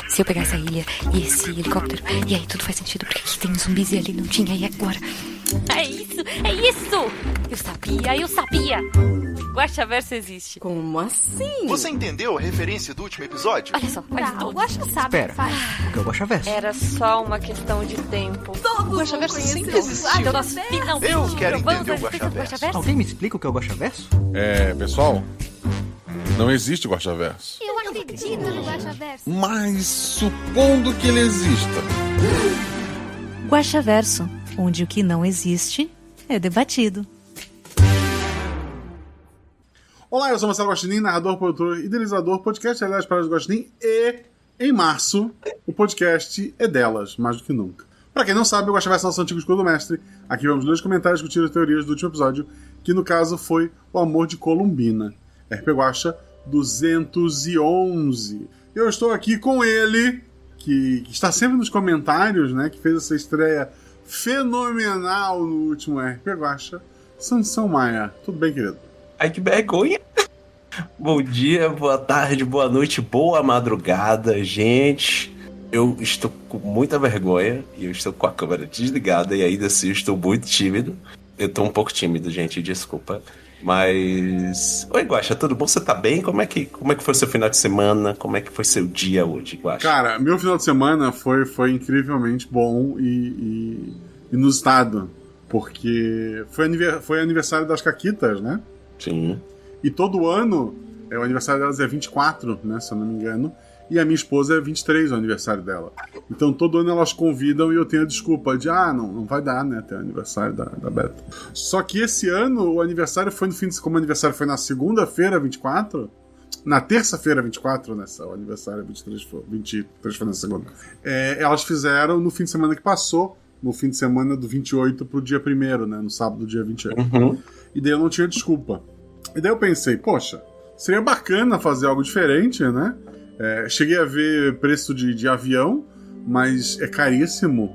Se eu pegar essa ilha e esse helicóptero, e aí tudo faz sentido, porque aqui tem zumbis e ali não tinha, e agora? É isso! É isso! Eu sabia! Guaxaverso existe. Como assim? Você entendeu a referência do último episódio? Olha só, faz O tudo. Guaxa sabe. Espera, o que é o Guaxaverso? Era só uma questão de tempo. Todo Guaxaverso mundo sempre conheceu existiu. o Então nós finalmente Eu quero provamos entender o a existência do Guaxaverso. Alguém me explica o que é o Guaxaverso? Pessoal, não existe Guaxaverso. Eu acredito no Guaxaverso. Mas supondo que ele exista. Guaxaverso, onde o que não existe é debatido. Olá, eu sou Marcelo Guaxinim, narrador, produtor, idealizador, podcast Aliás para os Guaxinim, e em março o podcast é delas, mais do que nunca. Pra quem não sabe, o Guaxaverso é nosso antigo escudo do mestre. Aqui vamos ler os comentários e discutir as teorias do último episódio, que no caso foi o amor de Columbina. RP Guaxa 211. Eu estou aqui com ele, que está sempre nos comentários, né, que fez essa estreia fenomenal no último RP Guaxa, Sansão Maia. Tudo bem, querido? Ai, que vergonha! Bom dia, boa tarde, boa noite, boa madrugada, gente. Eu estou com muita vergonha e eu estou com a câmera desligada e ainda assim estou muito tímido. Eu estou um pouco tímido, gente, desculpa. Mas... Oi, Guaxa, tudo bom? Você tá bem? Como é que foi seu final de semana? Como é que foi seu dia hoje, Guaxa? Cara, meu final de semana foi incrivelmente bom e inusitado. Porque foi aniversário das Caquitas, né? Sim. E todo ano, o aniversário delas é 24, né, se eu não me engano. E a minha esposa é 23, o aniversário dela. Então todo ano elas convidam e eu tenho a desculpa de, não vai dar, né, ter o aniversário da Beta. Só que esse ano o aniversário foi como o aniversário foi na segunda-feira, 24, na terça-feira, 24, né, o aniversário 23 foi na segunda. Elas fizeram no fim de semana que passou, no fim de semana do 28 pro dia 1º, né, no sábado, dia 28. Uhum. E daí eu não tinha desculpa. E daí eu pensei, poxa, seria bacana fazer algo diferente, né? Cheguei a ver preço de avião, mas é caríssimo,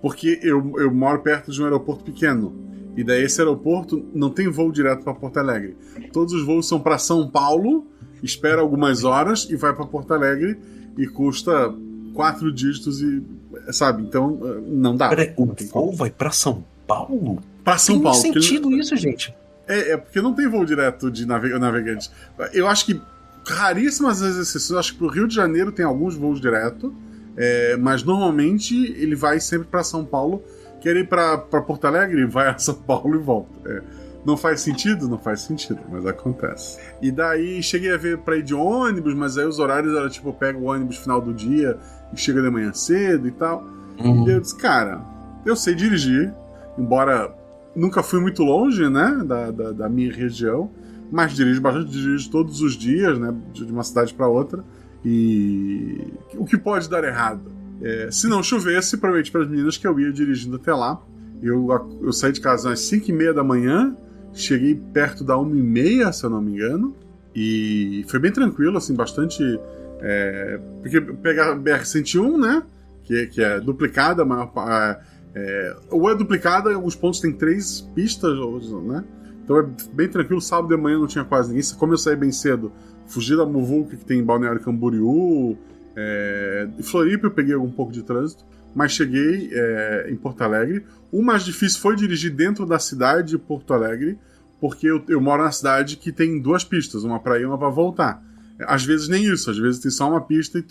porque eu moro perto de um aeroporto pequeno. E daí esse aeroporto não tem voo direto para Porto Alegre. Todos os voos são para São Paulo, espera algumas horas e vai para Porto Alegre e custa 4 dígitos e... Sabe? Então, não dá. Peraí, o voo vai pra São Paulo? Pra São Paulo. Tem sentido isso, gente. Porque não tem voo direto de navegante. Eu acho que raríssimas exceções. Acho que pro Rio de Janeiro tem alguns voos direto, mas normalmente ele vai sempre pra São Paulo. Quer ir pra Porto Alegre, vai a São Paulo e volta. Não faz sentido? Não faz sentido, mas acontece. E daí cheguei a ver pra ir de ônibus, mas aí os horários eram tipo, pega o ônibus no final do dia e chega de manhã cedo e tal. E eu disse, cara, eu sei dirigir, embora nunca fui muito longe, né, da minha região, mas dirijo bastante, dirijo todos os dias, né, de uma cidade pra outra. E o que pode dar errado? Se não chovesse, provavelmente para as meninas que eu ia dirigindo até lá. Eu saí de casa às 5h30 da manhã, cheguei perto da 1h30, se eu não me engano, e foi bem tranquilo, assim, bastante... porque pegar a BR-101, né, que é duplicada, ou é duplicada, em alguns pontos tem 3 pistas, né, então é bem tranquilo. Sábado de manhã não tinha quase ninguém, como eu saí bem cedo, fugi da muvuca que tem em Balneário Camboriú, em Floripa eu peguei um pouco de trânsito, mas cheguei em Porto Alegre. O mais difícil foi dirigir dentro da cidade de Porto Alegre, porque eu moro na cidade que tem 2 pistas, uma para ir e uma para voltar. Às vezes nem isso, às vezes tem só uma pista e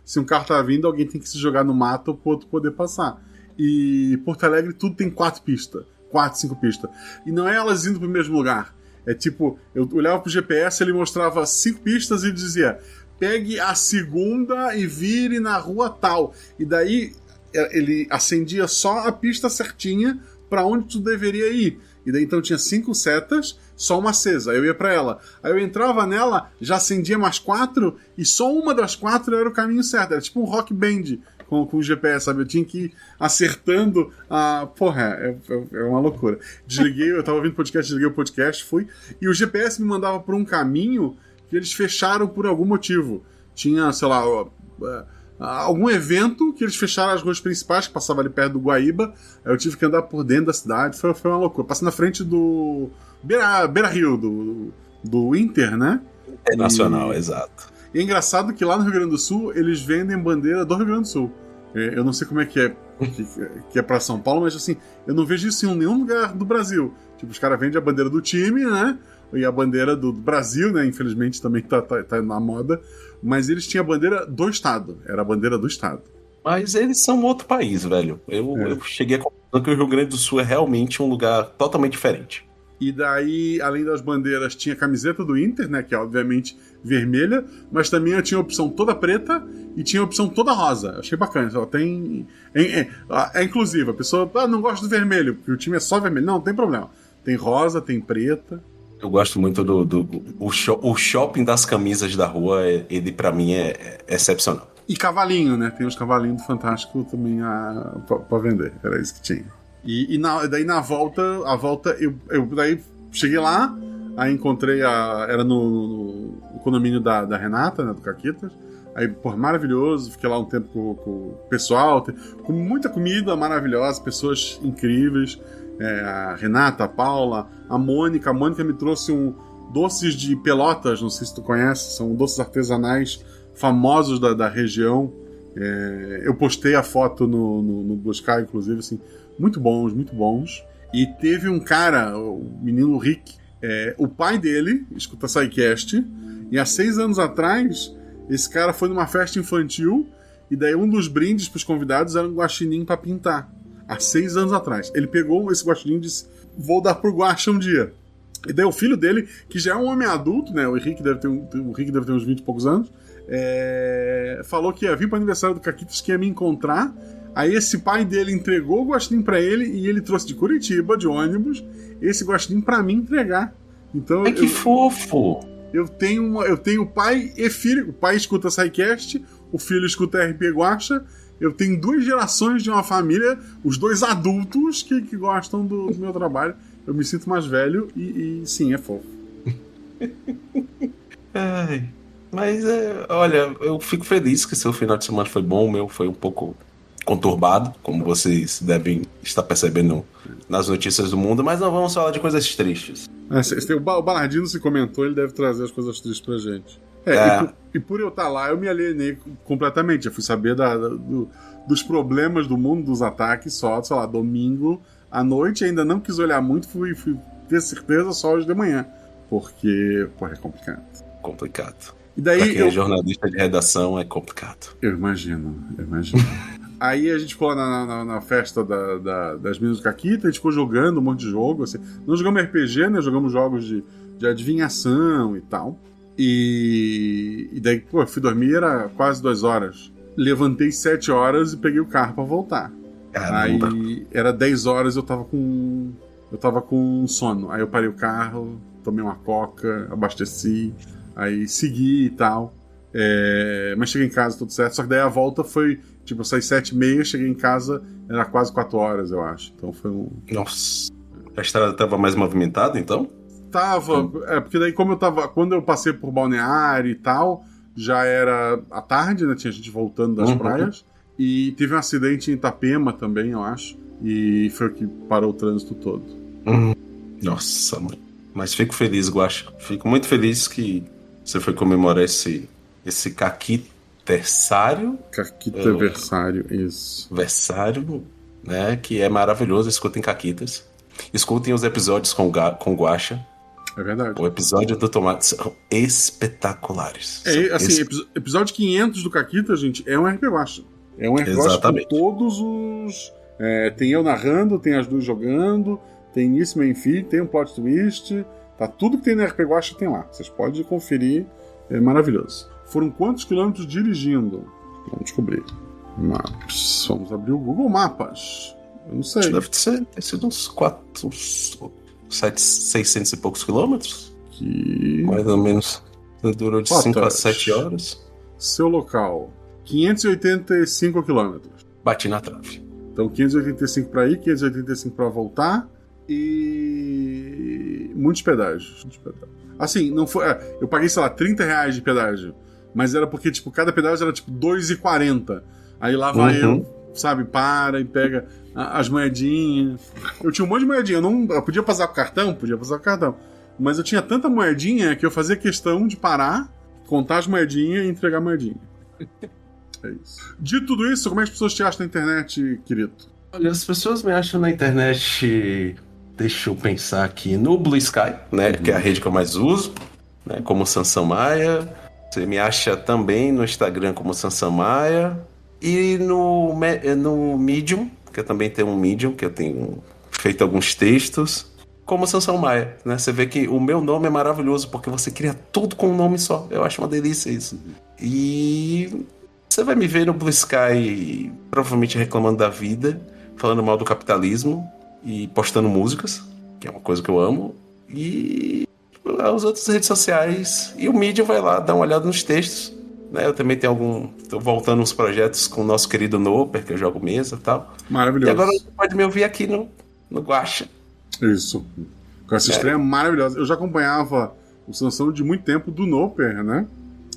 se um carro tá vindo, alguém tem que se jogar no mato pro outro poder passar. E Porto Alegre tudo tem 4 pistas, 4, 5 pistas. E não é elas indo pro mesmo lugar. É tipo, eu olhava pro GPS, ele mostrava 5 pistas e dizia, pegue a segunda e vire na rua tal. E daí ele acendia só a pista certinha para onde tu deveria ir. E daí então tinha 5 setas, só uma acesa. Aí eu ia pra ela. Aí eu entrava nela, já acendia mais 4, e só uma das 4 era o caminho certo. Era tipo um rock band com o GPS, sabe? Eu tinha que ir acertando a... Porra, é uma loucura. Desliguei, eu tava ouvindo podcast, desliguei o podcast, fui. E o GPS me mandava por um caminho que eles fecharam por algum motivo. Tinha, sei lá... algum evento que eles fecharam as ruas principais, que passava ali perto do Guaíba. Aí eu tive que andar por dentro da cidade, foi uma loucura. Passei na frente do Beira Rio, do Inter, né? Internacional, exato. E é engraçado que lá no Rio Grande do Sul, eles vendem bandeira do Rio Grande do Sul. Eu não sei como é que é pra São Paulo, mas assim, eu não vejo isso em nenhum lugar do Brasil. Tipo, os caras vendem a bandeira do time, né? E a bandeira do Brasil, né? Infelizmente também tá na moda. Mas eles tinham a bandeira do Estado. Era a bandeira do Estado. Mas eles são outro país, velho. Eu cheguei a conclusão que o Rio Grande do Sul é realmente um lugar totalmente diferente. E daí, além das bandeiras, tinha a camiseta do Inter, né? Que é obviamente vermelha, mas também eu tinha a opção toda preta e tinha a opção toda rosa. Achei bacana. Só tem. É inclusive, a pessoa não gosta do vermelho, porque o time é só vermelho. Não tem problema. Tem rosa, tem preta. Eu gosto muito o shopping das camisas da rua, ele pra mim é excepcional. E cavalinho, né? Tem os cavalinhos do Fantástico também pra vender. Era isso que tinha. Daí na volta, eu daí cheguei lá, aí encontrei era no condomínio da Renata, né, do Caquitas. Aí, pô, maravilhoso, fiquei lá um tempo com o pessoal, com muita comida maravilhosa, pessoas incríveis. A Renata, a Paula, a Mônica. A Mônica me trouxe doces de Pelotas, não sei se tu conhece, são doces artesanais famosos da região. Eu postei a foto no Buscar, inclusive, assim, muito bons, muito bons. E teve um cara, o menino Rick, o pai dele escuta SciCast, e há 6 anos atrás, esse cara foi numa festa infantil, e daí um dos brindes pros convidados era um guaxinim pra pintar. Há 6 anos atrás. Ele pegou esse guaxinim e disse, vou dar pro Guaxa um dia. E daí o filho dele, que já é um homem adulto, né, o Rick deve ter uns 20 e poucos anos, falou que ia vir pro aniversário do Caquitas, que ia me encontrar. Aí esse pai dele entregou o guaxinim pra ele e ele trouxe de Curitiba, de ônibus, esse guaxinim pra mim entregar. Então, que fofo! Eu tenho pai e filho. O pai escuta SciCast, o filho escuta RP Guaxa. Eu tenho 2 gerações de uma família, os 2 adultos que gostam do meu trabalho. Eu me sinto mais velho e sim, é fofo. Mas, olha, eu fico feliz que seu final de semana foi bom, o meu foi um pouco conturbado, como vocês devem estar percebendo nas notícias do mundo, mas não vamos falar de coisas tristes. O Balardino se comentou, ele deve trazer as coisas tristes pra gente. E por eu estar lá, eu me alienei completamente. Eu fui saber dos problemas do mundo dos ataques só, sei lá, domingo à noite. Ainda não quis olhar muito, fui ter certeza só hoje de manhã. Porque, é complicado. Complicado. E daí, pra quem é jornalista de redação, é complicado. Eu imagino. Aí a gente ficou na festa das meninas do Caquita, a gente ficou jogando um monte de jogo. Assim. Não jogamos RPG, né? Jogamos jogos de adivinhação e tal. E daí, eu fui dormir, era quase 2 horas. Levantei 7 horas e peguei o carro pra voltar. Caramba. Aí era 10 horas e eu tava com sono. Aí eu parei o carro, tomei uma coca, abasteci, aí segui e tal. Mas cheguei em casa tudo certo. Só que daí a volta foi, tipo, eu saí 7h30, cheguei em casa, era quase 4 horas, eu acho. Então foi Nossa. A estrada tava mais movimentada, então? Tava, porque daí quando eu passei por Balneário e tal, já era à tarde, né, tinha gente voltando das praias, e teve um acidente em Itapema também, eu acho, e foi o que parou o trânsito todo. Nossa, mãe. Mas fico feliz, Guaxa, fico muito feliz que você foi comemorar esse caquitersário. Caquiterversário, isso. Versário, né, que é maravilhoso, escutem Caquitas. Escutem os episódios com Guaxa. É verdade. O episódio do Tomate são espetaculares. Episódio 500 do Caquita, gente, é um RP Guaxa. É um RP Guaxa com todos os... tem eu narrando, tem as duas jogando, tem início, meio e fim, tem um plot twist. Tá, tudo que tem no RP Guaxa tem lá. Vocês podem conferir. É maravilhoso. Foram quantos quilômetros dirigindo? Vamos descobrir. Maps. Vamos abrir o Google Mapas. Eu não sei. Deve ter sido uns 600 e poucos quilômetros. Mais ou menos. Durou de 5 a 7 horas. Seu local. 585 quilômetros. Bati na trave. Então 585 pra ir, 585 pra voltar. E muitos pedágios. Assim, não foi. Eu paguei, sei lá, R$30 de pedágio. Mas era porque, tipo, cada pedágio era tipo R$2,40. Aí lá vai eu, sabe, para e pega as moedinhas. Eu tinha um monte de moedinha. Eu podia passar com o cartão? Podia passar com o cartão. Mas eu tinha tanta moedinha que eu fazia questão de parar, contar as moedinhas e entregar a moedinha. É isso. Dito tudo isso, como é que as pessoas te acham na internet, querido? Olha, as pessoas me acham na internet, deixa eu pensar aqui, no Blue Sky, né, que é a rede que eu mais uso, né, como Sansão Maia. Você me acha também no Instagram como Sansão Maia. E no Medium, que eu também tenho um Medium, que eu tenho feito alguns textos, como Sansão Maia, né? Você vê que o meu nome é maravilhoso, porque você cria tudo com um nome só. Eu acho uma delícia isso. E você vai me ver no Blue Sky, provavelmente reclamando da vida, falando mal do capitalismo e postando músicas, que é uma coisa que eu amo. E as outras redes sociais. E o Medium vai lá dar uma olhada nos textos. Né? Eu também tenho tô voltando uns projetos com o nosso querido Noper, que eu jogo mesa e tal. Maravilhoso. E agora você pode me ouvir aqui no Guaxa. Isso. Com essa estreia maravilhosa. Eu já acompanhava o Sansão de muito tempo do Noper, né?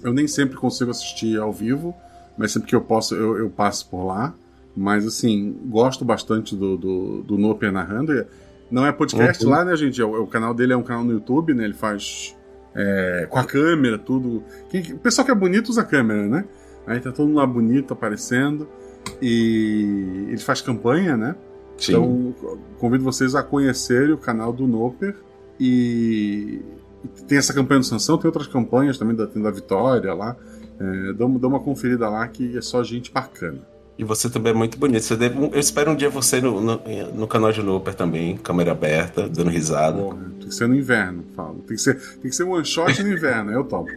Eu nem sempre consigo assistir ao vivo, mas sempre que eu posso, eu passo por lá. Mas, assim, gosto bastante do Noper narrando. Não é podcast lá, né, gente? O canal dele é um canal no YouTube, né? Ele faz com a câmera, tudo. O pessoal que é bonito usa a câmera, né? Aí tá todo mundo lá bonito, aparecendo. E ele faz campanha, né? Sim. Então, convido vocês a conhecerem o canal do Noper. E tem essa campanha do Sansão, tem outras campanhas também, tem da Vitória lá. Dá uma conferida lá, que é só gente bacana. E você também é muito bonito. Eu espero um dia você no canal de Noper também, câmera aberta, dando risada. Porra, tem que ser no inverno, falo. Tem que ser um one shot no inverno, eu topo.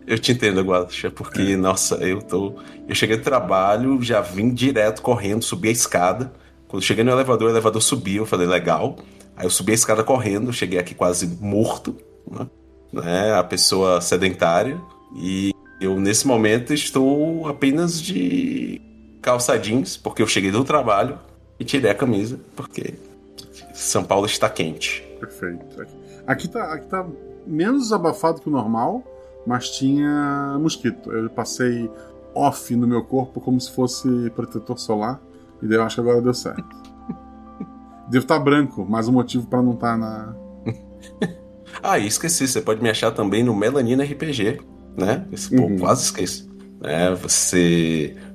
Eu te entendo, Guaxa, porque, nossa, eu cheguei do trabalho, já vim direto correndo, subi a escada. Quando cheguei no elevador, o elevador subiu, eu falei, legal. Aí eu subi a escada correndo, cheguei aqui quase morto, né? A pessoa sedentária. E eu, nesse momento, estou apenas de calça jeans, porque eu cheguei do trabalho e tirei a camisa, porque São Paulo está quente. Perfeito. Aqui tá menos abafado que o normal, mas tinha mosquito. Eu passei off no meu corpo como se fosse protetor solar, e daí eu acho que agora deu certo. Devo estar branco, mas o motivo para não estar na... Esqueci, você pode me achar também no Melanina RPG, né? Quase esqueço.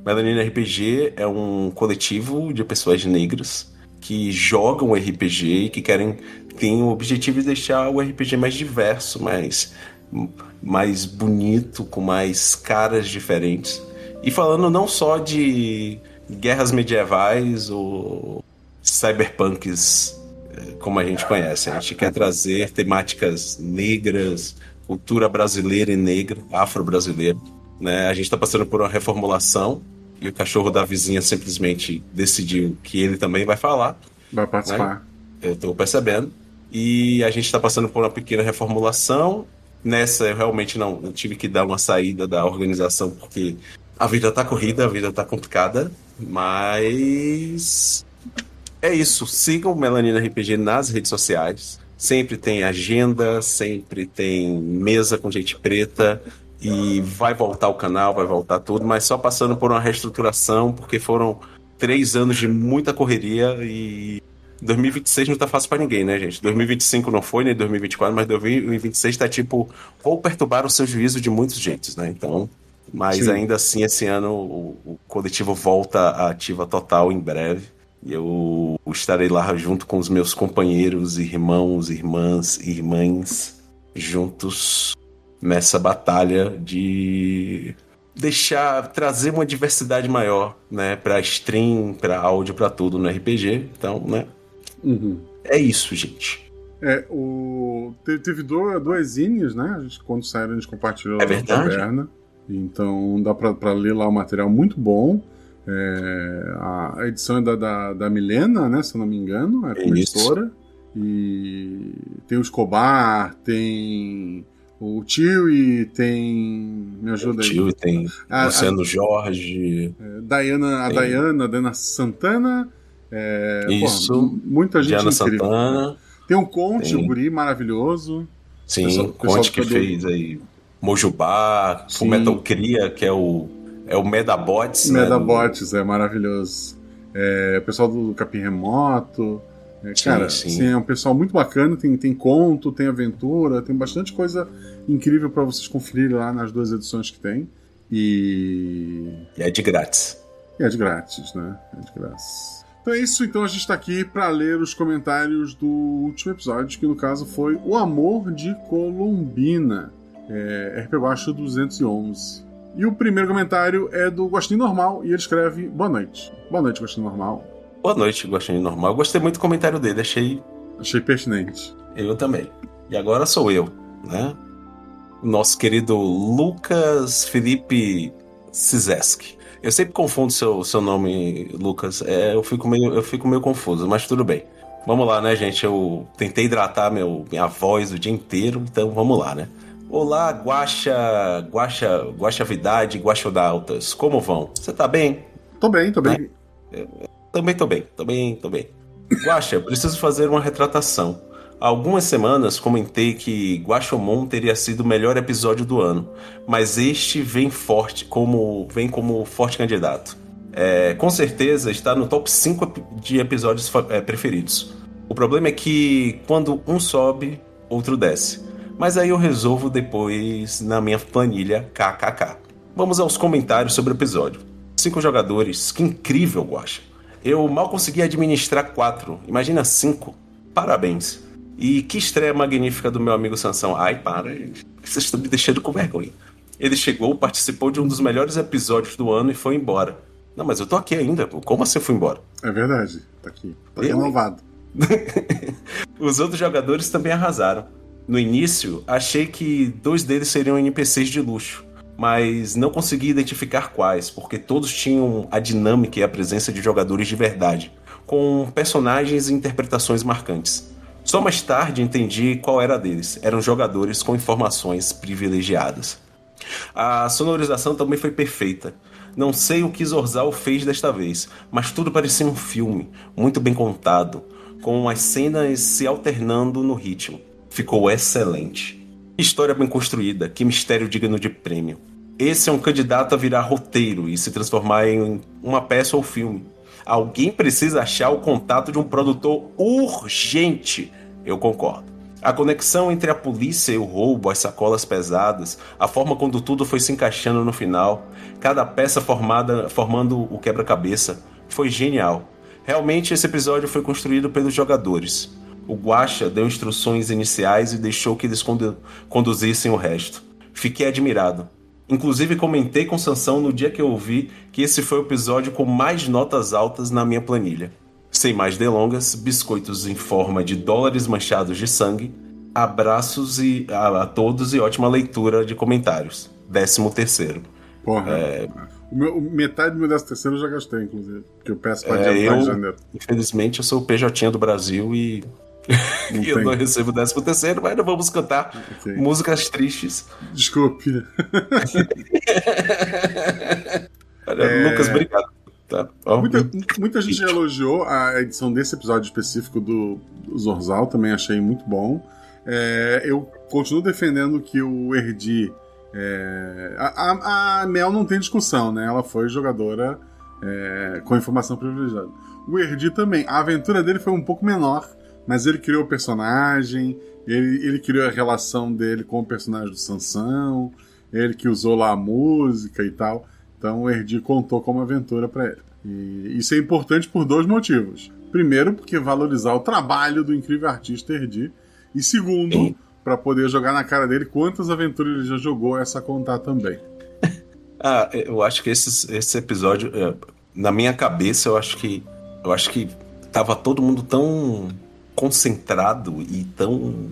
Melanina RPG é um coletivo de pessoas negras que jogam RPG e que tem o objetivo de deixar o RPG mais diverso, mais bonito, com mais caras diferentes. E falando não só de guerras medievais ou cyberpunks como a gente conhece. A gente quer trazer temáticas negras, cultura brasileira e negra, afro-brasileira. Né? A gente está passando por uma reformulação e o cachorro da vizinha simplesmente decidiu que ele também vai falar. Vai participar. Né? Eu estou percebendo. E a gente está passando por uma pequena reformulação. Nessa eu realmente eu tive que dar uma saída da organização porque a vida está corrida, a vida está complicada, mas é isso. Sigam o Melanina RPG nas redes sociais. Sempre tem agenda, sempre tem mesa com gente preta. E vai voltar o canal, vai voltar tudo, mas só passando por uma reestruturação, porque foram 3 anos de muita correria e 2026 não tá fácil pra ninguém, né, gente? 2025 não foi, nem 2024, mas 2026 tá vou perturbar o seu juízo de muitos jeitos, né? Então, mas sim, ainda assim, esse ano o coletivo volta à ativa total em breve. E eu estarei lá junto com os meus companheiros, irmãos, irmãs e irmãs, juntos nessa batalha de trazer uma diversidade maior, né, pra stream, pra áudio, pra tudo no RPG. Então, né, é isso, gente. Teve 2 zines, né, quando saíram a gente compartilhou na taberna. Então dá pra ler lá o material muito bom. A edição é da Milena, né, se eu não me engano, é a editora. E tem o Escobar, tem o Tio, tem... Me ajuda aí. O Tio, tem Luciano Jorge. Diana Santana. Isso. Muita gente Diana incrível. Santana. Tem o Conte, o guri maravilhoso. Sim, o Conte que fez aí Mojubá, o Metal Cria, que é o Medabots. Medabots, é maravilhoso. O pessoal do Capim Remoto. Cara, sim. assim, é um pessoal muito bacana, tem conto, tem aventura, tem bastante coisa incrível pra vocês conferirem lá nas 2 edições que tem. E é de grátis. é de grátis, né? É de graça. Então é isso, então a gente tá aqui pra ler os comentários do último episódio, que no caso foi O Amor de Colombina, RP Guacha 211. E o primeiro comentário é do Gostinho Normal, e ele escreve: Boa noite. Boa noite, Gostinho Normal. Boa noite, Gostinho Normal. Eu gostei muito do comentário dele, achei pertinente. Eu também. E agora sou eu, né? O nosso querido Lucas Felipe Cizeski. Eu sempre confundo seu nome, Lucas. Eu fico meio confuso, mas tudo bem. Vamos lá, né, gente? Eu tentei hidratar minha voz o dia inteiro, então vamos lá, né? Olá, Guaxavidade, Guaxodaltas. Como vão? Você tá bem? Tô bem. Também tô bem. Guaxa, eu preciso fazer uma retratação. Há algumas semanas comentei que Guaxomon teria sido o melhor episódio do ano, mas este vem como forte candidato. Com certeza está no top 5 de episódios preferidos. O problema é que quando um sobe, outro desce. Mas aí eu resolvo depois na minha planilha KKK. Vamos aos comentários sobre o episódio. 5 jogadores, que incrível, Guaxa. Eu mal consegui administrar 4, imagina 5. Parabéns. E que estreia magnífica do meu amigo Sansão. Ai, para, gente. Vocês estão me deixando com vergonha. Ele chegou, participou de um dos melhores episódios do ano e foi embora. Não, mas eu tô aqui ainda. Como assim eu fui embora? É verdade, tá aqui. Tá renovado. Os outros jogadores também arrasaram. No início, achei que 2 deles seriam NPCs de luxo, mas não consegui identificar quais, porque todos tinham a dinâmica e a presença de jogadores de verdade, com personagens e interpretações marcantes. Só mais tarde entendi qual era deles. Eram jogadores com informações privilegiadas. A sonorização também foi perfeita. Não sei o que Zorzal fez desta vez, mas tudo parecia um filme, muito bem contado, com as cenas se alternando no ritmo. Ficou excelente. Que história bem construída, que mistério digno de prêmio. Esse é um candidato a virar roteiro e se transformar em uma peça ou filme. Alguém precisa achar o contato de um produtor urgente. Eu concordo. A conexão entre a polícia e o roubo, as sacolas pesadas, a forma como tudo foi se encaixando no final, cada peça formando o quebra-cabeça, foi genial. Realmente esse episódio foi construído pelos jogadores. O Guaxa deu instruções iniciais e deixou que eles conduzissem o resto. Fiquei admirado. Inclusive comentei com Sansão no dia que eu ouvi que esse foi o episódio com mais notas altas na minha planilha. Sem mais delongas, biscoitos em forma de dólares manchados de sangue, abraços a todos e ótima leitura de comentários. 13º. Porra. Metade do meu 13º eu já gastei, inclusive. Que eu peço pra adiantar em janeiro. Infelizmente, eu sou o PJ do Brasil e eu não recebo 13º, mas não vamos cantar músicas tristes. Desculpe. Lucas, obrigado. Tá. Muita gente elogiou a edição desse episódio específico do Zorzal, também achei muito bom. Eu continuo defendendo que o Erdi... A Mel não tem discussão, né? Ela foi jogadora com informação privilegiada. O Erdi também. A aventura dele foi um pouco menor, mas ele criou o personagem, ele criou a relação dele com o personagem do Sansão, ele que usou lá a música e tal. Então o Erdi contou como aventura pra ele. E isso é importante por 2 motivos. Primeiro, porque valorizar o trabalho do incrível artista Erdi. E segundo, para poder jogar na cara dele quantas aventuras ele já jogou, essa contar também. Eu acho que esse episódio, na minha cabeça, eu acho que tava todo mundo tão concentrado e tão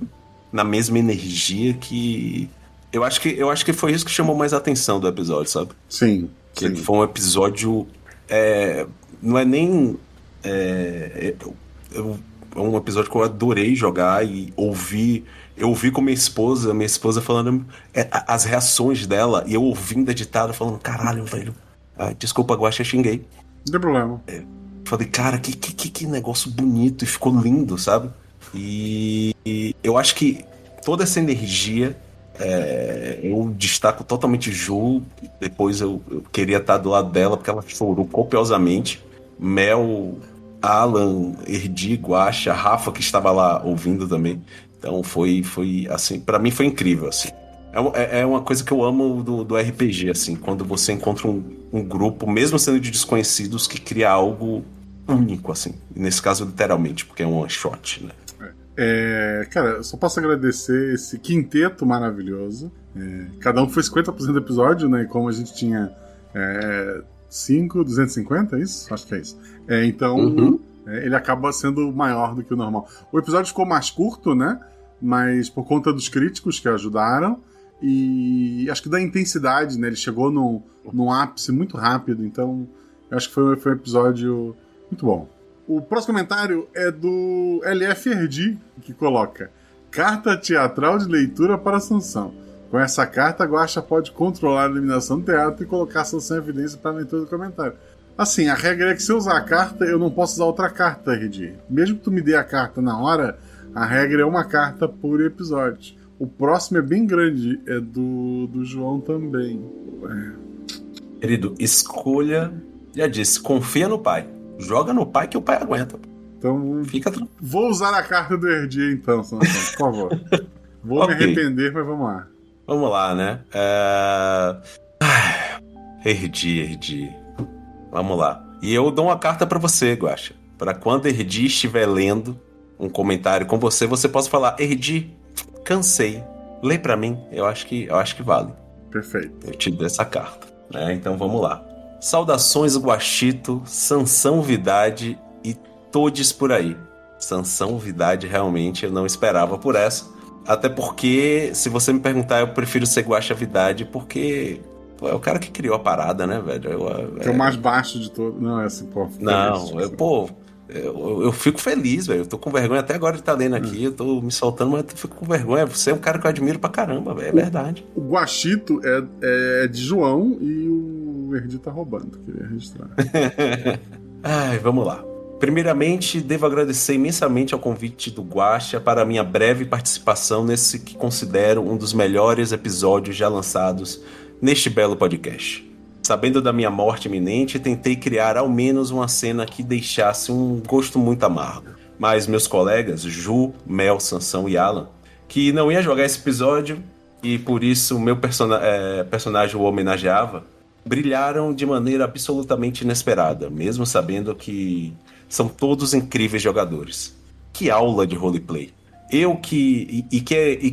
na mesma energia que eu acho que foi isso que chamou mais a atenção do episódio, sabe? Sim. Que foi um episódio não é nem é um episódio que eu adorei jogar e eu ouvi com minha esposa falando as reações dela, e eu ouvindo editado falando, caralho, velho, desculpa, Guaxa, xinguei. Não tem problema. Falei, cara, que negócio bonito, e ficou lindo, sabe? E eu acho que toda essa energia, eu destaco totalmente Ju. Depois eu queria estar do lado dela, porque ela chorou copiosamente. Mel Alan, Erdi, Guaxa, Rafa, que estava lá ouvindo também. Então foi assim, pra mim foi incrível, assim. É uma coisa que eu amo do RPG, assim, quando você encontra um grupo, mesmo sendo de desconhecidos, que cria algo único, assim. Nesse caso, literalmente, porque é um one shot, né? Cara, eu só posso agradecer esse quinteto maravilhoso. Cada um foi 50% do episódio, né? E como a gente tinha 250, é isso? Acho que é isso. Então, ele acaba sendo maior do que o normal. O episódio ficou mais curto, né? Mas por conta dos críticos que ajudaram. E acho que da intensidade, né? Ele chegou num ápice muito rápido. Então, eu acho que foi um episódio muito bom. O próximo comentário é do LF Erdi, que coloca: carta teatral de leitura para Sansão. Com essa carta, a Guaxa pode controlar a eliminação do teatro e colocar a Sansão em evidência para a leitura do comentário. Assim, a regra é que se eu usar a carta, eu não posso usar outra carta, Erdi. Mesmo que tu me dê a carta na hora, a regra é uma carta por episódio. O próximo é bem grande, é do João também. Querido, escolha, já disse, confia no pai. Joga no pai que o pai aguenta. Então, fica vou usar a carta do Erdi então, Sansão, por favor. Vou me arrepender, mas vamos lá. Vamos lá, né? Erdi. Vamos lá. E eu dou uma carta pra você, Guaxa. Pra quando Erdi estiver lendo um comentário com você, você possa falar: Erdi, cansei. Lê pra mim. Eu acho que vale. Perfeito. Eu te dou essa carta, né? Então vamos lá. Saudações, Guaxito, Sansão Vidade e todes por aí. Sansão Vidade, realmente, eu não esperava por essa. Até porque, se você me perguntar, eu prefiro ser Guaxa Vidade, porque é o cara que criou a parada, né, velho? Que é o mais baixo de todos. Não, é assim, pô. Eu fico feliz, velho. Eu tô com vergonha até agora de estar lendo aqui. Eu tô me soltando, mas eu fico com vergonha. Você é um cara que eu admiro pra caramba, velho. É verdade. O Guaxito é de João e o Erdi tá roubando. Queria registrar. Ai, vamos lá. Primeiramente, devo agradecer imensamente ao convite do Guaxa para a minha breve participação nesse que considero um dos melhores episódios já lançados neste belo podcast. Sabendo da minha morte iminente, tentei criar ao menos uma cena que deixasse um gosto muito amargo. Mas meus colegas, Ju, Mel, Sansão e Alan, que não ia jogar esse episódio e por isso o meu personagem o homenageava, brilharam de maneira absolutamente inesperada, mesmo sabendo que são todos incríveis jogadores. Que aula de roleplay! Que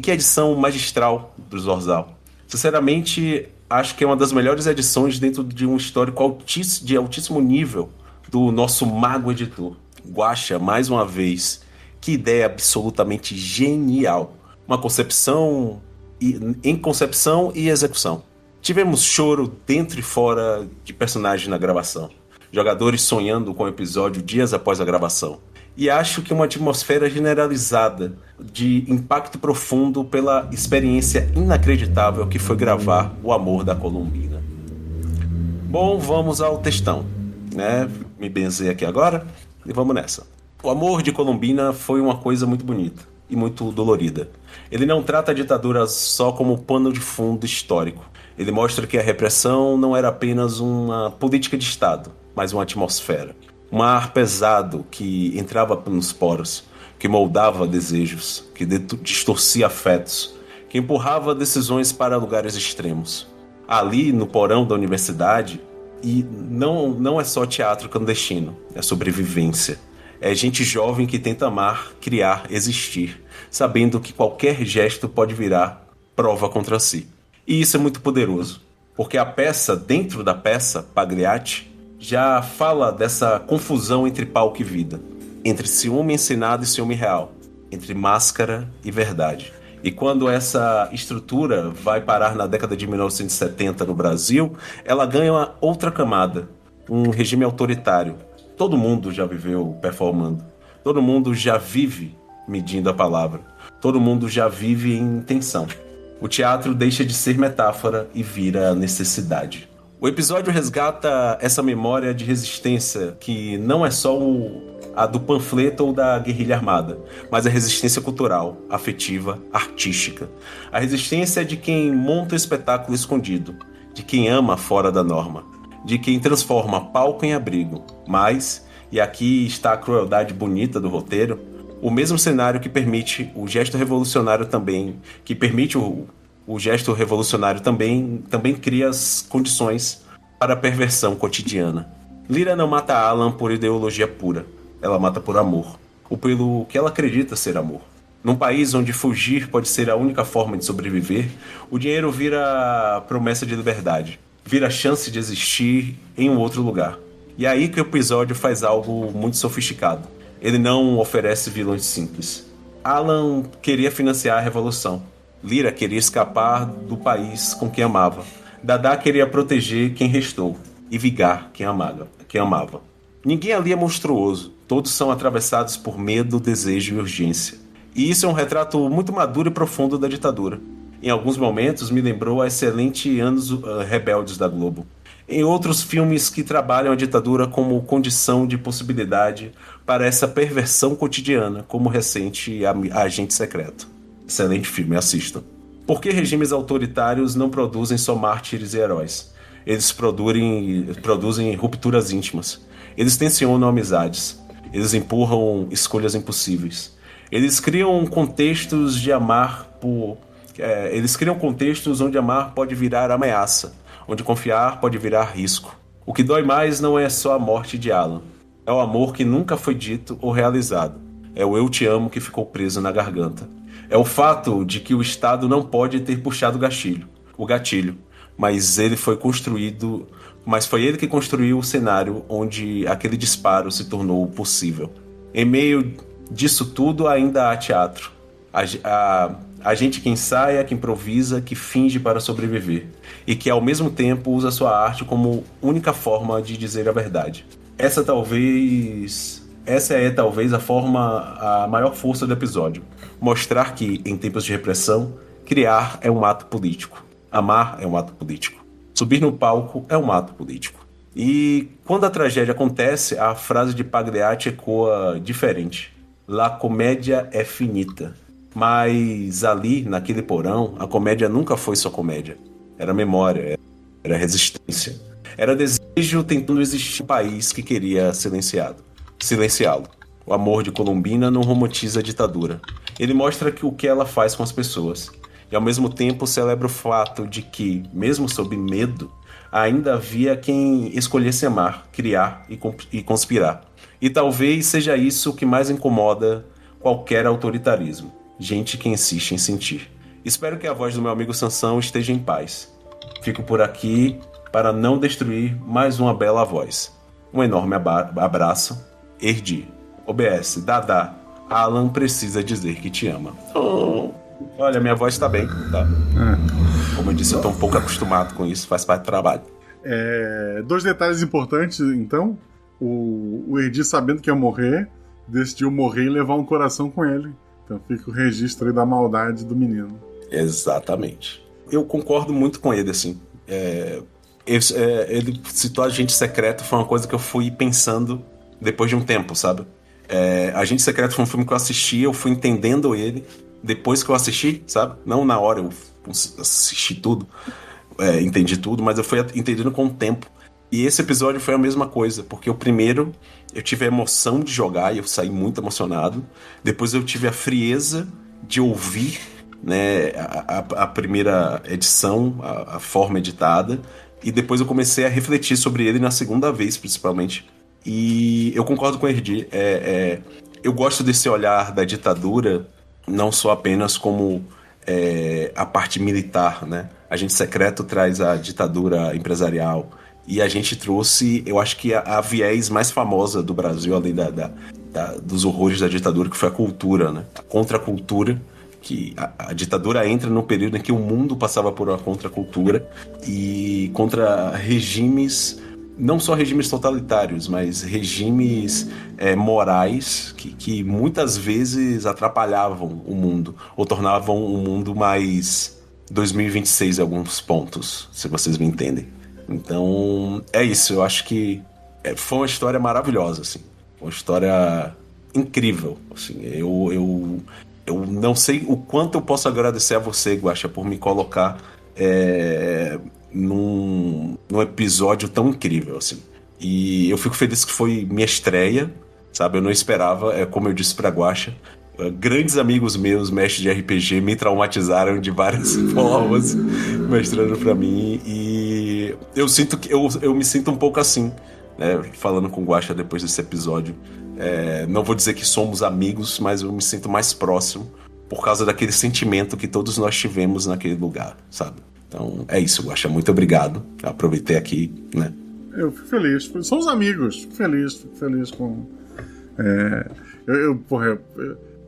edição magistral do Zorzal. Sinceramente, acho que é uma das melhores edições dentro de um histórico de altíssimo nível do nosso mago editor. Guaxa, mais uma vez, que ideia absolutamente genial. Uma concepção em concepção e execução. Tivemos choro dentro e fora de personagens na gravação. Jogadores sonhando com o episódio dias após a gravação. E acho que uma atmosfera generalizada de impacto profundo pela experiência inacreditável que foi gravar O Amor da Colombina. Bom, vamos ao textão, né? Me benzer aqui agora e vamos nessa. O Amor de Colombina foi uma coisa muito bonita e muito dolorida. Ele não trata a ditadura só como pano de fundo histórico. Ele mostra que a repressão não era apenas uma política de Estado, mas uma atmosfera. Um ar pesado que entrava nos poros, que moldava desejos, que distorcia afetos, que empurrava decisões para lugares extremos. Ali, no porão da universidade, e não é só teatro clandestino, é sobrevivência. É gente jovem que tenta amar, criar, existir, sabendo que qualquer gesto pode virar prova contra si. E isso é muito poderoso, porque a peça, dentro da peça, Pagliatti, já fala dessa confusão entre palco e vida, entre ciúme encenado e ciúme real, entre máscara e verdade. E quando essa estrutura vai parar na década de 1970 no Brasil, ela ganha uma outra camada, um regime autoritário. Todo mundo já viveu performando, todo mundo já vive medindo a palavra, todo mundo já vive em tensão. O teatro deixa de ser metáfora e vira necessidade. O episódio resgata essa memória de resistência que não é só a do panfleto ou da guerrilha armada, mas a resistência cultural, afetiva, artística. A resistência de quem monta o espetáculo escondido, de quem ama fora da norma, de quem transforma palco em abrigo, mas e aqui está a crueldade bonita do roteiro, o mesmo cenário que permite o gesto revolucionário também, o gesto revolucionário também cria as condições para a perversão cotidiana. Lyra não mata Alan por ideologia pura, ela mata por amor, ou pelo que ela acredita ser amor. Num país onde fugir pode ser a única forma de sobreviver, o dinheiro vira promessa de liberdade, vira chance de existir em um outro lugar. E é aí que o episódio faz algo muito sofisticado. Ele não oferece vilões simples. Alan queria financiar a revolução. Lyra queria escapar do país com quem amava. Dada queria proteger quem restou. E Vigar quem amava. Ninguém ali é monstruoso. Todos são atravessados por medo, desejo e urgência. E isso é um retrato muito maduro e profundo da ditadura. Em alguns momentos me lembrou a excelente Anos Rebeldes da Globo. Em outros filmes que trabalham a ditadura como condição de possibilidade para essa perversão cotidiana, como o recente Agente Secreto. Excelente filme, assistam. Por que regimes autoritários não produzem só mártires e heróis? Eles produzem rupturas íntimas. Eles tensionam amizades. Eles empurram escolhas impossíveis. Eles criam contextos de amar Eles criam contextos onde amar pode virar ameaça, onde confiar pode virar risco. O que dói mais não é só a morte de Alan. É o amor que nunca foi dito ou realizado. É o eu te amo que ficou preso na garganta. É o fato de que o Estado não pode ter puxado o gatilho, mas foi ele que construiu o cenário onde aquele disparo se tornou possível. Em meio disso tudo ainda há teatro. A gente que ensaia, que improvisa, que finge para sobreviver. E que ao mesmo tempo usa sua arte como única forma de dizer a verdade. Essa é talvez a maior força do episódio. Mostrar que, em tempos de repressão, criar é um ato político. Amar é um ato político. Subir no palco é um ato político. E quando a tragédia acontece, a frase de Pagliatti ecoa diferente. La comédia é finita. Mas ali, naquele porão, a comédia nunca foi só comédia. Era memória, era resistência. Era desejo tentando existir um país que queria silenciá-lo. O amor de Colombina não romantiza a ditadura. Ele mostra o que ela faz com as pessoas. E ao mesmo tempo celebra o fato de que, mesmo sob medo, ainda havia quem escolhesse amar, criar e conspirar. E talvez seja isso que mais incomoda qualquer autoritarismo. Gente que insiste em sentir. Espero que a voz do meu amigo Sansão esteja em paz. Fico por aqui para não destruir mais uma bela voz. Um enorme abraço. Erdi. OBS. Dada. Alan precisa dizer que te ama. Oh. Olha, minha voz tá bem, tá? Como eu disse, eu tô um pouco acostumado com isso, faz parte do trabalho. Dois detalhes importantes, então. O Erdi, sabendo que ia morrer, decidiu morrer e levar um coração com ele. Então fica o registro aí da maldade do menino. Exatamente. Eu concordo muito com ele, assim. Ele citou Agente Secreto, foi uma coisa que eu fui pensando depois de um tempo, sabe? Agente Secreto foi um filme que eu assisti, eu fui entendendo ele depois que eu assisti, sabe? Não na hora eu assisti tudo, entendi tudo, mas eu fui entendendo com o tempo. E esse episódio foi a mesma coisa, porque o primeiro eu tive a emoção de jogar e eu saí muito emocionado. Depois eu tive a frieza de ouvir, né, a primeira edição, a forma editada. E depois eu comecei a refletir sobre ele na segunda vez, principalmente. E eu concordo com o Erdi. Eu gosto desse olhar da ditadura, não só apenas como a parte militar, né? Agente Secreto traz a ditadura empresarial. E a gente trouxe, eu acho que a viés mais famosa do Brasil, além dos horrores da ditadura, que foi a cultura, né? A contracultura, que a ditadura entra no período em que o mundo passava por uma contracultura e contra regimes, não só regimes totalitários, mas regimes morais que muitas vezes atrapalhavam o mundo, ou tornavam o mundo mais 2026 em alguns pontos, se vocês me entendem. Então, é isso. Eu acho que foi uma história maravilhosa, assim. Uma história incrível, assim. Eu não sei o quanto eu posso agradecer a você, Guaxa, por me colocar num episódio tão incrível, assim. E eu fico feliz que foi minha estreia, sabe? Eu não esperava, como eu disse pra Guaxa, grandes amigos meus, mestres de RPG, me traumatizaram de várias formas, mestrando pra mim. E eu sinto que eu me sinto um pouco assim, né? Falando com Guaxa depois desse episódio. Não vou dizer que somos amigos, mas eu me sinto mais próximo por causa daquele sentimento que todos nós tivemos naquele lugar, sabe? Então é isso, Guaxa. Muito obrigado. Eu aproveitei aqui, né? Eu fico feliz. Somos amigos. Fico feliz com...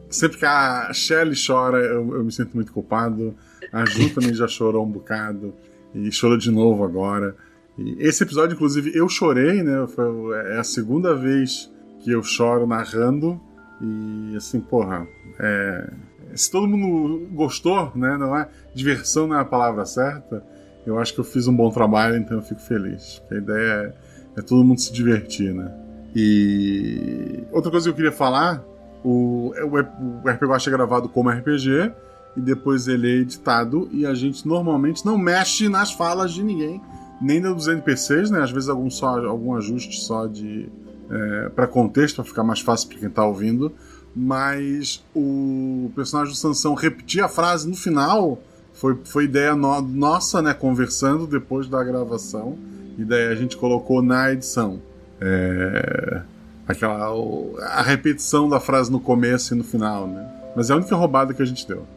sempre que a Shelly chora, eu me sinto muito culpado. A Ju também já chorou um bocado. E chorou de novo agora. E esse episódio, inclusive, eu chorei, né? É a segunda vez que eu choro narrando. E assim, se todo mundo gostou, né? Não é diversão, não é a palavra certa. Eu acho que eu fiz um bom trabalho, então eu fico feliz. A ideia é todo mundo se divertir, né? E outra coisa que eu queria falar, o RPG Guaxa é gravado como RPG e depois ele é editado, e a gente normalmente não mexe nas falas de ninguém, nem dos NPCs, né? Às vezes algum ajuste só para contexto, para ficar mais fácil para quem tá ouvindo, mas o personagem do Sansão repetir a frase no final foi ideia nossa, né? Conversando depois da gravação, e daí a gente colocou na edição. A repetição da frase no começo e no final, né? Mas é a única roubada que a gente deu.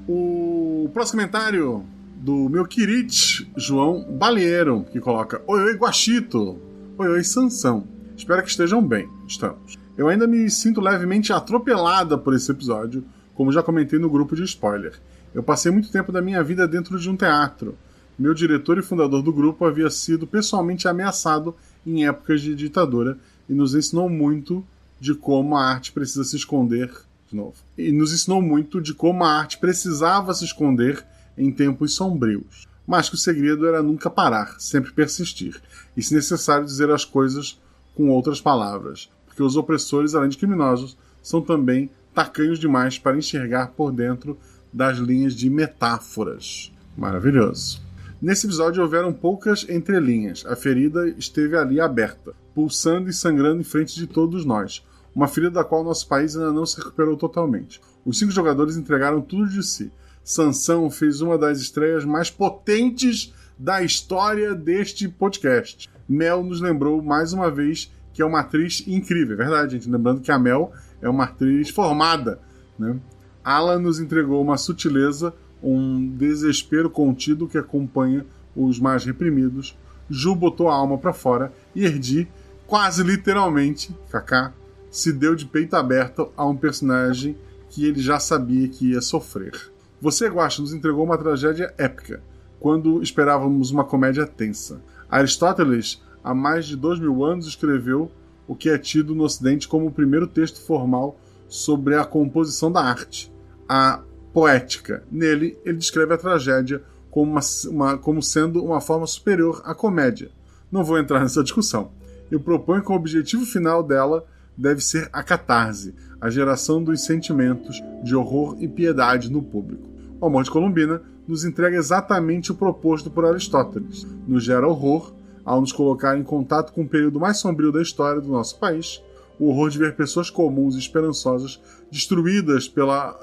O próximo comentário do meu querido João Balieiro, que coloca: Oi, Guaxito! Oi, Sansão. Espero que estejam bem. Estamos. Eu ainda me sinto levemente atropelada por esse episódio, como já comentei no grupo de spoiler. Eu passei muito tempo da minha vida dentro de um teatro. Meu diretor e fundador do grupo havia sido pessoalmente ameaçado em épocas de ditadura e nos ensinou muito de como a arte precisa se esconder de novo. E nos ensinou muito de como a arte precisava se esconder em tempos sombrios. Mas que o segredo era nunca parar, sempre persistir. E, se necessário, dizer as coisas com outras palavras. Porque os opressores, além de criminosos, são também tacanhos demais para enxergar por dentro das linhas de metáforas. Maravilhoso. Nesse episódio houveram poucas entrelinhas. A ferida esteve ali aberta, pulsando e sangrando em frente de todos nós. Uma ferida da qual nosso país ainda não se recuperou totalmente. Os 5 jogadores entregaram tudo de si. Sansão fez uma das estreias mais potentes da história deste podcast. Mel nos lembrou mais uma vez que é uma atriz incrível. É verdade, gente. Lembrando que a Mel é uma atriz formada, né? Alan nos entregou uma sutileza, um desespero contido que acompanha os mais reprimidos. Ju botou a alma pra fora e Erdi, quase literalmente, Kaká, se deu de peito aberto a um personagem que ele já sabia que ia sofrer. Você, Guaxa, nos entregou uma tragédia épica, quando esperávamos uma comédia tensa. Aristóteles, há mais de 2000 anos, escreveu o que é tido no Ocidente como o primeiro texto formal sobre a composição da arte, a poética. Nele, ele descreve a tragédia como sendo uma forma superior à comédia. Não vou entrar nessa discussão. Eu proponho que o objetivo final dela deve ser a catarse, a geração dos sentimentos de horror e piedade no público. O Amor de Columbina nos entrega exatamente o proposto por Aristóteles. Nos gera horror ao nos colocar em contato com o período mais sombrio da história do nosso país, o horror de ver pessoas comuns e esperançosas destruídas pela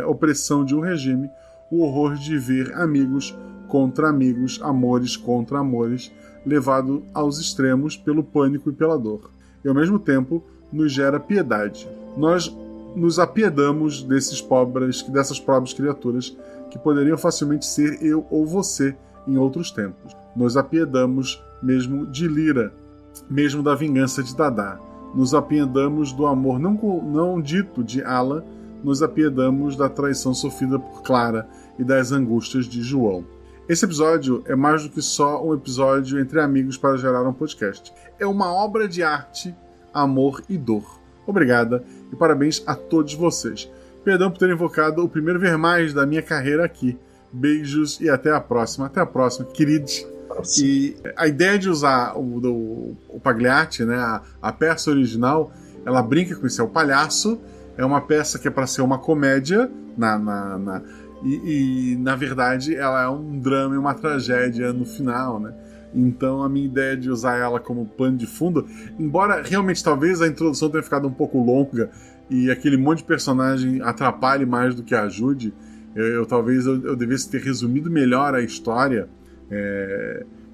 opressão de um regime, o horror de ver amigos contra amigos, amores contra amores, levado aos extremos pelo pânico e pela dor. E ao mesmo tempo nos gera piedade. Nós nos apiedamos dessas pobres criaturas que poderiam facilmente ser eu ou você em outros tempos. Nos apiedamos mesmo de Lyra, mesmo da vingança de Dadá. Nos apiedamos do amor não dito de Alan, nos apiedamos da traição sofrida por Clara e das angústias de João. Esse episódio é mais do que só um episódio entre amigos para gerar um podcast. É uma obra de arte, amor e dor. Obrigada e parabéns a todos vocês. Perdão por ter invocado o primeiro ver mais da minha carreira aqui. Beijos e até a próxima. Até a próxima, queridos. E a ideia de usar o Pagliatti, né, a peça original, ela brinca com isso. É o palhaço, é uma peça que é para ser uma comédia, e na verdade ela é um drama e uma tragédia no final, né? Então a minha ideia de usar ela como pano de fundo, embora realmente talvez a introdução tenha ficado um pouco longa e aquele monte de personagem atrapalhe mais do que ajude, talvez eu devesse ter resumido melhor a história.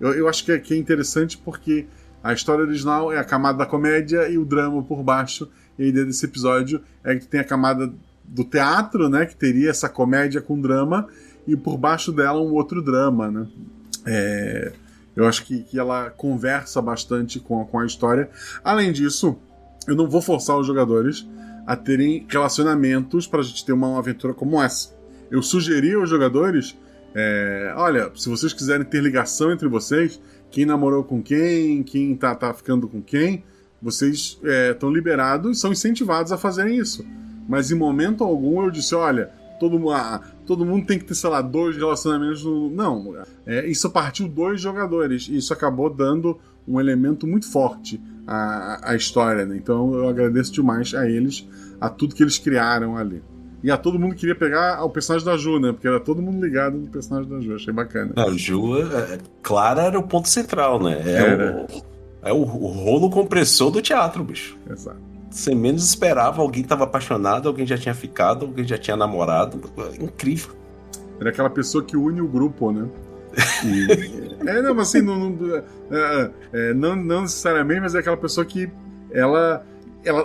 Eu acho que é interessante porque a história original é a camada da comédia e o drama por baixo, e a ideia desse episódio é que tem a camada do teatro, né, que teria essa comédia com drama, e por baixo dela um outro drama, né? Eu acho que ela conversa bastante com a história. Além disso, eu não vou forçar os jogadores a terem relacionamentos pra gente ter uma aventura como essa. Eu sugeri aos jogadores, olha, se vocês quiserem ter ligação entre vocês, quem namorou com quem tá ficando com quem, vocês estão liberados e são incentivados a fazerem isso. Mas em momento algum eu disse, olha, todo mundo tem que ter, sei lá, 2 relacionamentos. Não, isso partiu 2 jogadores. E isso acabou dando um elemento muito forte à história, né? Então eu agradeço demais a eles, a tudo que eles criaram ali. E a todo mundo que queria pegar o personagem da Ju, né? Porque era todo mundo ligado no personagem da Ju. Achei bacana. A Ju, Clara era o ponto central, né? É o rolo compressor do teatro, bicho. Exato. Você menos esperava, alguém estava apaixonado, alguém já tinha ficado, alguém já tinha namorado. Incrível. Era aquela pessoa que une o grupo, né? Não, mas assim, não necessariamente, mas é aquela pessoa que ela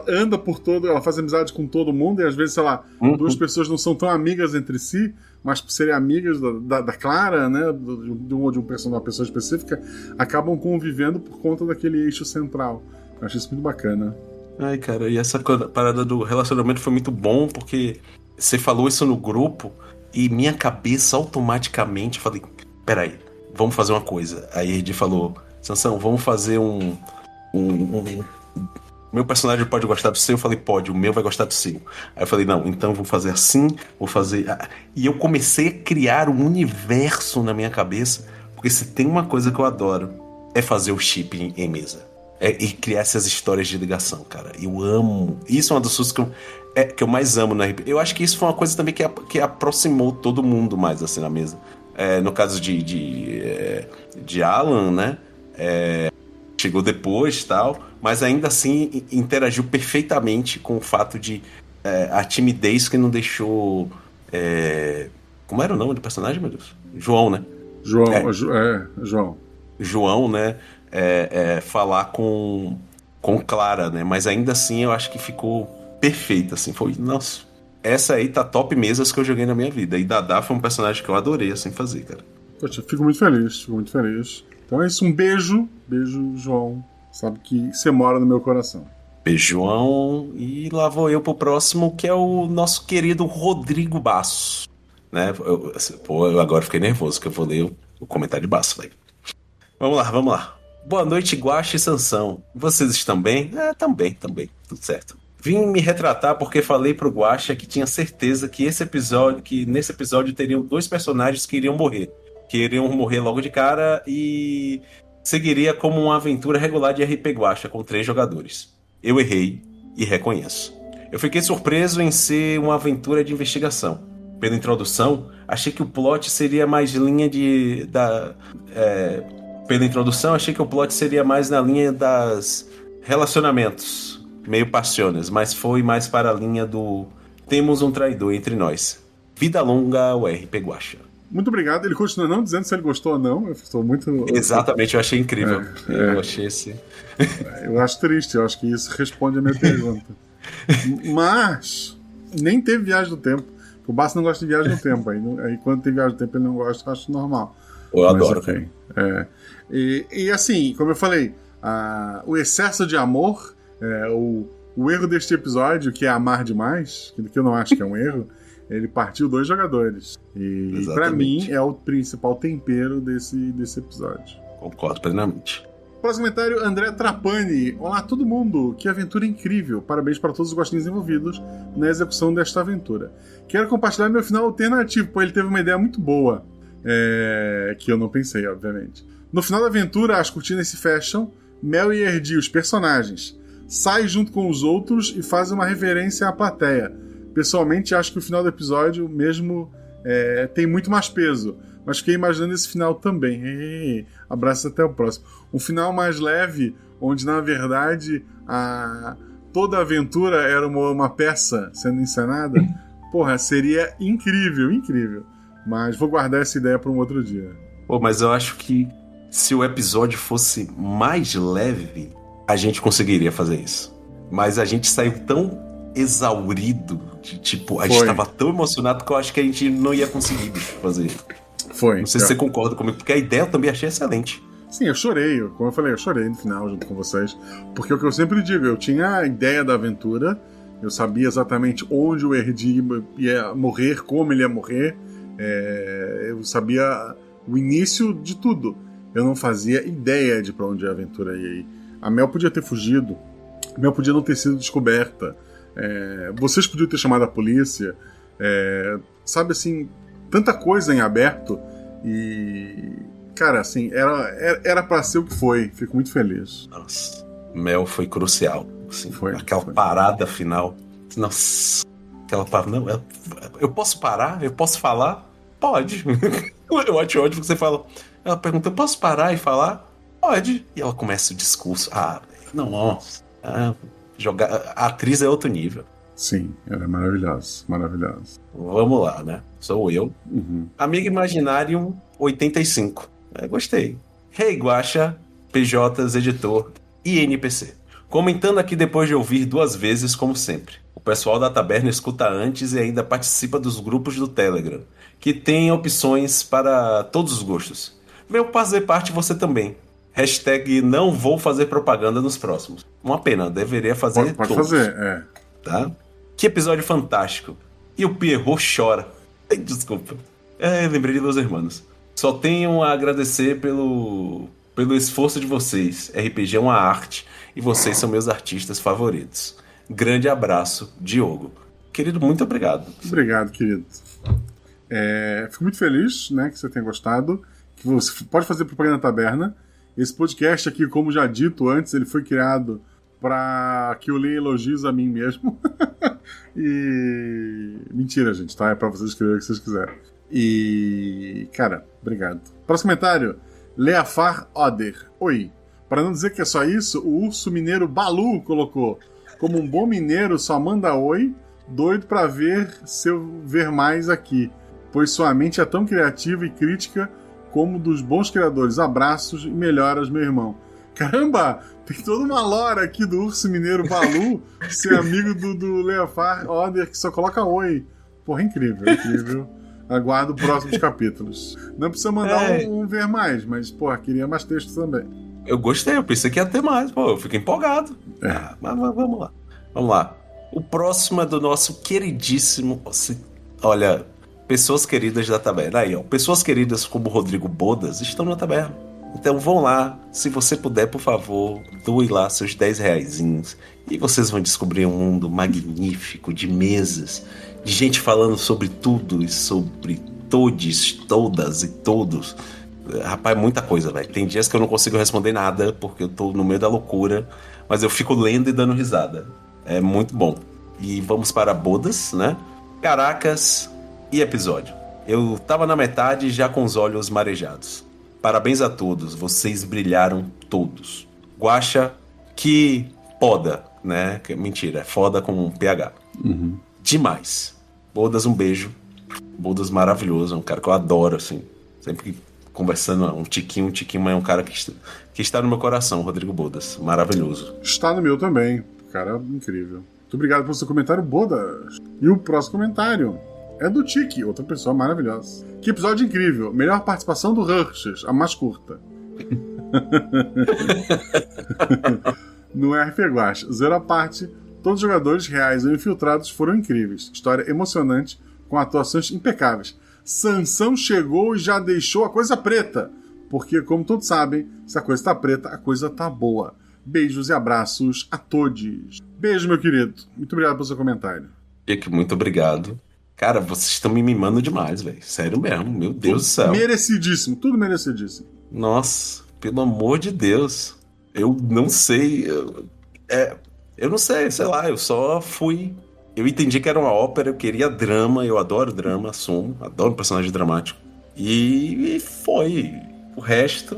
anda por todo, ela faz amizade com todo mundo, e às vezes, sei lá, 2 pessoas não são tão amigas entre si, mas por serem amigas da Clara, né, de uma pessoa específica, acabam convivendo por conta daquele eixo central. Eu acho isso muito bacana. Ai, cara, e essa parada do relacionamento foi muito bom, porque você falou isso no grupo, e minha cabeça automaticamente, falei, peraí, vamos fazer uma coisa. Aí a Edi falou, Sansão, vamos fazer meu personagem pode gostar do seu? Eu falei, pode, o meu vai gostar do seu. Aí eu falei, não, então vou fazer assim, vou fazer... E eu comecei a criar um universo na minha cabeça, porque se tem uma coisa que eu adoro, é fazer o chip em mesa. E criar essas histórias de ligação, cara. Eu amo. Isso é uma das coisas que eu mais amo na RPG. Eu acho que isso foi uma coisa também que aproximou todo mundo mais, assim, na mesa. No caso de Alan, né? Chegou depois e tal, mas ainda assim interagiu perfeitamente com o fato de a timidez que não deixou... como era o nome do personagem, meu Deus? João, né? João. João, né? Falar com Clara, né? Mas ainda assim eu acho que ficou perfeito, assim. Foi, nossa, essa aí tá top mesas que eu joguei na minha vida. E Dadá foi um personagem que eu adorei, assim, fazer, cara. Poxa, fico muito feliz. Então é isso, um beijo, João. Sabe que você mora no meu coração. Beijo, João. E lá vou eu pro próximo, que é o nosso querido Rodrigo Basso, né? Eu agora fiquei nervoso, que eu vou ler o comentário de Basso, velho. Vamos lá. Boa noite, Guaxa e Sansão. Vocês estão bem? Também, tudo certo. Vim me retratar porque falei pro Guaxa que tinha certeza que nesse episódio teriam 2 personagens que iriam morrer logo de cara e seguiria como uma aventura regular de RP Guaxa com 3 jogadores. Eu errei e reconheço. Eu fiquei surpreso em ser uma aventura de investigação. Pela introdução, achei que o plot seria mais na linha das relacionamentos, meio passiones, mas foi mais para a linha do temos um traidor entre nós. Vida longa ao RP Guaxa. Muito obrigado. Ele continua não dizendo se ele gostou ou não. Eu estou muito... Exatamente, eu achei incrível. Eu achei esse... Eu acho triste, eu acho que isso responde a minha pergunta. Mas nem teve viagem do tempo. O Basso não gosta de viagem no tempo. Aí quando tem viagem do tempo ele não gosta, eu acho normal. Eu adoro. Okay. E assim, como eu falei, o excesso de amor, o erro deste episódio, que é amar demais, que eu não acho que é um erro, ele partiu 2 jogadores. E pra mim é o principal tempero desse episódio. Concordo plenamente. Próximo comentário, André Trapani. Olá, todo mundo. Que aventura incrível. Parabéns para todos os gostinhos envolvidos na execução desta aventura. Quero compartilhar meu final alternativo, pois ele teve uma ideia muito boa. Que eu não pensei, obviamente. No final da aventura, as cortinas se fecham, Mel e Erdi, os personagens, saem junto com os outros e fazem uma reverência à plateia. Pessoalmente, acho que o final do episódio, mesmo tem muito mais peso. Mas fiquei imaginando esse final também. Abraço, até o próximo. Um final mais leve, onde na verdade toda a aventura era uma peça sendo encenada. Porra, seria incrível, incrível. Mas vou guardar essa ideia para um outro dia. Pô, mas eu acho que se o episódio fosse mais leve, a gente conseguiria fazer isso. Mas a gente saiu tão exaurido, a gente tava tão emocionado que eu acho que a gente não ia conseguir, bicho, fazer. Foi. Não sei se você concorda comigo, porque a ideia eu também achei excelente. Sim, eu chorei. Como eu falei, eu chorei no final junto com vocês. Porque é o que eu sempre digo, eu tinha a ideia da aventura, eu sabia exatamente onde o Erdi ia morrer, como ele ia morrer. Eu sabia o início de tudo. Eu não fazia ideia de pra onde a aventura ia ir. A Mel podia ter fugido, a Mel podia não ter sido descoberta, vocês podiam ter chamado a polícia, sabe assim, tanta coisa em aberto. E cara, assim, era pra ser o que foi. Fico muito feliz. Nossa, Mel foi crucial, assim, foi. Parada final. Nossa, aquela parada. Não, eu posso parar? Eu posso falar? Pode. Eu acho ótimo que você fala. Ela pergunta, eu posso parar e falar? Pode. E ela começa o discurso. Nossa. A atriz é outro nível. Sim, ela é maravilhosa. Maravilhosa. Vamos lá, né? Sou eu. Amigo Imaginário 85. Gostei. Hey, Guaxa, PJs, editor e NPC. Comentando aqui depois de ouvir 2 vezes, como sempre. O pessoal da taberna escuta antes e ainda participa dos grupos do Telegram, que tem opções para todos os gostos. Venho fazer parte você também. Hashtag não vou fazer propaganda nos próximos. Uma pena, deveria fazer Pode todos. fazer, Tá? Que episódio fantástico. E o Pierrot chora. Desculpa. Lembrei de Los Hermanos. Só tenho a agradecer pelo esforço de vocês. RPG é uma arte e vocês são meus artistas favoritos. Grande abraço, Diogo. Querido, muito obrigado. Obrigado, querido. Fico muito feliz, né, que você tenha gostado. Que você pode fazer propaganda na taberna. Esse podcast aqui, como já dito antes, ele foi criado para que eu leia elogios a mim mesmo. E... mentira, gente, tá? É pra vocês escreverem o que vocês quiserem. E... cara, obrigado. Próximo comentário. Leafar Oder. Oi. Para não dizer que é só isso, o urso mineiro Balu colocou: como um bom mineiro só manda oi, doido pra ver mais aqui, pois sua mente é tão criativa e crítica como dos bons criadores. Abraços e melhoras, meu irmão. Caramba, tem toda uma lore aqui do urso mineiro Balu ser amigo do Leafar Oder, que só coloca oi. Porra, incrível, incrível. Aguardo próximos capítulos. Não precisa mandar um ver mais, mas, porra, queria mais texto também. Eu gostei, eu pensei que ia ter mais, pô, eu fico empolgado. Mas vamos lá. Vamos lá. O próximo é do nosso queridíssimo... Olha, pessoas queridas da taberna. Aí, ó, pessoas queridas como Rodrigo Bodas estão na taberna. Então vão lá, se você puder, por favor, doe lá seus 10 reaisinhos e vocês vão descobrir um mundo magnífico de mesas, de gente falando sobre tudo e sobre todes, todas e todos. Rapaz, muita coisa, velho. Tem dias que eu não consigo responder nada porque eu tô no meio da loucura, mas eu fico lendo e dando risada. É muito bom. E vamos para Bodas, né? Caracas e episódio. Eu tava na metade já com os olhos marejados. Parabéns a todos, vocês brilharam todos. Guaxa, que foda, né? Mentira, é foda com um PH. Demais. Bodas, um beijo. Bodas maravilhoso, é um cara que eu adoro, assim. Sempre conversando, um tiquinho, mas é um cara que está no meu coração, Rodrigo Bodas. Maravilhoso. Está no meu também. Cara, incrível. Muito obrigado pelo seu comentário, Bodas. E o próximo comentário é do Tiki, outra pessoa maravilhosa. Que episódio incrível. Melhor participação do Hershey, a mais curta. No RP Guacha. Zero à parte, todos os jogadores reais ou infiltrados foram incríveis. História emocionante, com atuações impecáveis. Sansão chegou e já deixou a coisa preta. Porque, como todos sabem, se a coisa tá preta, a coisa tá boa. Beijos e abraços a todos. Beijo, meu querido. Muito obrigado pelo seu comentário. Tiki, muito obrigado. Cara, vocês estão me mimando demais, velho. Sério mesmo, meu Deus do céu. Merecidíssimo, tudo merecidíssimo. Nossa, pelo amor de Deus. Eu não sei. Eu não sei, sei lá, eu só fui Eu entendi que era uma ópera, eu queria drama, eu adoro drama, assumo, adoro personagem dramático. E foi. O resto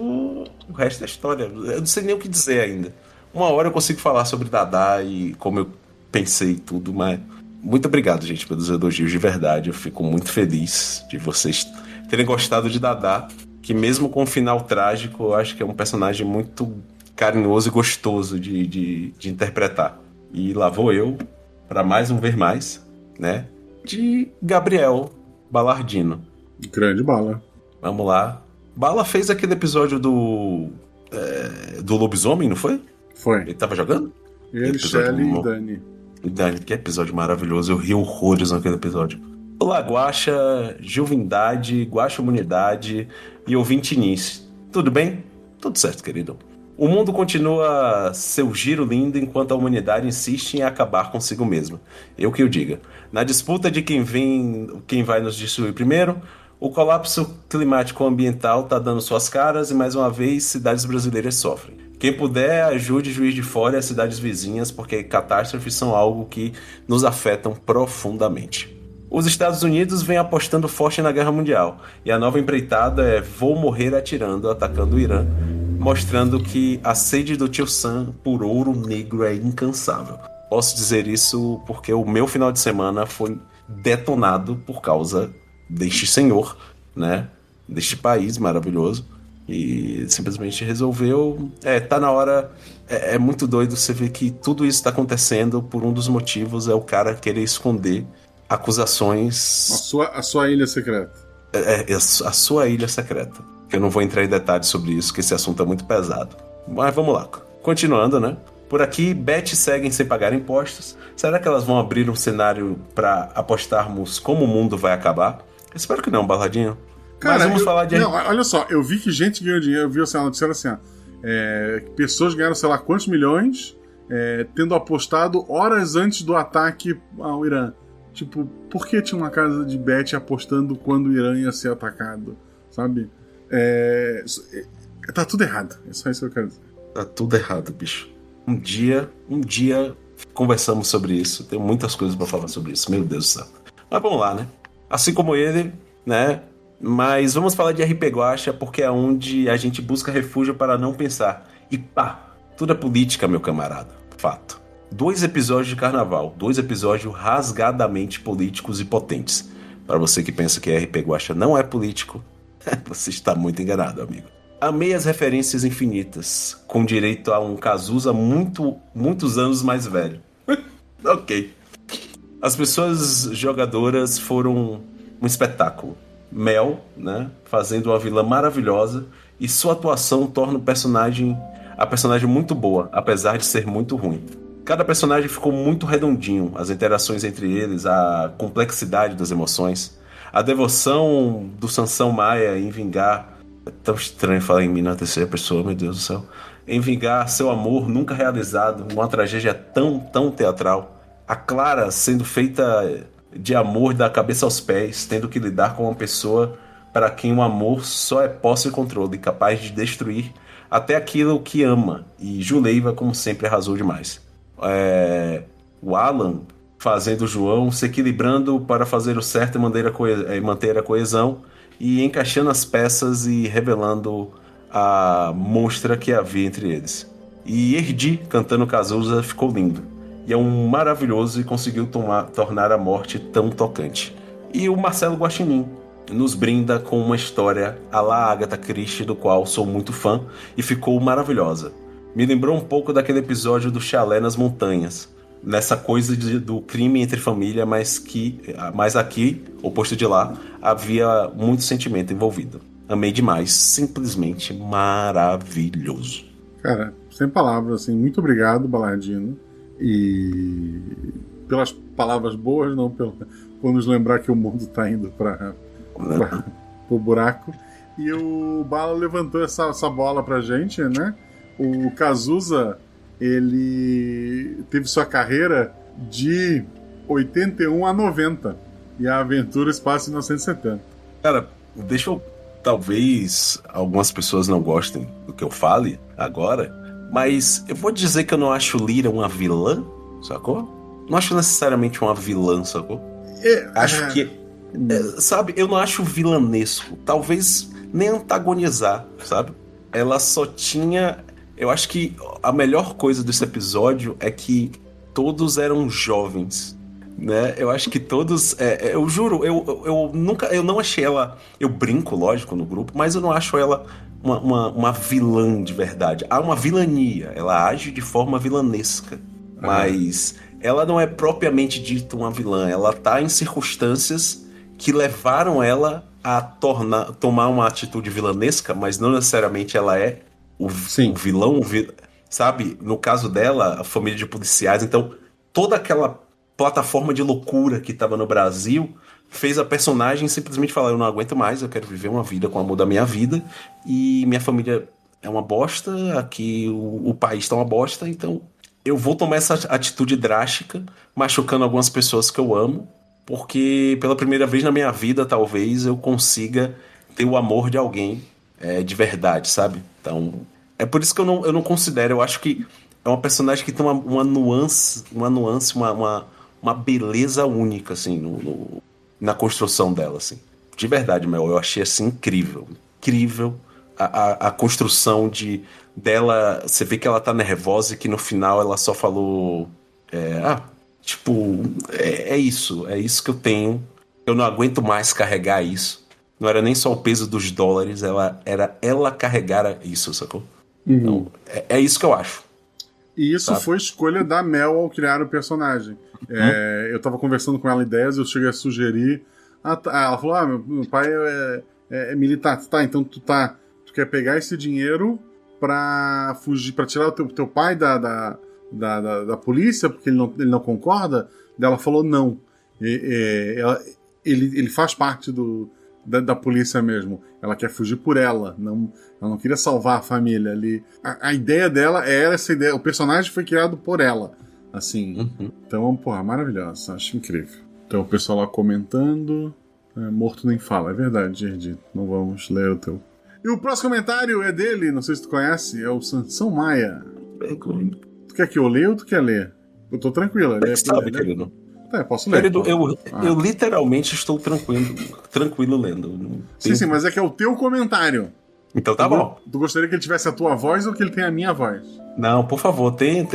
é história. Eu não sei nem o que dizer ainda. Uma hora eu consigo falar sobre Dadá e como eu pensei tudo, mas... Muito obrigado, gente, pelos elogios de verdade. Eu fico muito feliz de vocês terem gostado de Dadá, que mesmo com um final trágico, eu acho que é um personagem muito carinhoso e gostoso de interpretar. E lá vou eu, para mais um Ver Mais, né? De Gabriel Ballardino. Grande Bala. Vamos lá. Bala fez aquele episódio do lobisomem, não foi? Foi. Ele tava jogando? Ele, Shelly e Dani. Dani, que episódio maravilhoso. Eu ri horrores naquele episódio. Olá, Guaxa, Juvindade, Guaxa Humanidade e ouvinte Nice. Tudo bem? Tudo certo, querido. O mundo continua seu giro lindo enquanto a humanidade insiste em acabar consigo mesma. Eu que o diga. Na disputa de quem vai nos destruir primeiro, o colapso climático ambiental está dando suas caras e mais uma vez cidades brasileiras sofrem. Quem puder, ajude Juiz de Fora e as cidades vizinhas, porque catástrofes são algo que nos afetam profundamente. Os Estados Unidos vêm apostando forte na Guerra Mundial, e a nova empreitada é Vou Morrer Atirando, atacando o Irã, mostrando que a sede do Tio Sam por ouro negro é incansável. Posso dizer isso porque o meu final de semana foi detonado por causa deste senhor, né? Deste país maravilhoso. E simplesmente resolveu... tá na hora... É muito doido você ver que tudo isso está acontecendo por um dos motivos é o cara querer esconder acusações... A sua ilha secreta. A sua ilha secreta. Eu não vou entrar em detalhes sobre isso, porque esse assunto é muito pesado. Mas vamos lá. Continuando, né? Por aqui, Bet seguem sem pagar impostos. Será que elas vão abrir um cenário para apostarmos como o mundo vai acabar? Espero que não, Ballardinho. Cara, mas vamos falar de... Não, olha só, eu vi que gente ganhou dinheiro, eu vi assim, a notícia assim, pessoas ganharam sei lá quantos milhões tendo apostado horas antes do ataque ao Irã. Tipo, por que tinha uma casa de bet apostando quando o Irã ia ser atacado? Sabe? Tá tudo errado, é só isso que eu quero dizer. Tá tudo errado, bicho. Um dia conversamos sobre isso, tenho muitas coisas pra falar sobre isso, meu Deus do céu. Mas vamos lá, né? Assim como ele, né? Mas vamos falar de RP Guaxa, porque é onde a gente busca refúgio para não pensar. E pá, tudo é política, meu camarada. Fato. 2 episódios de carnaval, 2 episódios rasgadamente políticos e potentes. Para você que pensa que RP Guaxa não é político, você está muito enganado, amigo. Amei as referências infinitas, com direito a um Cazuza muitos anos mais velho. Ok. As pessoas jogadoras foram um espetáculo. Mel, né, fazendo uma vilã maravilhosa, e sua atuação torna a personagem muito boa, apesar de ser muito ruim. Cada personagem ficou muito redondinho, as interações entre eles, a complexidade das emoções, a devoção do Sansão Maia em vingar... É tão estranho falar em mim na terceira pessoa, meu Deus do céu. Em vingar seu amor nunca realizado, uma tragédia tão teatral. A Clara sendo feita de amor da cabeça aos pés, tendo que lidar com uma pessoa para quem o amor só é posse e controle, capaz de destruir até aquilo que ama. E Juleiva, como sempre, arrasou demais. O Alan fazendo o João, se equilibrando para fazer o certo e manter a coesão, e encaixando as peças e revelando a monstra que havia entre eles. E Erdi, cantando Cazuza, ficou lindo. E é um maravilhoso e conseguiu tornar a morte tão tocante. E o Marcelo Guaxinim nos brinda com uma história à la Agatha Christie, do qual sou muito fã, e ficou maravilhosa. Me lembrou um pouco daquele episódio do Chalé nas Montanhas, nessa coisa do crime entre família, mas aqui, oposto de lá, havia muito sentimento envolvido. Amei demais, simplesmente maravilhoso. Cara, sem palavras, assim, muito obrigado, Ballardino. E pelas palavras boas, não por nos lembrar que o mundo tá indo para o buraco. E o Bala levantou essa bola pra gente, né? O Cazuza, ele teve sua carreira de 81 a 90. E a aventura se passa em 1970. Cara, deixa eu... Talvez algumas pessoas não gostem do que eu fale agora, mas eu vou dizer que eu não acho Lyra uma vilã, sacou? não acho necessariamente uma vilã, sacou? Acho que, sabe, eu não acho vilanesco. Talvez nem antagonizar, sabe? Ela só tinha... Eu acho que a melhor coisa desse episódio é que todos eram jovens, né? Eu acho que todos... eu juro, eu não achei ela... Eu brinco, lógico, no grupo, mas eu não acho ela uma vilã de verdade. Há uma vilania, ela age de forma vilanesca, mas ela não é propriamente dita uma vilã. Ela tá em circunstâncias que levaram ela a tomar uma atitude vilanesca, mas não necessariamente ela é o vilão, sabe? No caso dela, a família de policiais. Então, toda aquela plataforma de loucura que estava no Brasil fez a personagem simplesmente falar: eu não aguento mais, eu quero viver uma vida com o amor da minha vida, e minha família é uma bosta, aqui o país tá uma bosta, então eu vou tomar essa atitude drástica, machucando algumas pessoas que eu amo, porque pela primeira vez na minha vida, talvez, eu consiga ter o amor de alguém de verdade, sabe? Então, é por isso que eu não considero. Eu acho que é uma personagem que tem uma nuance, uma beleza única, assim, na construção dela, assim. De verdade, Mel, eu achei, assim, incrível a construção dela. Você vê que ela tá nervosa e que no final ela só falou é isso que eu tenho, eu não aguento mais carregar isso. Não era nem só o peso dos dólares, ela carregar isso, sacou? Então, é isso que eu acho. E isso foi escolha da Mel ao criar o personagem. Eu tava conversando com ela ideias, eu cheguei a sugerir. Ela falou: meu pai é militar. Tá, então tu quer pegar esse dinheiro pra fugir, pra tirar o teu pai da polícia, porque ele não concorda? Daí ela falou: não. Ele faz parte da polícia mesmo. Ela quer fugir por ela. Ela não queria salvar a família ali. A ideia dela era essa ideia. O personagem foi criado por ela. Assim. Então, porra, maravilhosa. Acho incrível. Então, o pessoal lá comentando. Morto nem fala. É verdade, Gerdi. Não vamos ler o teu. E o próximo comentário é dele. Não sei se tu conhece. É o Sansão Maia. Tu quer que eu leia ou tu quer ler? Eu tô tranquilo. Sabe, querido. Posso ler. Querido, eu literalmente estou tranquilo lendo. Sim, mas é que é o teu comentário. Então tá bom. Tu gostaria que ele tivesse a tua voz ou que ele tenha a minha voz? Não, por favor, tem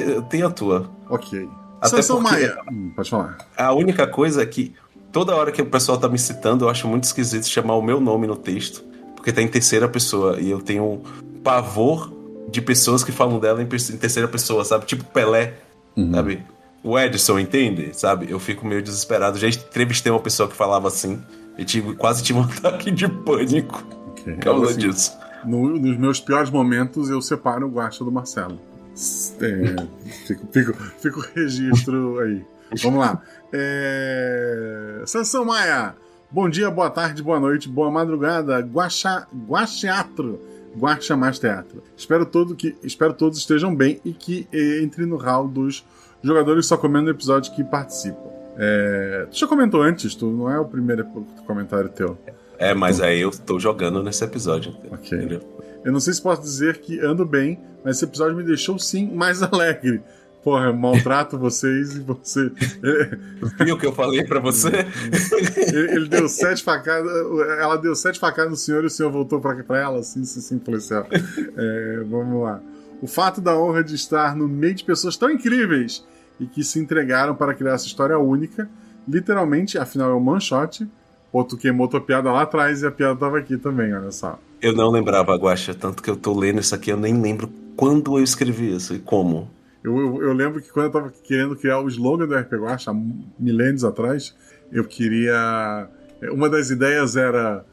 a tua. Ok. Sansão Maia. Pode falar. A única coisa é que toda hora que o pessoal tá me citando, eu acho muito esquisito chamar o meu nome no texto, porque tá em terceira pessoa, e eu tenho pavor de pessoas que falam dela em terceira pessoa, sabe? Tipo Pelé, sabe? O Edson, entende? Sabe? Eu fico meio desesperado. Já entrevistei uma pessoa que falava assim e quase tive um ataque de pânico. Por causa disso. Nos meus piores momentos, eu separo o Guaxa do Marcelo. Fica o registro aí. Vamos lá. Sansão Maia. Bom dia, boa tarde, boa noite, boa madrugada. Guaxeatro. Guaxa mais teatro. Espero todos estejam bem e que entre no hall dos jogadores só comendo no episódio que participam. Tu já comentou antes, não é o primeiro comentário teu. Mas aí eu tô jogando nesse episódio. Ok. Entendeu? Eu não sei se posso dizer que ando bem, mas esse episódio me deixou sim mais alegre. Porra, eu maltrato vocês e você... Viu o que eu falei pra você? Ele deu 7 facadas, ela deu 7 facadas no senhor e o senhor voltou pra ela, assim, policial. Vamos lá. O fato da honra de estar no meio de pessoas tão incríveis e que se entregaram para criar essa história única, literalmente, afinal é um one shot. Pô, tu queimou tua piada lá atrás e a piada tava aqui também, olha só. Eu não lembrava, Guaxa, tanto que eu tô lendo isso aqui, eu nem lembro quando eu escrevi isso e como. Eu lembro que quando eu tava querendo criar o slogan do RP Guaxa, há milênios atrás, eu queria... Uma das ideias era...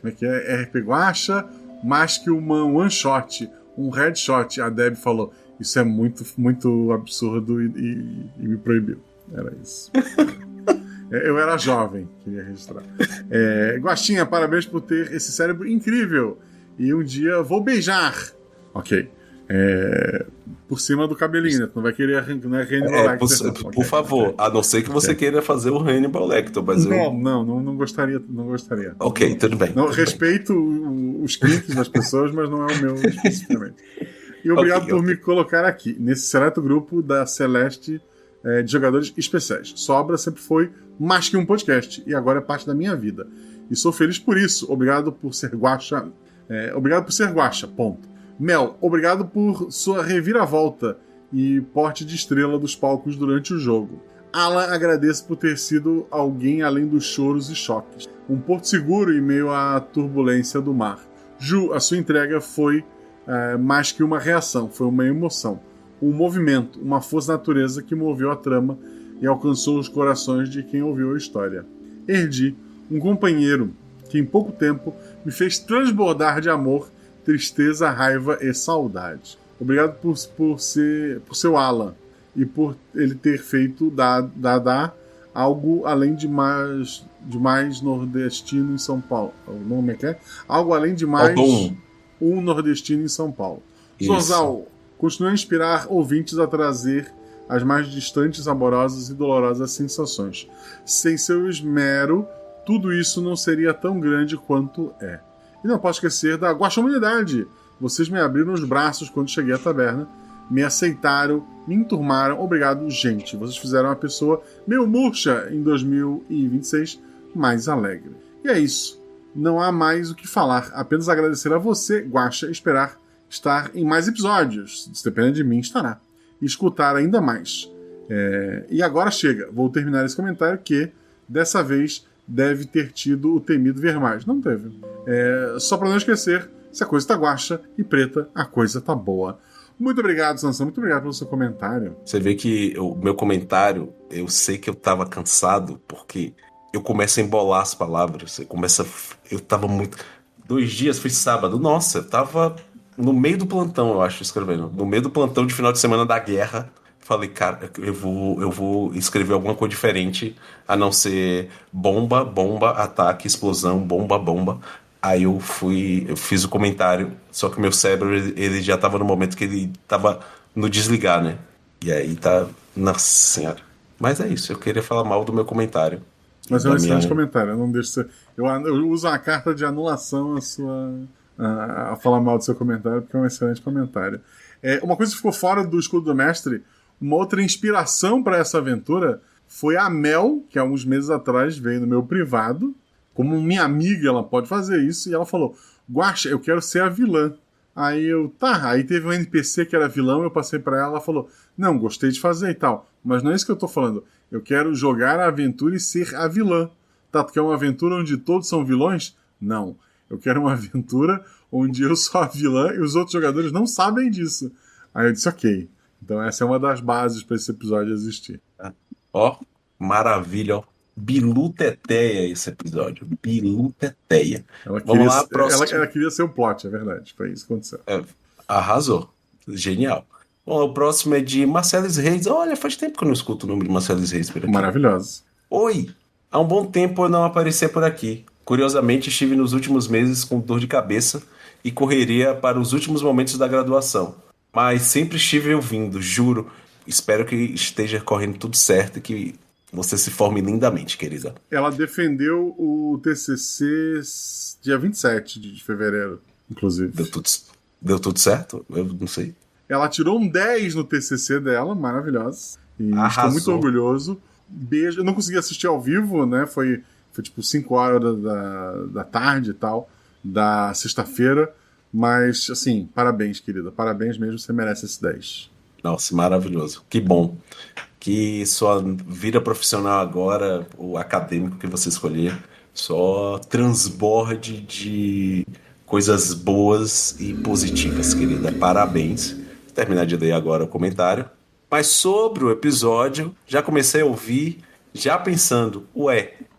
como é que é? RP Guaxa, mais que uma one shot, um headshot. A Deb falou, isso é muito, muito absurdo e me proibiu. Era isso. Eu era jovem, queria registrar. Guaxinha, parabéns por ter esse cérebro incrível. E um dia vou beijar. Ok. Por cima do cabelinho, né? Tu não vai querer Hannibal Lecter. Por favor, a não ser que você queira fazer o Hannibal Lecter, mas não gostaria. Ok, tudo bem. Respeito os cliques das pessoas, mas não é o meu especificamente. E obrigado por me colocar aqui, nesse seleto grupo da Celeste de jogadores especiais. Sua obra sempre foi mais que um podcast, e agora é parte da minha vida. E sou feliz por isso. Obrigado por ser guaxa. Obrigado por ser guaxa, ponto. Mel, obrigado por sua reviravolta e porte de estrela dos palcos durante o jogo. Alan, agradeço por ter sido alguém além dos choros e choques. Um porto seguro em meio à turbulência do mar. Ju, a sua entrega foi mais que uma reação, foi uma emoção. Um movimento, uma força da natureza que moveu a trama e alcançou os corações de quem ouviu a história. Erdi, um companheiro que em pouco tempo me fez transbordar de amor, tristeza, raiva e saudade. Obrigado por seu Alan e por ele ter feito da algo além de mais nordestino em São Paulo. O nome é que é? Algo além de mais um nordestino em São Paulo. Zorzal, continue a inspirar ouvintes a trazer as mais distantes, saborosas e dolorosas sensações. Sem seu esmero, tudo isso não seria tão grande quanto é. E não posso esquecer da Guaxamunidade. Vocês me abriram os braços quando cheguei à taberna, me aceitaram, me enturmaram. Obrigado, gente. Vocês fizeram uma pessoa meio murcha em 2026 mais alegre. E é isso. Não há mais o que falar. Apenas agradecer a você, Guaxa, e esperar estar em mais episódios. Se depender de mim, estará. E escutar ainda mais. E agora chega. Vou terminar esse comentário que, dessa vez, deve ter tido o temido ver mais. Não teve. Só para não esquecer, se a coisa tá guaxa e preta, a coisa tá boa. Muito obrigado, Sansão. Muito obrigado pelo seu comentário. Você vê que o meu comentário, eu sei que eu tava cansado, porque eu começo a embolar as palavras. Eu tava muito... 2 dias, foi sábado. Nossa, eu tava no meio do plantão, eu acho, escrevendo. No meio do plantão de final de semana da guerra. Falei, cara, eu vou escrever alguma coisa diferente, a não ser bomba, bomba, ataque, explosão, bomba, bomba. Aí eu fiz o comentário, só que meu cérebro, ele já tava no momento que ele tava no desligar, né? E aí tá... Nossa senhora. Mas é isso, eu queria falar mal do meu comentário. Mas é um excelente comentário, eu não deixo ser... Eu uso a carta de anulação a falar mal do seu comentário, porque é um excelente comentário. Uma coisa que ficou fora do escudo do mestre, uma outra inspiração para essa aventura foi a Mel, que há uns meses atrás veio no meu privado. Como minha amiga, ela pode fazer isso. E ela falou, Guaxa, eu quero ser a vilã. Aí eu, tá. Aí teve um NPC que era vilão, eu passei pra ela falou, não, gostei de fazer e tal. Mas não é isso que eu tô falando. Eu quero jogar a aventura e ser a vilã. Tá, tu quer uma aventura onde todos são vilões? Não. Eu quero uma aventura onde eu sou a vilã e os outros jogadores não sabem disso. Aí eu disse, ok. Então essa é uma das bases para esse episódio existir. Ó, maravilha, ó. Biluteteia esse episódio. Biluteteia. Ela queria ser o plot, é verdade. Foi isso que aconteceu. Arrasou. Genial. Bom, o próximo é de Marcelis Reis. Olha, faz tempo que eu não escuto o nome de Marcelis Reis por aqui. Maravilhoso. Oi. Há um bom tempo eu não apareci por aqui. Curiosamente, estive nos últimos meses com dor de cabeça e correria para os últimos momentos da graduação. Mas sempre estive ouvindo, juro. Espero que esteja correndo tudo certo e que você se forme lindamente, querida. Ela defendeu o TCC dia 27 de fevereiro, inclusive. Deu tudo certo? Eu não sei. Ela tirou um 10 no TCC dela, maravilhosa. E arrasou. Estou muito orgulhoso. Beijo. Eu não consegui assistir ao vivo, né? Foi tipo 5 horas da tarde e tal, da sexta-feira. Mas, assim, parabéns, querida. Parabéns mesmo, você merece esse 10. Nossa, maravilhoso. Que bom. Que sua vida profissional agora, o acadêmico que você escolher, só transborde de coisas boas e positivas, querida. Parabéns. Vou terminar de ler agora o comentário. Mas sobre o episódio, já comecei a ouvir, já pensando,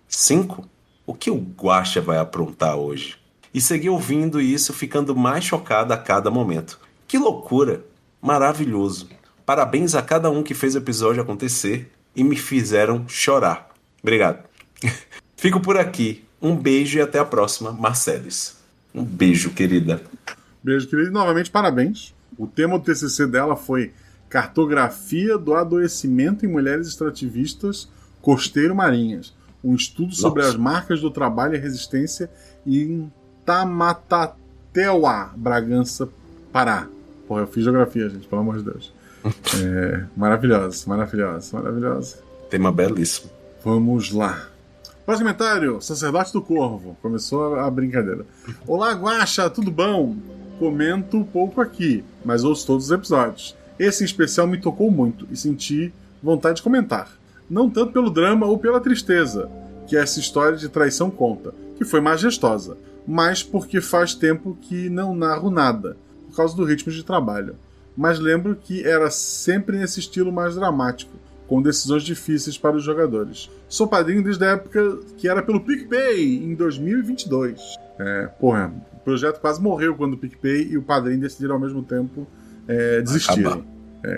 5? O que o Guaxa vai aprontar hoje? E segui ouvindo isso, ficando mais chocado a cada momento. Que loucura! Maravilhoso! Parabéns a cada um que fez o episódio acontecer e me fizeram chorar. Obrigado. Fico por aqui. Um beijo e até a próxima, Marcelis. Um beijo, querida. Beijo, querida. E novamente, parabéns. O tema do TCC dela foi Cartografia do Adoecimento em Mulheres Extrativistas Costeiro-Marinhas. Um estudo sobre as marcas do trabalho e resistência em Tamatauá, Bragança, Pará. Porra, eu fiz geografia, gente, pelo amor de Deus. Maravilhosa. Tema belíssimo. Vamos lá. Próximo comentário, Sacerdote do Corvo. Começou a brincadeira. Olá, Guaxa, tudo bom? Comento pouco aqui, mas ouço todos os episódios. Esse em especial me tocou muito e senti vontade de comentar. Não tanto pelo drama ou pela tristeza que essa história de traição conta, que foi majestosa, mas porque faz tempo que não narro nada, por causa do ritmo de trabalho. Mas lembro que era sempre nesse estilo mais dramático, com decisões difíceis para os jogadores. Sou padrinho desde a época que era pelo PicPay, em 2022. O projeto quase morreu quando o PicPay e o padrinho decidiram ao mesmo tempo desistirem.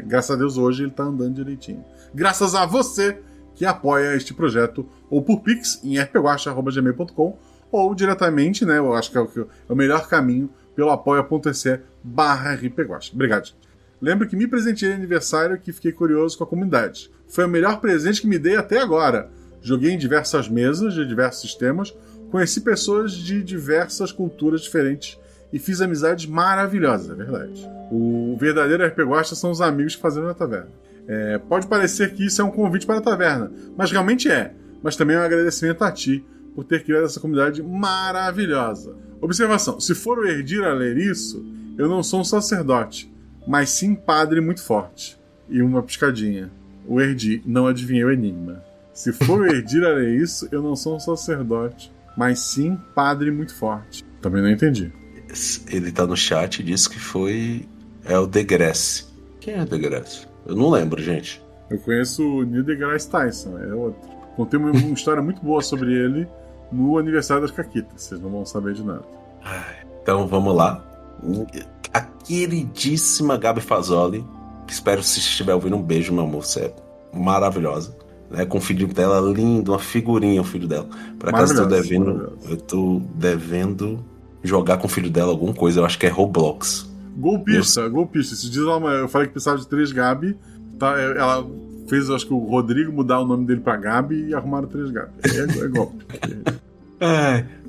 Graças a Deus hoje ele está andando direitinho. Graças a você que apoia este projeto, ou por Pix em rpguacha@gmail.com, ou diretamente, né? Eu acho que é o melhor caminho, pelo apoia.se/rpguacha. Obrigado, gente. Lembro que me presenteei no aniversário que fiquei curioso com a comunidade. Foi o melhor presente que me dei até agora. Joguei em diversas mesas de diversos sistemas, conheci pessoas de diversas culturas diferentes e fiz amizades maravilhosas, é verdade. O verdadeiro rpguacha são os amigos que fazem na taverna. Pode parecer que isso é um convite para a taverna, mas realmente é. Mas também é um agradecimento a ti por ter criado essa comunidade maravilhosa. Observação, se for o Erdir a ler isso, eu não sou um sacerdote, mas sim padre muito forte. E uma piscadinha. O Erdir não adivinhei o enigma. Se for o Erdir a ler isso, eu não sou um sacerdote, mas sim padre muito forte. Também não entendi. Ele tá no chat e disse que foi... É o Degrassi. Quem é o Degrassi? Eu não lembro, gente. Eu conheço o Neil deGrasse Tyson, é outro. Contei uma história muito boa sobre ele no aniversário das Caquitas. Vocês não vão saber de nada. Então vamos lá. A queridíssima Gabi Fazoli, que espero, se estiver ouvindo, um beijo, meu amor. Você é maravilhosa. Né? Com o filho dela lindo, uma figurinha, o filho dela. Por acaso eu tô devendo jogar com o filho dela alguma coisa. Eu acho que é Roblox. Golpista. Esses dias eu falei que precisava de 3 Gabi. Tá, ela fez, acho que o Rodrigo mudar o nome dele pra Gabi e arrumaram 3 Gabi. É golpe.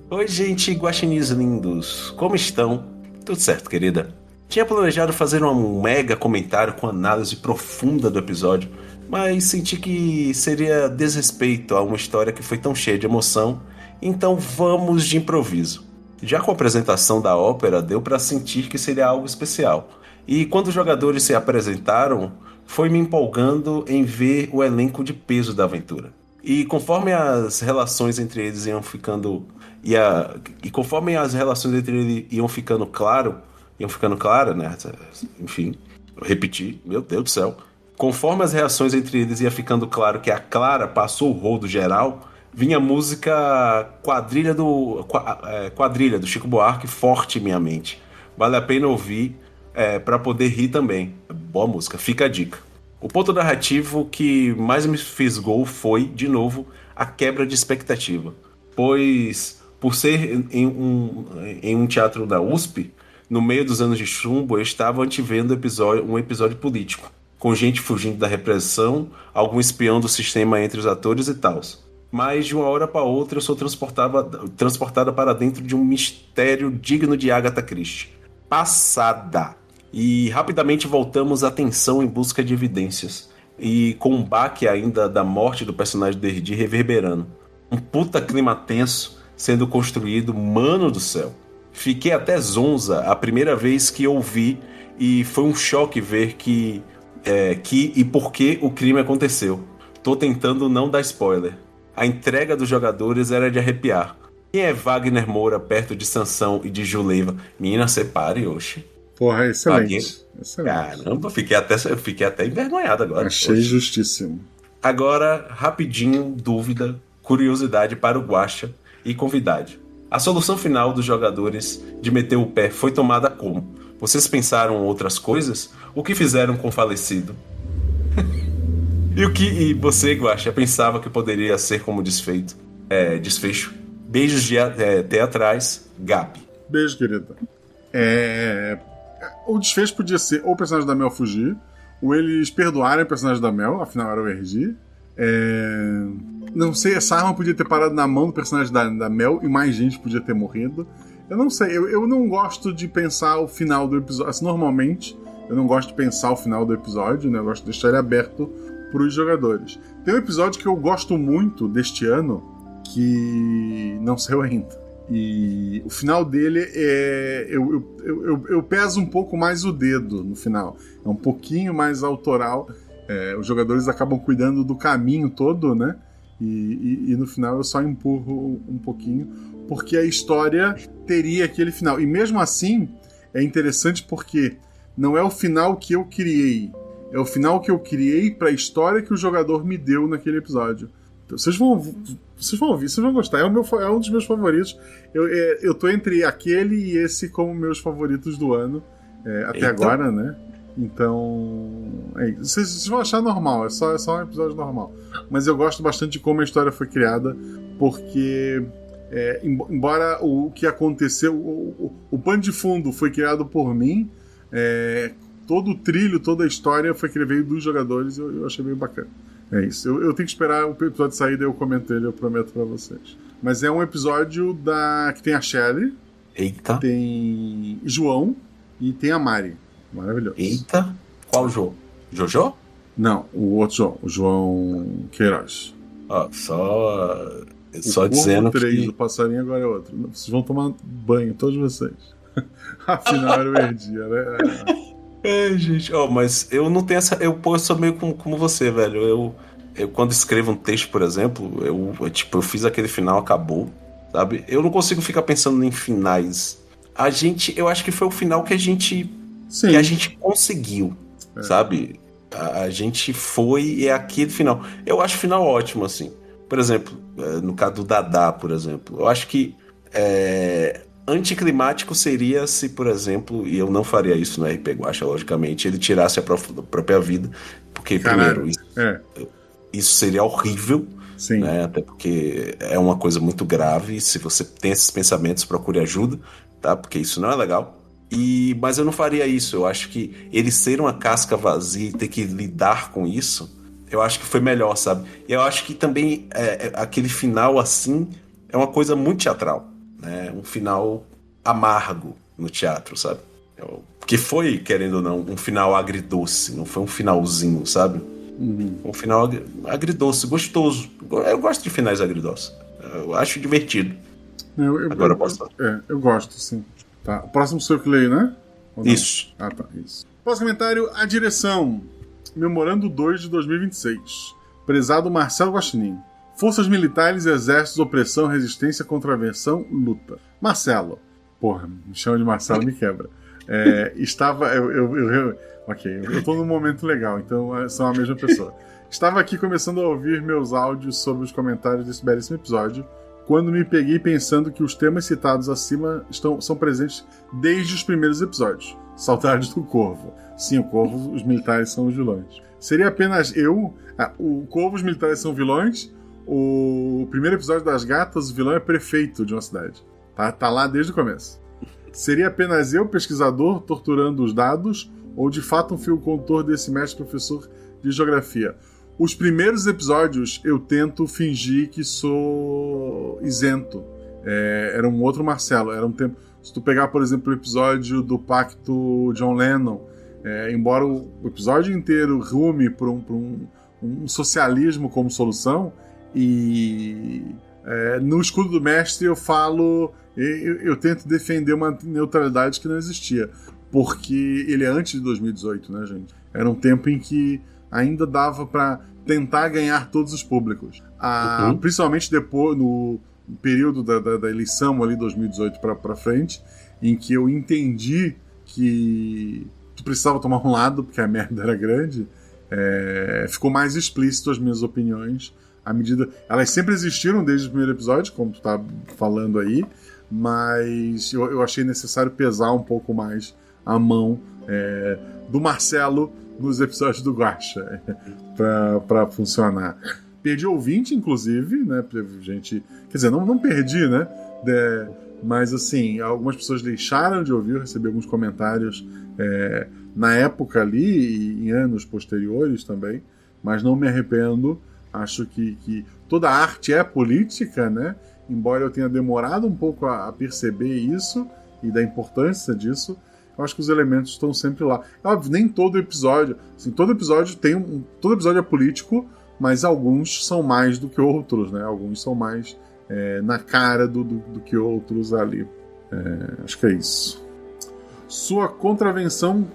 Oi, gente, guaxinins lindos. Como estão? Tudo certo, querida? Tinha planejado fazer um mega comentário com análise profunda do episódio, mas senti que seria desrespeito a uma história que foi tão cheia de emoção, então vamos de improviso. Já com a apresentação da ópera, deu para sentir que seria algo especial. E quando os jogadores se apresentaram, foi me empolgando em ver o elenco de peso da aventura. E conforme as relações entre eles iam ficando... conforme as relações entre eles iam ficando claras, né? Enfim, eu repeti, meu Deus do céu. Conforme as reações entre eles ia ficando claro que a Clara passou o rodo geral, vinha a música Quadrilha do Chico Buarque forte em minha mente. Vale a pena ouvir para poder rir também. Boa música, fica a dica. O ponto narrativo que mais me fisgou foi, de novo, a quebra de expectativa. Pois, por ser em um teatro da USP, no meio dos anos de chumbo, eu estava antevendo um episódio político, com gente fugindo da repressão, algum espião do sistema entre os atores e tal. Mas de uma hora para outra eu sou transportada para dentro de um mistério digno de Agatha Christie. Passada! E rapidamente voltamos à tensão em busca de evidências. E com um baque ainda da morte do personagem do Erdir reverberando. Um puta clima tenso sendo construído, mano do céu. Fiquei até zonza a primeira vez que ouvi e foi um choque ver que e por que o crime aconteceu. Tô tentando não dar spoiler. A entrega dos jogadores era de arrepiar. Quem é Wagner Moura perto de Sansão e de Juleiva? Menina, separe, oxe. Porra, excelente. Caramba, fiquei até envergonhado agora. Achei justíssimo. Agora, rapidinho, dúvida, curiosidade para o Guaxa e convidade. A solução final dos jogadores de meter o pé foi tomada como? Vocês pensaram outras coisas? O que fizeram com o falecido? E você, Guaxa, pensava que poderia ser como desfecho? Beijos teatrais, Gabi. Beijo, querida. O desfecho podia ser ou o personagem da Mel fugir, ou eles perdoarem o personagem da Mel, afinal era o Erdir. Não sei, essa arma podia ter parado na mão do personagem da Mel e mais gente podia ter morrido. Eu não sei, eu não gosto de pensar o final do episódio. Assim, normalmente, eu não gosto de pensar o final do episódio, né? Eu gosto de deixar ele aberto para os jogadores. Tem um episódio que eu gosto muito deste ano, que não saiu ainda. E o final dele é... Eu peso um pouco mais o dedo no final. É um pouquinho mais autoral. Os jogadores acabam cuidando do caminho todo, né? E no final eu só empurro um pouquinho, porque a história teria aquele final. E mesmo assim, é interessante porque não é o final que eu criei. É o final que eu criei para a história que o jogador me deu naquele episódio. Então, vocês vão ouvir, vocês vão gostar. É um dos meus favoritos. Eu tô entre aquele e esse como meus favoritos do ano. Até agora, né? Então, vocês vão achar normal, é só um episódio normal. Mas eu gosto bastante de como a história foi criada, porque embora o que aconteceu, o pano de fundo foi criado por mim, todo o trilho, toda a história veio dos jogadores, eu achei bem bacana. É isso, eu tenho que esperar o episódio sair, daí eu comento ele, eu prometo pra vocês. Mas é um episódio que tem a Shelly, tem João e tem a Mari. Maravilhoso. Eita, qual jogo? Jojo? Não, o outro João, o João Queiroz. Só dizendo 3, que... o passarinho agora é outro. Vocês vão tomar banho, todos vocês. Afinal era o Herdia, né? Gente, mas eu não tenho essa... Eu sou meio como você, velho. Eu quando escrevo um texto, por exemplo, eu fiz aquele final, acabou, sabe? Eu não consigo ficar pensando em finais. Eu acho que foi o final que a gente conseguiu, sabe? A gente foi e é aquele final. Eu acho o final ótimo, assim. Por exemplo, no caso do Dadá, por exemplo, eu acho que anticlimático seria se, por exemplo, e eu não faria isso no RP Guacha, logicamente, ele tirasse a própria vida, porque, primeiro, isso seria horrível, né? Até porque é uma coisa muito grave. Se você tem esses pensamentos, procure ajuda, tá? Porque isso não é legal. Mas eu não faria isso. Eu acho que ele ser uma casca vazia e ter que lidar com isso, eu acho que foi melhor, sabe? E eu acho que também aquele final assim é uma coisa muito teatral, né? Um final amargo no teatro, sabe? Que foi, querendo ou não, um final agridoce, não foi um finalzinho, sabe? Um final agridoce, gostoso. Eu gosto de finais agridoces. Eu acho divertido. Agora eu posso. Eu gosto, sim. Tá. O próximo sou eu que leio, né? Isso. Ah, tá. Isso. Próximo comentário, a direção. Memorando 2 de 2026. Prezado Marcelo Guaxinim. Forças militares, exércitos, opressão, resistência, contravenção, luta. Marcelo. Porra, me chama de Marcelo, me quebra. Ok, eu tô num momento legal, então são a mesma pessoa. Estava aqui começando a ouvir meus áudios sobre os comentários desse belíssimo episódio, quando me peguei pensando que os temas citados acima são presentes desde os primeiros episódios. Saudades do Corvo. Sim, o Corvo, os militares são os vilões. Seria apenas eu... o Corvo, os militares são vilões. O primeiro episódio das gatas, o vilão é prefeito de uma cidade. Tá lá desde o começo. Seria apenas eu, pesquisador, torturando os dados, ou de fato um fio condutor desse mestre professor de geografia? Os primeiros episódios eu tento fingir que sou isento. Era um outro Marcelo. Era um tempo. Se tu pegar, por exemplo, o episódio do Pacto John Lennon, embora o episódio inteiro rume para um socialismo como solução, e no Escudo do Mestre eu falo. Eu tento defender uma neutralidade que não existia. Porque ele é antes de 2018, né, gente? Era um tempo em que ainda dava para tentar ganhar todos os públicos. Principalmente depois, no período da eleição ali, 2018 para frente, em que eu entendi que tu precisava tomar um lado, porque a merda era grande, ficou mais explícito as minhas opiniões. À medida, elas sempre existiram desde o primeiro episódio, como tu tá falando aí, mas eu achei necessário pesar um pouco mais a mão do Marcelo nos episódios do Guaxa pra funcionar. Perdi ouvinte, inclusive, né? Gente, quer dizer, não perdi, né? Mas assim, algumas pessoas deixaram de ouvir, eu recebi alguns comentários na época ali e em anos posteriores também, mas não me arrependo. Acho que toda arte é política, né? Embora eu tenha demorado um pouco a perceber isso e da importância disso, eu acho que os elementos estão sempre lá. É óbvio, nem todo episódio, assim, todo episódio é político, mas alguns são mais do que outros, né? Alguns são mais na cara do que outros ali. Acho que é isso. Sua contravenção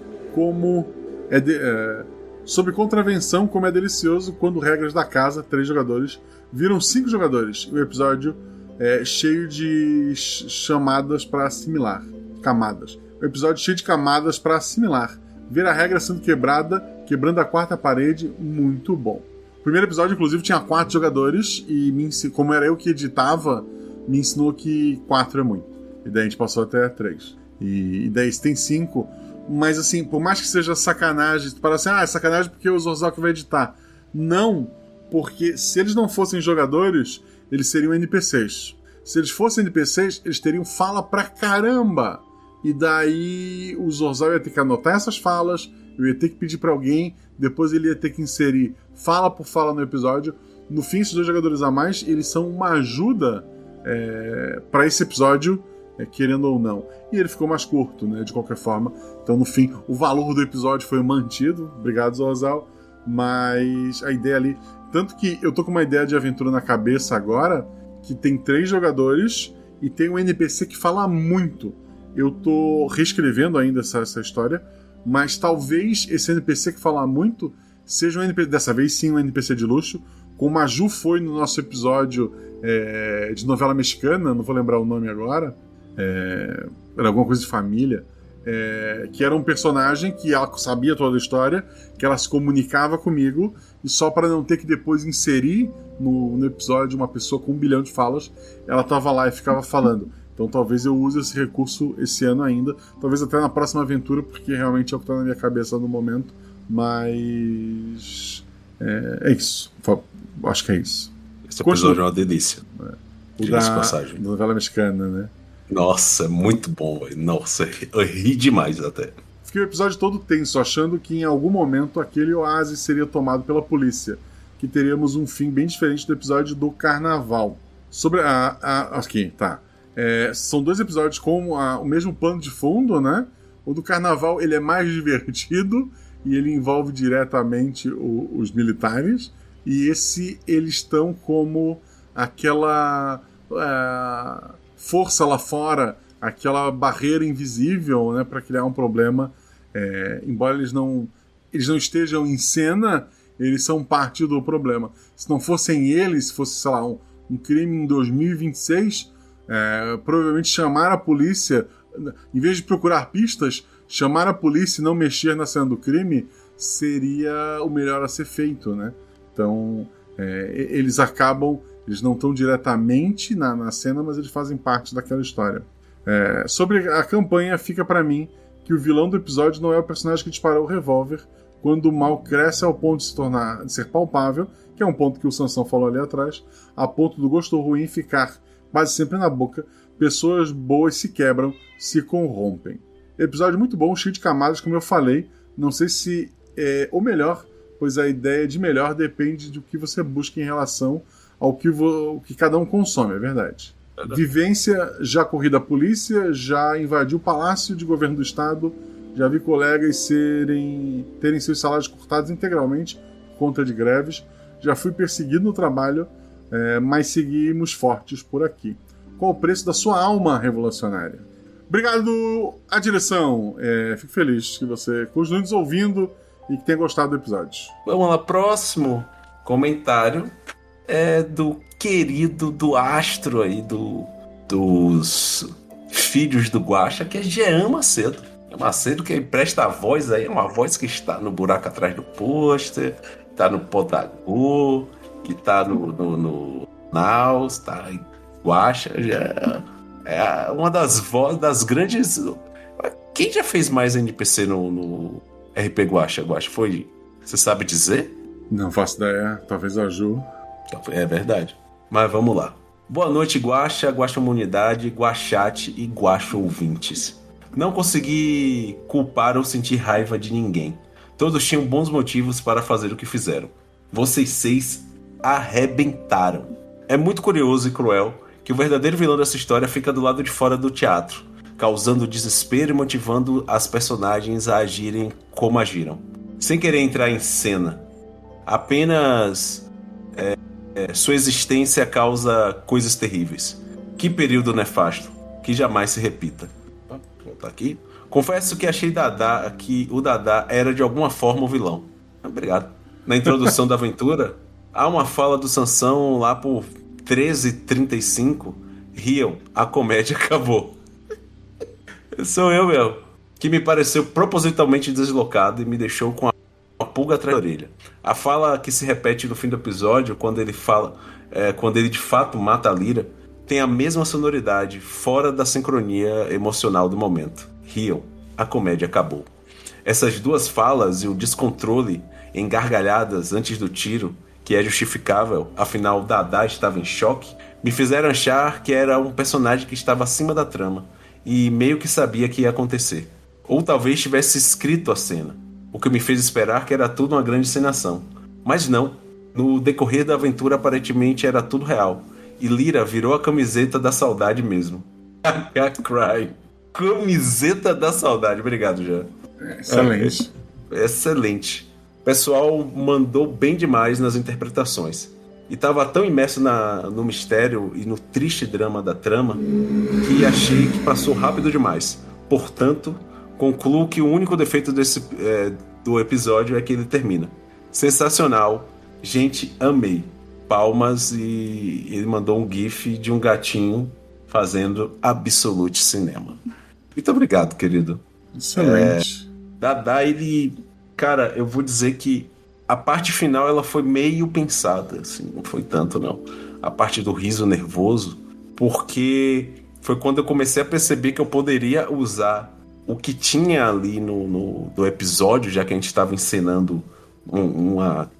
sobre contravenção, como é delicioso quando regras da casa, 3 jogadores, viram 5 jogadores. O episódio é cheio de chamadas para assimilar. Camadas. O episódio cheio de camadas para assimilar. Ver a regra sendo quebrada, quebrando a 4ª parede, muito bom. O primeiro episódio, inclusive, tinha 4 jogadores e como era eu que editava, me ensinou que 4 é muito. E daí a gente passou até 3. E daí tem 5. Mas assim, por mais que seja sacanagem, tu fala assim, é sacanagem porque o Zorzal que vai editar. Não, porque se eles não fossem jogadores, eles seriam NPCs. Se eles fossem NPCs, eles teriam fala pra caramba. E daí o Zorzal ia ter que anotar essas falas, eu ia ter que pedir pra alguém, depois ele ia ter que inserir fala por fala no episódio. No fim, esses 2 jogadores a mais, eles são uma ajuda pra esse episódio, querendo ou não. E ele ficou mais curto, né, de qualquer forma. Então, no fim, o valor do episódio foi mantido. Obrigado, Zorzal. Mas a ideia ali... Tanto que eu tô com uma ideia de aventura na cabeça agora, que tem 3 jogadores e tem um NPC que fala muito. Eu tô reescrevendo ainda essa história, mas talvez esse NPC que fala muito seja um NPC, dessa vez sim, um NPC de luxo, como a Ju foi no nosso episódio de novela mexicana, não vou lembrar o nome agora, era alguma coisa de família, que era um personagem que ela sabia toda a história, que ela se comunicava comigo, e só para não ter que depois inserir no episódio uma pessoa com 1 bilhão de falas, ela estava lá e ficava falando. Então talvez eu use esse recurso esse ano ainda, talvez até na próxima aventura, porque realmente é o que está na minha cabeça no momento, mas é isso. Acho que é isso. Esse episódio é uma delícia. O da novela mexicana, né? Nossa, é muito bom, velho. Nossa, eu ri demais até. Fiquei o episódio todo tenso, achando que em algum momento aquele oásis seria tomado pela polícia, que teríamos um fim bem diferente do episódio do Carnaval. Sobre aqui, tá. São 2 episódios com o mesmo pano de fundo, né? O do Carnaval, ele é mais divertido e ele envolve diretamente os militares. E eles estão como aquela força lá fora, aquela barreira invisível, né, para criar um problema. Embora eles não estejam em cena, eles são parte do problema. Se não fossem eles, se fosse, sei lá, um crime em 2026, provavelmente chamar a polícia, em vez de procurar pistas, chamar a polícia e não mexer na cena do crime seria o melhor a ser feito, né? Então, eles não estão diretamente na cena, mas eles fazem parte daquela história. Sobre a campanha, fica pra mim que o vilão do episódio não é o personagem que disparou o revólver quando o mal cresce ao ponto de ser palpável, que é um ponto que o Sansão falou ali atrás, a ponto do gosto ruim ficar quase sempre na boca, pessoas boas se quebram, se corrompem. Episódio muito bom, cheio de camadas, como eu falei. Não sei se é o melhor, pois a ideia de melhor depende do que você busca em relação ao que cada um consome, é verdade. Vivência, já corri da polícia, já invadi o palácio de governo do estado, já vi colegas terem seus salários cortados integralmente por conta de greves, já fui perseguido no trabalho, mas seguimos fortes por aqui. Qual o preço da sua alma revolucionária? Obrigado à direção. Fico feliz que você continue nos ouvindo e que tenha gostado do episódio. Vamos lá, próximo comentário é do querido, do astro aí, dos filhos do Guaxa, que é Jean Macedo. É Macedo que empresta a voz aí, uma voz que está no buraco atrás do pôster, está no Podago, que está no Naus, está em Guaxa, é uma das vozes das grandes... Quem já fez mais NPC no RP Guaxa? Foi... Você sabe dizer? Não faço ideia, talvez a Ju. É verdade. Mas vamos lá. Boa noite, Guaxa, Guaxa Humanidade, Guaxate e Guaxa Ouvintes. Não consegui culpar ou sentir raiva de ninguém. Todos tinham bons motivos para fazer o que fizeram. Vocês 6 arrebentaram. É muito curioso e cruel que o verdadeiro vilão dessa história fica do lado de fora do teatro. causando desespero e motivando as personagens a agirem como agiram. Sem querer entrar em cena, apenas sua existência causa coisas terríveis. Que período nefasto, que jamais se repita. Vou voltar aqui. Confesso que achei que o Dadá era de alguma forma o vilão. Obrigado. Na introdução da aventura, há uma fala do Sansão lá por 13h35. Riam, a comédia acabou. Sou eu, meu. Que me pareceu propositalmente deslocado e me deixou com uma pulga atrás da orelha. A fala que se repete no fim do episódio, quando ele de fato mata a Lyra, tem a mesma sonoridade, fora da sincronia emocional do momento. Riam, a comédia acabou. Essas duas falas e o descontrole em gargalhadas antes do tiro, que é justificável, afinal Dadá estava em choque, me fizeram achar que era um personagem que estava acima da trama e meio que sabia que ia acontecer. Ou talvez tivesse escrito a cena, o que me fez esperar que era tudo uma grande encenação. Mas não, no decorrer da aventura aparentemente era tudo real, e Lyra virou a camiseta da saudade mesmo. Cry. Camiseta da saudade, obrigado, já. Excelente. Excelente. O pessoal mandou bem demais nas interpretações. E tava tão imerso no mistério e no triste drama da trama que achei que passou rápido demais. Portanto, concluo que o único defeito do episódio é que ele termina. Sensacional. Gente, amei. Palmas, e ele mandou um gif de um gatinho fazendo Absolute Cinema. Muito obrigado, querido. Excelente. Dadá, ele... Cara, eu vou dizer que a parte final ela foi meio pensada, assim, não foi tanto não. A parte do riso nervoso, porque foi quando eu comecei a perceber que eu poderia usar o que tinha ali no episódio, já que a gente estava encenando uma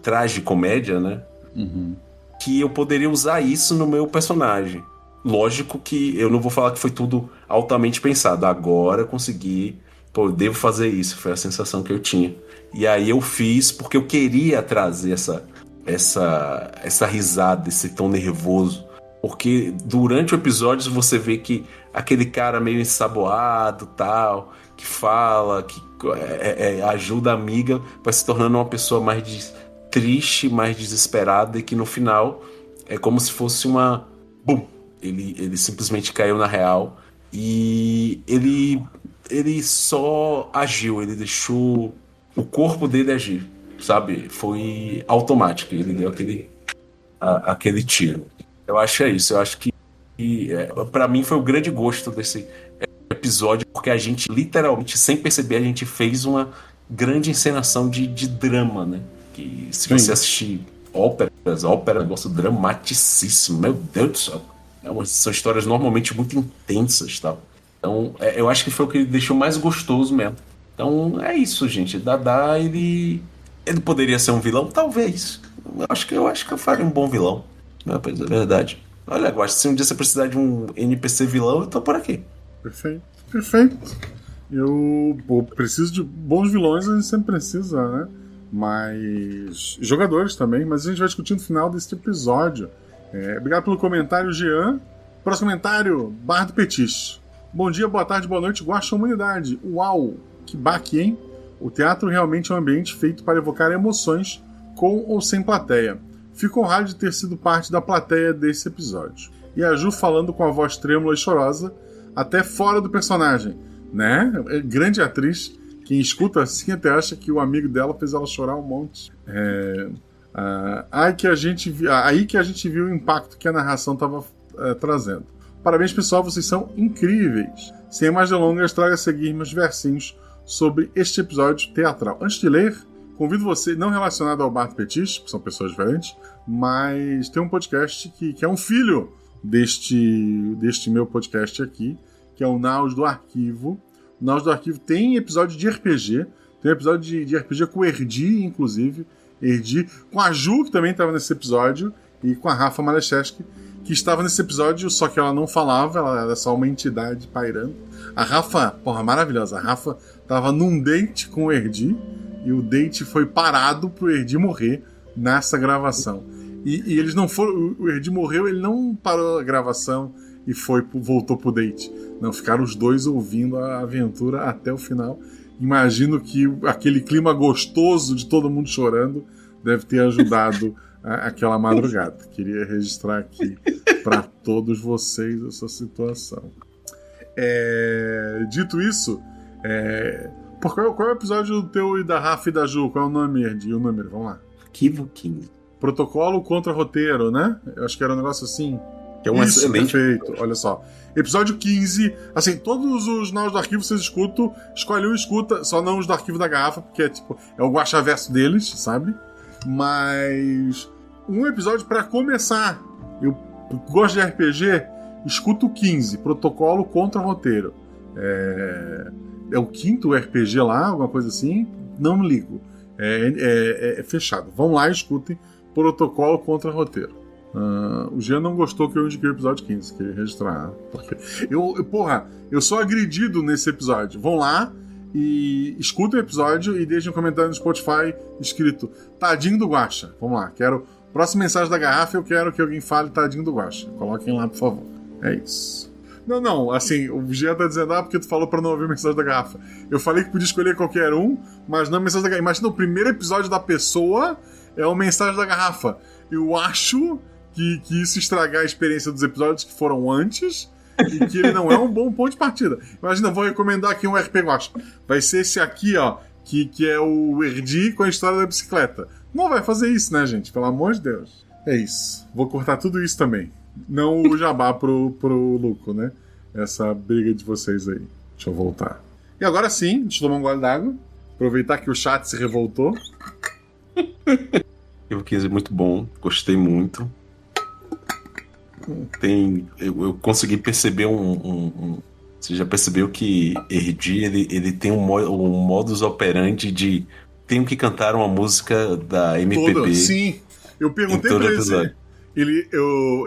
tragicomédia, né? Uhum. Que eu poderia usar isso no meu personagem. Lógico que eu não vou falar que foi tudo altamente pensado. Agora eu consegui... Pô, eu devo fazer isso. Foi a sensação que eu tinha. E aí eu fiz porque eu queria trazer essa risada, esse tom nervoso. Porque durante o episódio você vê que aquele cara meio ensaboado, tal, que fala, que ajuda a amiga, vai se tornando uma pessoa mais triste, mais desesperada, e que no final é como se fosse uma... Bum! Ele simplesmente caiu na real e ele só agiu, ele deixou o corpo dele agir, sabe? Foi automático, ele deu aquele tiro. Eu acho isso, eu acho que pra mim foi o grande gosto desse episódio, porque a gente literalmente, sem perceber, a gente fez uma grande encenação de drama, né? Que se você assistir ópera é um negócio dramaticíssimo, meu Deus do céu. São histórias normalmente muito intensas, tal. Então, eu acho que foi o que deixou mais gostoso mesmo. Então, é isso, gente. Dadá, ele poderia ser um vilão? Talvez. Eu acho que eu faria um bom vilão. Não, pois é verdade. Olha, eu acho que se um dia você precisar de um NPC vilão, eu tô por aqui. Perfeito. Eu preciso de bons vilões, a gente sempre precisa, né? Mas... jogadores também. Mas a gente vai discutir no final desse episódio. Obrigado pelo comentário, Jean. Próximo comentário, Bar do Petis. Bom dia, boa tarde, boa noite, Guaxa Humanidade. Uau, que baque, hein? O teatro realmente é um ambiente feito para evocar emoções, com ou sem plateia. Fico honrado de ter sido parte da plateia desse episódio. E a Ju falando com a voz trêmula e chorosa, até fora do personagem, né? Grande atriz. Quem escuta assim até acha que o amigo dela fez ela chorar um monte. Aí que a gente viu o impacto que a narração estava trazendo. Parabéns, pessoal, vocês são incríveis. Sem mais delongas, traga a seguir meus versinhos sobre este episódio teatral. Antes de ler, convido você, não relacionado ao Bar do Petis, que são pessoas diferentes, mas tem um podcast que é um filho deste meu podcast aqui, que é o Naus do Arquivo. O Naus do Arquivo tem episódio de RPG, tem um episódio de RPG com o Erdi, inclusive, com a Ju, que também estava nesse episódio, e com a Rafa Malecheski, que estava nesse episódio, só que ela não falava, ela era só uma entidade pairando. A Rafa, maravilhosa, a Rafa estava num date com o Erdi, e o date foi parado pro Erdi morrer nessa gravação. E eles não foram... O Erdi morreu, ele não parou a gravação, e voltou pro date. Não, ficaram os dois ouvindo a aventura até o final. Imagino que aquele clima gostoso de todo mundo chorando deve ter ajudado aquela madrugada. Queria registrar aqui para todos vocês essa situação. Dito isso, qual é o episódio do teu e da Rafa e da Ju? Qual é o nome e o número? Vamos lá. Arquivo 15. Protocolo contra roteiro, né? Eu acho que era um negócio assim. Que é um excelente. Perfeito, olha só. Episódio 15, assim, todos os nós do arquivo vocês escutam, escolhe um e escuta, só não os do arquivo da garrafa, porque é o guaxaverso deles, sabe? Mas um episódio pra começar. Eu gosto de RPG, escuto o 15, protocolo contra roteiro. É o quinto RPG lá, alguma coisa assim, não me ligo. É fechado. Vão lá e escutem protocolo contra roteiro. O Jean não gostou que eu indiquei o episódio 15, queria registrar. Porque eu sou agredido nesse episódio. Vão lá e escutem o episódio e deixem um comentário no Spotify escrito Tadinho do Guaxa. Vamos lá, próxima mensagem da garrafa, eu quero que alguém fale Tadinho do Guaxa. Coloquem lá, por favor. É isso. Não, assim, o Jean tá dizendo, porque tu falou pra não ouvir a mensagem da garrafa. Eu falei que podia escolher qualquer um, mas não a mensagem da garrafa. Imagina, o primeiro episódio da pessoa é a mensagem da garrafa. Eu acho que isso estragar a experiência dos episódios que foram antes e que ele não é um bom ponto de partida. Imagina, eu vou recomendar aqui um RP Guaxa. Vai ser esse aqui, que é o Erdi com a história da bicicleta. Não vai fazer isso, né, gente? Pelo amor de Deus. É isso. Vou cortar tudo isso também. Não o jabá pro Luco, né? Essa briga de vocês aí. Deixa eu voltar. E agora sim, deixa eu tomar um gole d'água. Aproveitar que o chat se revoltou. Eu quis muito bom, gostei muito. Eu consegui perceber Você já percebeu que Erdi, ele tem um modus operandi de tenho que cantar uma música da MPB. Sim, eu perguntei pra ele.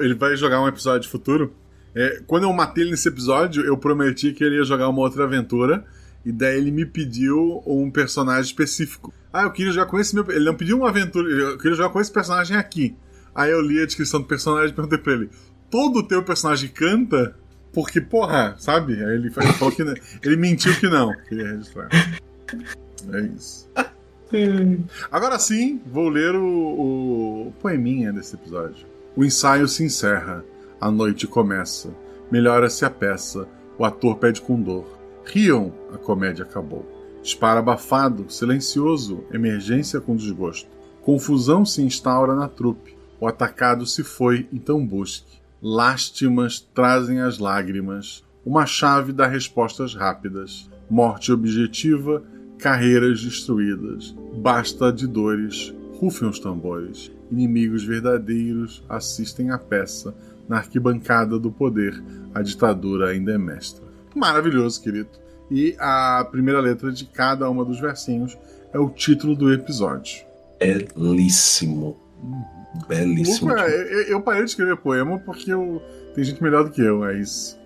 Ele vai jogar um episódio futuro. Quando eu matei ele nesse episódio, eu prometi que ele ia jogar uma outra aventura. E daí ele me pediu um personagem específico. Eu queria jogar com esse meu... Ele não pediu uma aventura, eu queria jogar com esse personagem aqui. Aí eu li a descrição do personagem e perguntei pra ele: todo o teu personagem canta? Porque, porra, sabe? Aí ele falou que não. Ele mentiu que não. Queria registrar. É isso. Agora sim, vou ler o poeminha desse episódio. O ensaio se encerra. A noite começa. Melhora-se a peça. O ator pede com dor. Riam, a comédia acabou. Dispara abafado, silencioso, emergência com desgosto. Confusão se instaura na trupe. O atacado se foi, então busque. Lástimas trazem as lágrimas. Uma chave dá respostas rápidas. Morte objetiva, carreiras destruídas. Basta de dores, rufem os tambores. Inimigos verdadeiros assistem à peça. Na arquibancada do poder, a ditadura ainda é mestra. Maravilhoso, querido. E a primeira letra de cada uma dos versinhos é o título do episódio. Belíssimo. Belíssimo. Luca, eu parei de escrever poema porque tem gente melhor do que eu, é isso.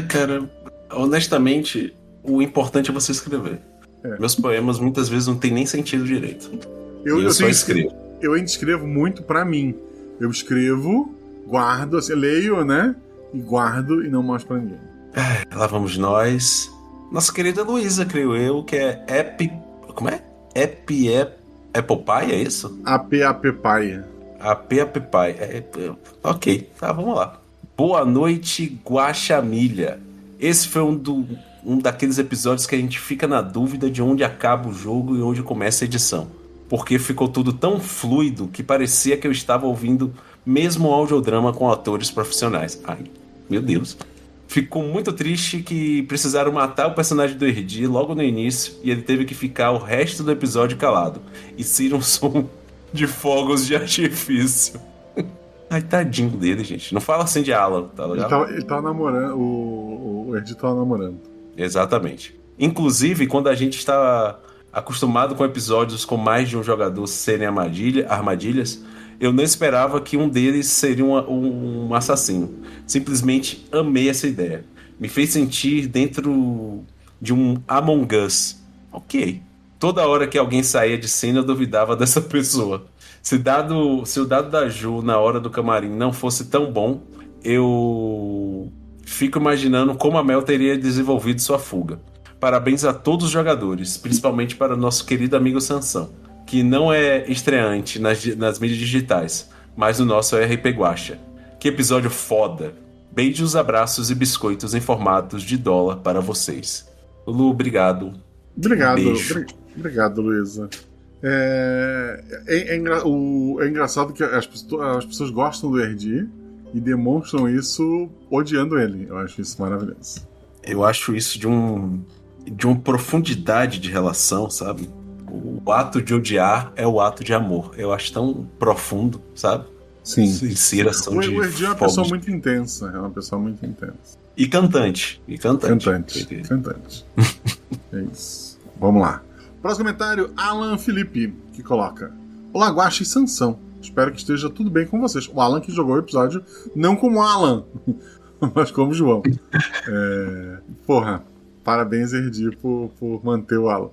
Cara, honestamente, o importante é você escrever. Meus poemas muitas vezes não tem nem sentido direito. Eu só escrevo. Eu ainda escrevo muito pra mim. Eu escrevo, guardo, assim, leio, né? E guardo e não mostro pra ninguém. Lá vamos nós. Nossa querida Luísa, creio eu, que é como é? Apple Pie, é isso? Apple Pie. Apple Pie. Ok, tá, vamos lá. Boa noite, Guaxamilha. Esse foi um daqueles episódios que a gente fica na dúvida de onde acaba o jogo e onde começa a edição. Porque ficou tudo tão fluido que parecia que eu estava ouvindo mesmo um audiodrama com atores profissionais. Ai, meu Deus. Ficou muito triste que precisaram matar o personagem do Erdi logo no início e ele teve que ficar o resto do episódio calado e ser um som de fogos de artifício. Ai, tadinho dele, gente. Não fala assim de Alan, tá legal? Ele tava namorando, o Erdi tava namorando. Exatamente. Inclusive, quando a gente está acostumado com episódios com mais de um jogador serem armadilhas, eu não esperava que um deles seria um assassino. Simplesmente amei essa ideia. Me fez sentir dentro de um Among Us. Ok. Toda hora que alguém saía de cena, eu duvidava dessa pessoa. Se o dado da Ju na hora do camarim não fosse tão bom, eu Fico imaginando como a Mel teria desenvolvido sua fuga. Parabéns a todos os jogadores, principalmente para o nosso querido amigo Sansão, que não é estreante nas mídias digitais, mas no nosso RP Guacha. Que episódio foda! Beijos, abraços e biscoitos em formatos de dólar para vocês. Lu, obrigado. Obrigado, Luísa. É engraçado que as pessoas gostam do Erdi e demonstram isso odiando ele. Eu acho isso maravilhoso. Eu acho isso de uma profundidade de relação, sabe? O ato de odiar é o ato de amor. Eu acho tão profundo, sabe? Sim. Insiração de o Erdi é uma pessoa muito intensa. E cantante. É isso. Vamos lá. Próximo comentário, Alan Felipe, que coloca: Olá, Guaxa e Sansão. Espero que esteja tudo bem com vocês. O Alan que jogou o episódio, não como Alan, mas como João. Parabéns, Erdi, por manter o Alan.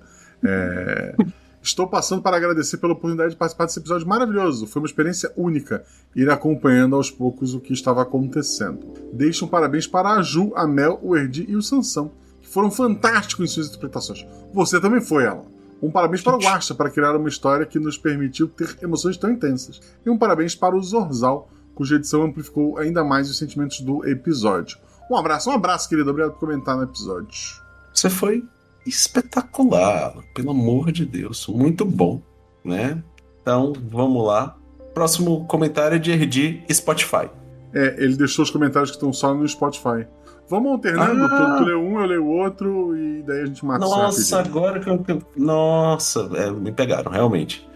Estou passando para agradecer pela oportunidade de participar desse episódio maravilhoso. Foi uma experiência única ir acompanhando aos poucos o que estava acontecendo. Deixo um parabéns para a Ju, a Mel, o Erdi e o Sansão, que foram fantásticos em suas interpretações. Você também foi, Alan. Um parabéns para o Guaxa para criar uma história que nos permitiu ter emoções tão intensas. E um parabéns para o Zorzal, cuja edição amplificou ainda mais os sentimentos do episódio. Um abraço, querido. Obrigado por comentar no episódio. Você foi espetacular, pelo amor de Deus. Muito bom, né? Então, vamos lá. Próximo comentário é de Erdi Spotify. Ele deixou os comentários que estão só no Spotify. Vamos alternando, tu lê um, eu leio o outro, e daí a gente mata. Nossa, agora que eu... Nossa, me pegaram, realmente.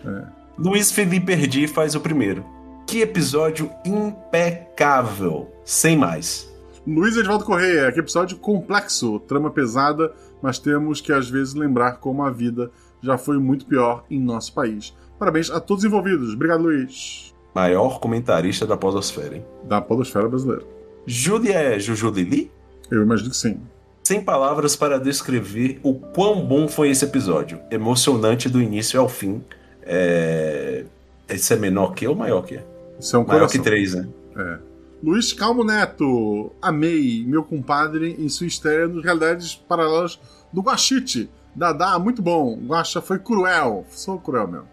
Luiz Felipe Erdi faz o primeiro. Que episódio impecável. Sem mais. Luiz Edvaldo Correia, que episódio complexo, trama pesada, mas temos que às vezes lembrar como a vida já foi muito pior em nosso país. Parabéns a todos envolvidos. Obrigado, Luiz. Maior comentarista da podosfera, hein? Da podosfera brasileira. Júlia é Juju Lili? Eu imagino que sim. Sem palavras para descrever o quão bom foi esse episódio. Emocionante do início ao fim. Esse é menor que ou maior que? Isso é um maior coração. Que 3, né? Luiz Calmo Neto. Amei meu compadre em sua estreia nos Realidades Paralelas do Guaxite. Dadá, muito bom. Guaxa foi cruel. Sou cruel mesmo.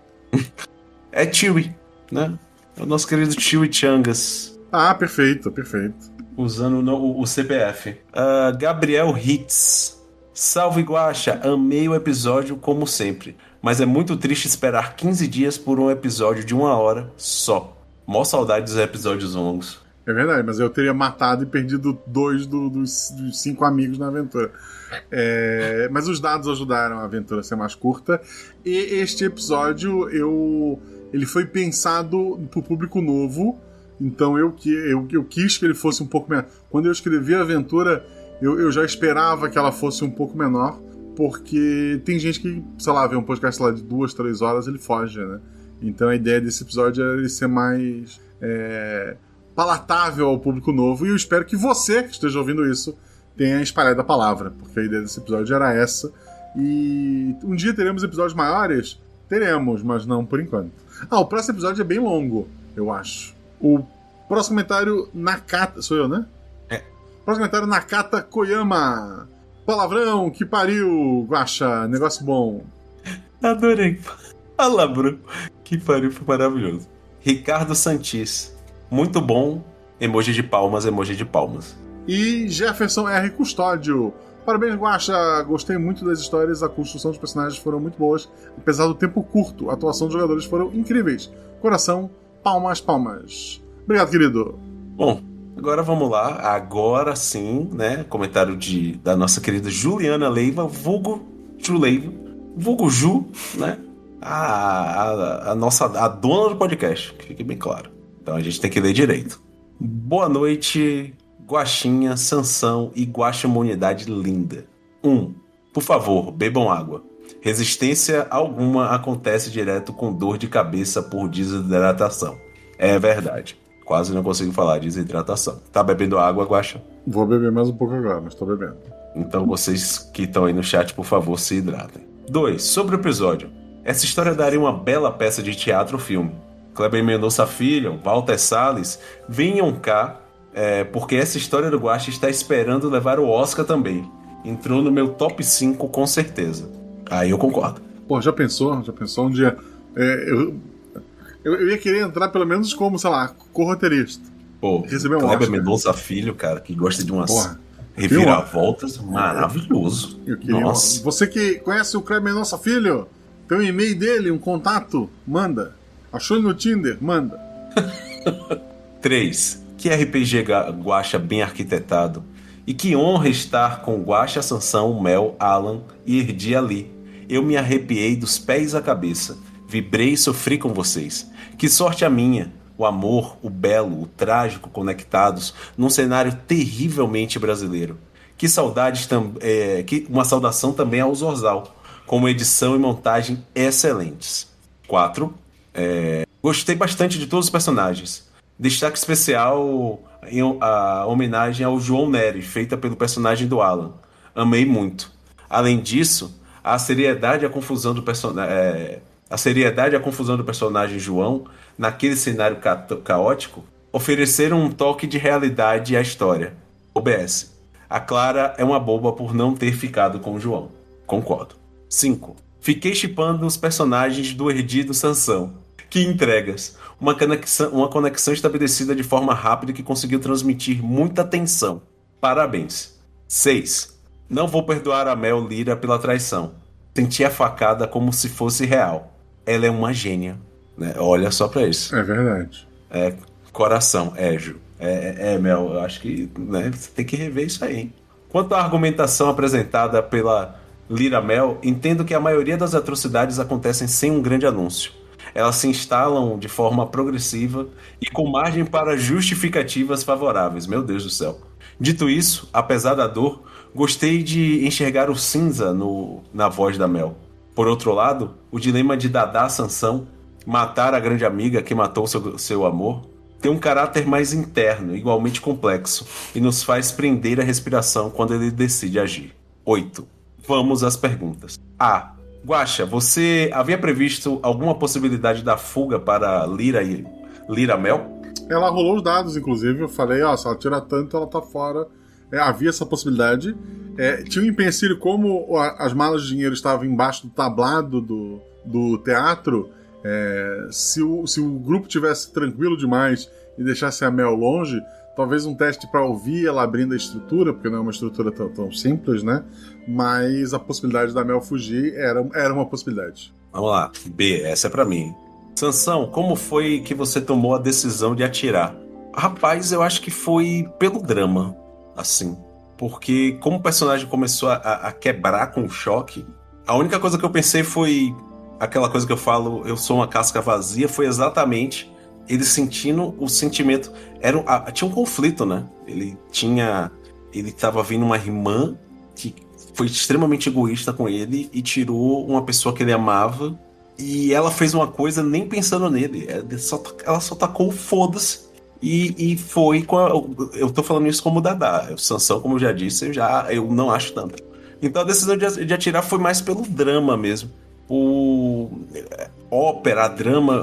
É Chewie, né? É o nosso querido Chewie Changas. Perfeito. Usando o CPF. Gabriel Hitz. Salve, Guaxa. Amei o episódio como sempre. Mas é muito triste esperar 15 dias por um episódio de 1 hora só. Mó saudade dos episódios longos. É verdade, mas eu teria matado e perdido 2 dos 5 amigos na aventura. Mas os dados ajudaram a aventura a ser mais curta. E este episódio, ele foi pensado pro público novo. Então eu quis que ele fosse um pouco menor. Quando eu escrevi a aventura, eu já esperava que ela fosse um pouco menor. Porque tem gente que, sei lá, vê um podcast lá de 2, 3 horas, ele foge, né? Então a ideia desse episódio é ele ser mais palatável ao público novo. E eu espero que você, que esteja ouvindo isso, tenha espalhado a palavra. Porque a ideia desse episódio era essa. E um dia teremos episódios maiores? Teremos, mas não por enquanto. O próximo episódio é bem longo, eu acho. O próximo comentário, Nakata... Sou eu, né? Próximo comentário, Nakata Koyama. Palavrão, que pariu, Guaxa. Negócio bom. Adorei. Palavrão, que pariu, foi maravilhoso. Ricardo Santis. Muito bom. Emoji de palmas. E Jefferson R. Custódio. Parabéns, Guaxa. Gostei muito das histórias. A construção dos personagens foram muito boas. Apesar do tempo curto, a atuação dos jogadores foram incríveis. Coração, palmas. Obrigado, querido. Bom, agora vamos lá. Agora sim, né? Comentário da nossa querida Juliana Leiva, vulgo Ju Leiva. Vulgo Ju, né? A dona do podcast, que fique bem claro. Então a gente tem que ler direito. Boa noite, Guaxinha, Sansão e Guaximunidade linda. 1. Por favor, bebam água. Resistência alguma acontece direto com dor de cabeça por desidratação. É verdade. Quase não consigo falar desidratação. Tá bebendo água, Guaxa? Vou beber mais um pouco agora, mas tô bebendo. Então vocês que estão aí no chat, por favor, se hidratem. 2. Sobre o episódio. Essa história daria uma bela peça de teatro ou filme. Kleber Mendonça Filho, Walter Salles, venham cá porque essa história do Guaxa está esperando levar o Oscar também. Entrou no meu top 5 com certeza. Aí eu concordo. Pô, já pensou um dia... Eu ia querer entrar pelo menos como, sei lá, co-roteirista. Pô, Receber um Kleber Oscar. Mendonça Filho, cara, que gosta de umas Porra. reviravoltas, maravilhoso. Eu queria Nossa. Você que conhece o Kleber Mendonça Filho, tem um e-mail dele, um contato, manda. Achou ele no Tinder? Manda. 3. Que RPG Guaxa bem arquitetado. E que honra estar com Guaxa, Sansão, Mel, Alan e Erdi ali. Eu me arrepiei dos pés à cabeça. Vibrei e sofri com vocês. Que sorte a minha. O amor, o belo, o trágico conectados num cenário terrivelmente brasileiro. Que saudades uma saudação também ao Zorzal, com uma edição e montagem excelentes. 4. Gostei bastante de todos os personagens. Destaque especial a homenagem ao João Nery, feita pelo personagem do Alan. Amei muito. Além disso, a seriedade e a confusão do personagem João, naquele cenário caótico, ofereceram um toque de realidade à história. OBS. A Clara é uma boba por não ter ficado com o João. Concordo. 5. Fiquei shippando os personagens do Erdi e do Sansão. Que entregas! Uma conexão estabelecida de forma rápida que conseguiu transmitir muita tensão. Parabéns. 6. Não vou perdoar a Mel Lyra pela traição. Senti a facada como se fosse real. Ela é uma gênia. Né? Olha só pra isso. É verdade. Coração, Ju. Mel, eu acho que você tem que rever isso aí. Hein? Quanto à argumentação apresentada pela Lyra Mel, entendo que a maioria das atrocidades acontecem sem um grande anúncio. Elas se instalam de forma progressiva e com margem para justificativas favoráveis. Meu Deus do céu. Dito isso, apesar da dor, gostei de enxergar o cinza na voz da Mel. Por outro lado, o dilema de Dadá Sansão, matar a grande amiga que matou seu amor, tem um caráter mais interno, igualmente complexo, e nos faz prender a respiração quando ele decide agir. 8. Vamos às perguntas. A. Guaxa, você havia previsto alguma possibilidade da fuga para Lyra Mel? Ela rolou os dados, inclusive. Eu falei, se ela tira tanto, ela tá fora. Havia essa possibilidade. Tinha um empecilho, como as malas de dinheiro estavam embaixo do tablado do teatro. Se o grupo tivesse tranquilo demais e deixasse a Mel longe, talvez um teste para ouvir ela abrindo a estrutura, porque não é uma estrutura tão simples, né? Mas a possibilidade da Mel fugir era uma possibilidade. Vamos lá. B, essa é pra mim. Sansão, como foi que você tomou a decisão de atirar? Rapaz, eu acho que foi pelo drama, assim. Porque como o personagem começou a quebrar com o choque, a única coisa que eu pensei foi aquela coisa que eu falo, eu sou uma casca vazia, foi exatamente ele sentindo o sentimento. Tinha um conflito, né? Ele tava vendo uma irmã que foi extremamente egoísta com ele e tirou uma pessoa que ele amava, e ela fez uma coisa nem pensando nele. Ela só tacou o foda-se e foi com eu tô falando isso como Dadá. O Sansão, como eu já disse, eu não acho tanto. Então a decisão de atirar foi mais pelo drama mesmo. Ópera, drama.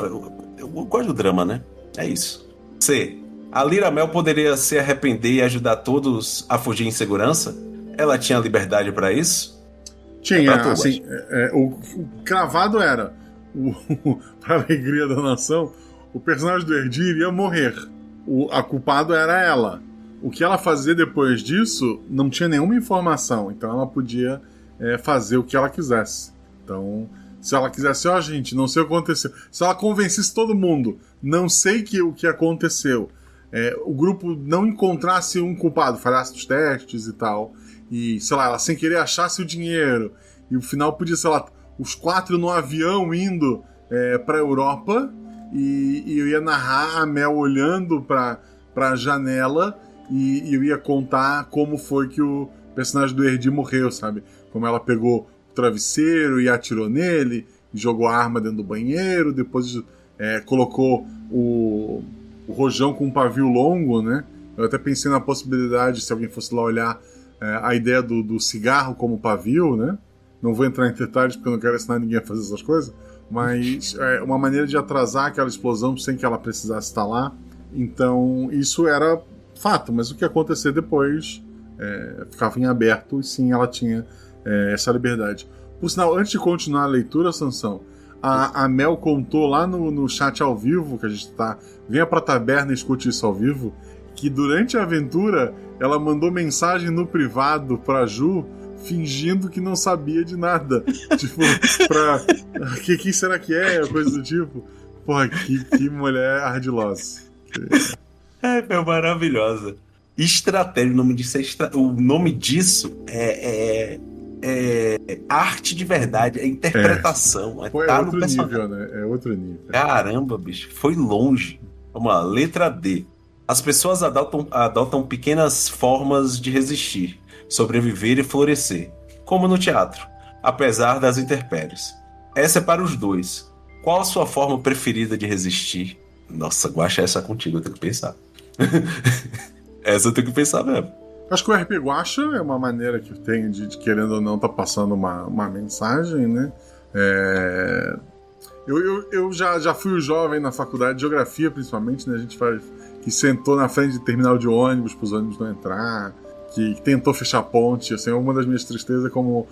Eu gosto do drama, né? É isso. C. A Lyra Mel poderia se arrepender e ajudar todos a fugir em segurança? Ela tinha liberdade pra isso? Tinha, assim, o cravado era, pra alegria da nação, o personagem do Erdi iria morrer. A culpada era ela. O que ela fazia depois disso não tinha nenhuma informação, então ela podia fazer o que ela quisesse. Então, se ela quisesse, gente, não sei o que aconteceu. Se ela convencesse todo mundo, não sei o que aconteceu, o grupo não encontrasse um culpado, falhasse os testes e tal, e, sei lá, ela sem querer achasse o dinheiro, e o final podia, sei lá, os 4 no avião indo pra Europa, e eu ia narrar a Mel olhando pra janela, e eu ia contar como foi que o personagem do Erdi morreu, sabe? Como ela pegou o travesseiro e atirou nele, e jogou a arma dentro do banheiro, depois colocou o rojão com um pavio longo, né? Eu até pensei na possibilidade, se alguém fosse lá olhar, a ideia do cigarro como pavio, né? Não vou entrar em detalhes porque eu não quero ensinar ninguém a fazer essas coisas, mas uma maneira de atrasar aquela explosão sem que ela precisasse estar lá. Então isso era fato, mas o que ia acontecer depois ficava em aberto, e sim, ela tinha essa liberdade. Por sinal, antes de continuar a leitura, Sansão, a Mel contou lá no chat ao vivo, que a gente tá... Venha pra taberna e escute isso ao vivo, que durante a aventura ela mandou mensagem no privado pra Ju, fingindo que não sabia de nada. Tipo, que será que é? Coisa do tipo. Porra, que mulher ardilosa. É maravilhosa. Estratégia, o nome disso é arte de verdade, é interpretação. É outro nível, né? É outro nível. Caramba, bicho, foi longe. Vamos lá, letra D. As pessoas adotam pequenas formas de resistir, sobreviver e florescer, como no teatro, apesar das intempéries. Essa é para os dois. Qual a sua forma preferida de resistir? Nossa, Guaxa, essa contigo, eu tenho que pensar. Essa eu tenho que pensar mesmo. Acho que o RP Guaxa é uma maneira que eu tenho de querendo ou não, tá passando uma mensagem, né? Eu já fui o jovem na faculdade de geografia, principalmente, né? A gente que sentou na frente de terminal de ônibus para os ônibus não entrar, que tentou fechar a ponte. Assim, uma das minhas tristezas como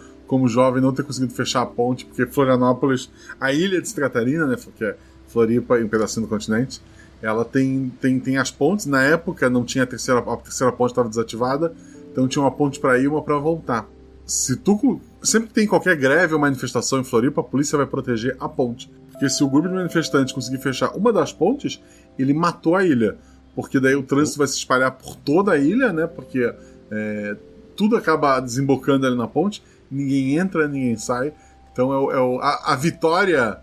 jovem não ter conseguido fechar a ponte, porque Florianópolis, a ilha de Santa Catarina, né? Que é Floripa e um pedacinho do continente, ela tem as pontes. Na época não tinha a terceira ponte, estava desativada, então tinha uma ponte para ir e uma para voltar. Sempre que tem qualquer greve ou manifestação em Floripa, a polícia vai proteger a ponte, porque se o grupo de manifestantes conseguir fechar uma das pontes, ele matou a ilha, porque daí o trânsito vai se espalhar por toda a ilha, né? Porque tudo acaba desembocando ali na ponte, ninguém entra, ninguém sai. Então a vitória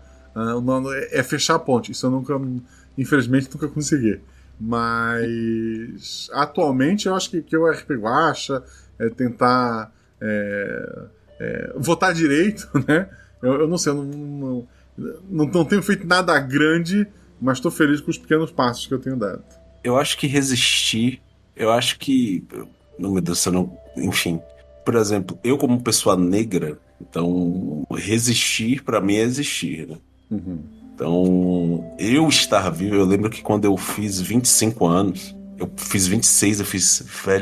é fechar a ponte. Isso eu infelizmente nunca consegui. Mas atualmente eu acho que o RP Guaxa é tentar votar direito, né? Eu não sei, eu não tenho feito nada grande, mas estou feliz com os pequenos passos que eu tenho dado. Eu acho que resistir, não, meu Deus, enfim. Por exemplo, eu como pessoa negra, então resistir pra mim é existir, né? Uhum. Então, eu estar vivo, eu lembro que quando eu fiz 25 anos, eu fiz 26,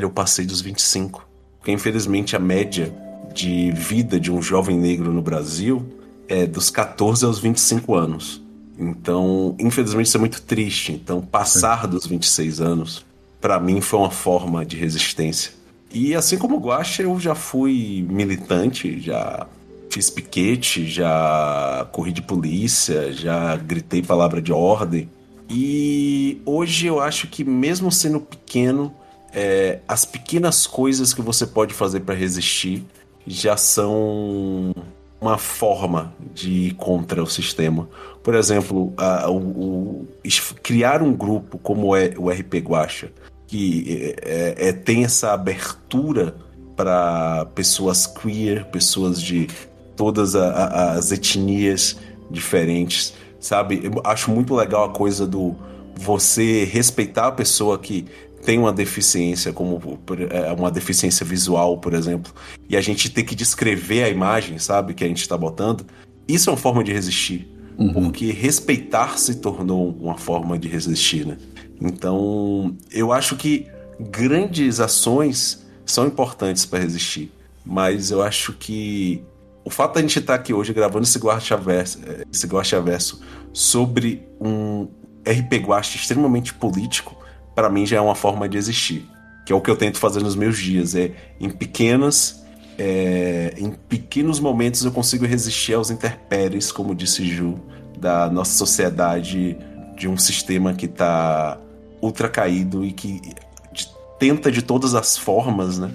eu passei dos 25. Porque infelizmente a média de vida de um jovem negro no Brasil é dos 14 aos 25 anos. Então, infelizmente isso é muito triste. Então, passar dos 26 anos, pra mim, foi uma forma de resistência. E assim como o Guaxa, eu já fui militante, já fiz piquete, já corri de polícia, já gritei palavra de ordem. E hoje eu acho que mesmo sendo pequeno, as pequenas coisas que você pode fazer para resistir já são uma forma de ir contra o sistema. Por exemplo, criar um grupo como é o RP Guaxa, que tem essa abertura para pessoas queer, pessoas de todas as etnias diferentes, sabe? Eu acho muito legal a coisa do você respeitar a pessoa que tem uma deficiência, como uma deficiência visual, por exemplo, e a gente ter que descrever a imagem, sabe, que a gente está botando. Isso é uma forma de resistir, porque respeitar se tornou uma forma de resistir, né? Então, eu acho que grandes ações são importantes para resistir, mas eu acho que o fato de a gente estar aqui hoje gravando esse Guaxaverso sobre um RP Guaxa extremamente político, para mim já é uma forma de existir, que é o que eu tento fazer nos meus dias, em pequenos momentos eu consigo resistir aos intempéries, como disse Ju, da nossa sociedade, de um sistema que está ultra caído e que tenta de todas as formas, né,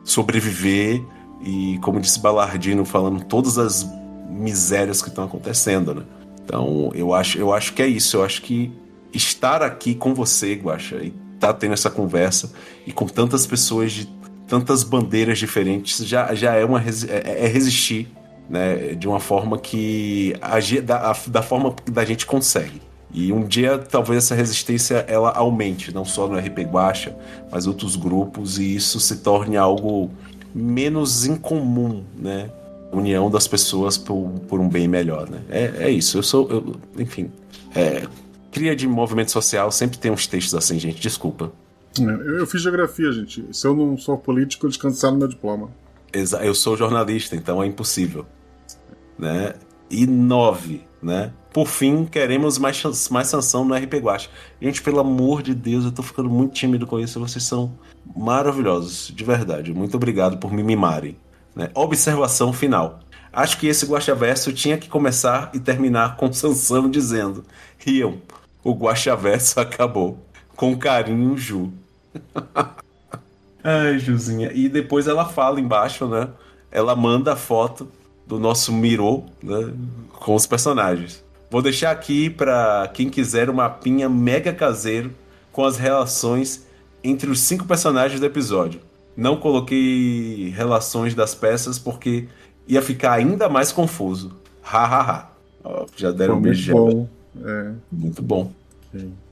sobreviver, e como disse Balardino, falando todas as misérias que estão acontecendo, né? Então eu acho que é isso, eu acho que estar aqui com você, Guaxa, e tá tendo essa conversa, e com tantas pessoas de tantas bandeiras diferentes, já é resistir, né, de uma forma que da forma da gente consegue. E um dia talvez essa resistência ela aumente, não só no RP Guaxa, mas outros grupos, e isso se torne algo menos incomum, né? União das pessoas por um bem melhor, né? É isso. Enfim. cria de movimento social sempre tem uns textos assim, gente. Desculpa. Eu fiz geografia, gente. Se eu não sou político, eles cancelaram meu diploma. Eu sou jornalista, então é impossível. Né? E 9, né? Por fim, queremos mais sanção no RP Guacha. Gente, pelo amor de Deus, eu tô ficando muito tímido com isso. Vocês são maravilhosos, de verdade. Muito obrigado por me mimarem. Né? Observação final. Acho que esse Guaxaverso tinha que começar e terminar com Sansão dizendo: riam, o Guaxaverso acabou. Com carinho, Ju. Ai, Juzinha. E depois ela fala embaixo, né? Ela manda a foto do nosso Mirô, né? Com os personagens. Vou deixar aqui pra quem quiser um mapinha mega caseiro com as relações entre os 5 personagens do episódio. Não coloquei relações das peças porque ia ficar ainda mais confuso. Ha. Ó, já deram um beijo. Muito bom. Muito bom.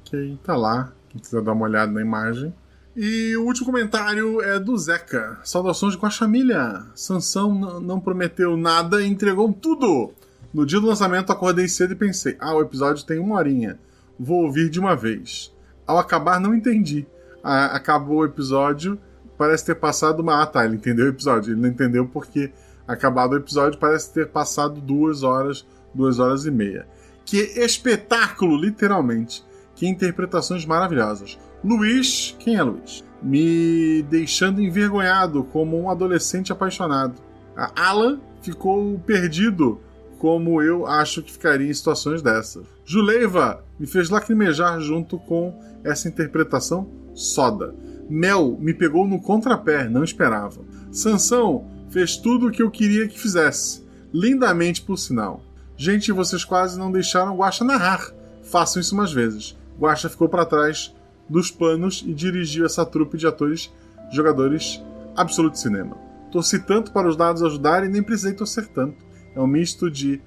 Ok, tá lá. Quem quiser dar uma olhada na imagem. E o último comentário é do Zeca. Saudações de Guaxamilha. Sansão não prometeu nada e entregou tudo. No dia do lançamento acordei cedo e pensei: o episódio tem 1 horinha. Vou ouvir de uma vez. Ao acabar não entendi. Acabou o episódio, parece ter passado uma... ele entendeu o episódio. Ele não entendeu porque acabado o episódio parece ter passado 2 horas, 2 horas e meia. Que espetáculo, literalmente. Que interpretações maravilhosas. Luiz, quem é Luiz? Me deixando envergonhado como um adolescente apaixonado. A Alan ficou perdido, como eu acho que ficaria em situações dessas. Juleiva me fez lacrimejar junto com essa interpretação soda. Mel me pegou no contrapé, não esperava. Sansão fez tudo o que eu queria que fizesse. Lindamente, por sinal. Gente, vocês quase não deixaram Guaxa narrar. Façam isso mais vezes. Guaxa ficou para trás dos panos e dirigiu essa trupe de atores, jogadores absoluto cinema. Torci tanto para os dados ajudarem e nem precisei torcer tanto. É um misto de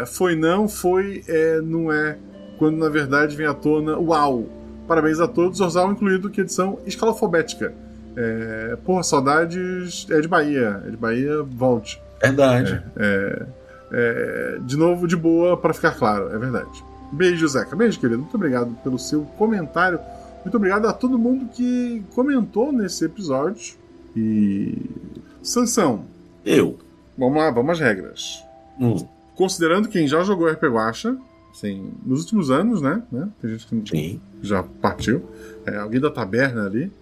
foi não, foi não é, quando na verdade vem à tona uau. Parabéns a todos, Orzal incluído, que edição escalafobética. Saudades, é de Bahia, volte. Verdade. De novo, de boa, para ficar claro, é verdade. Beijo, Zeca. Beijo, querido. Muito obrigado pelo seu comentário. Muito obrigado a todo mundo que comentou nesse episódio. E... Sansão. Vamos lá, vamos às regras. Considerando quem já jogou RPG Guacha, assim, nos últimos anos, né? Tem gente que já partiu. Alguém da taberna ali,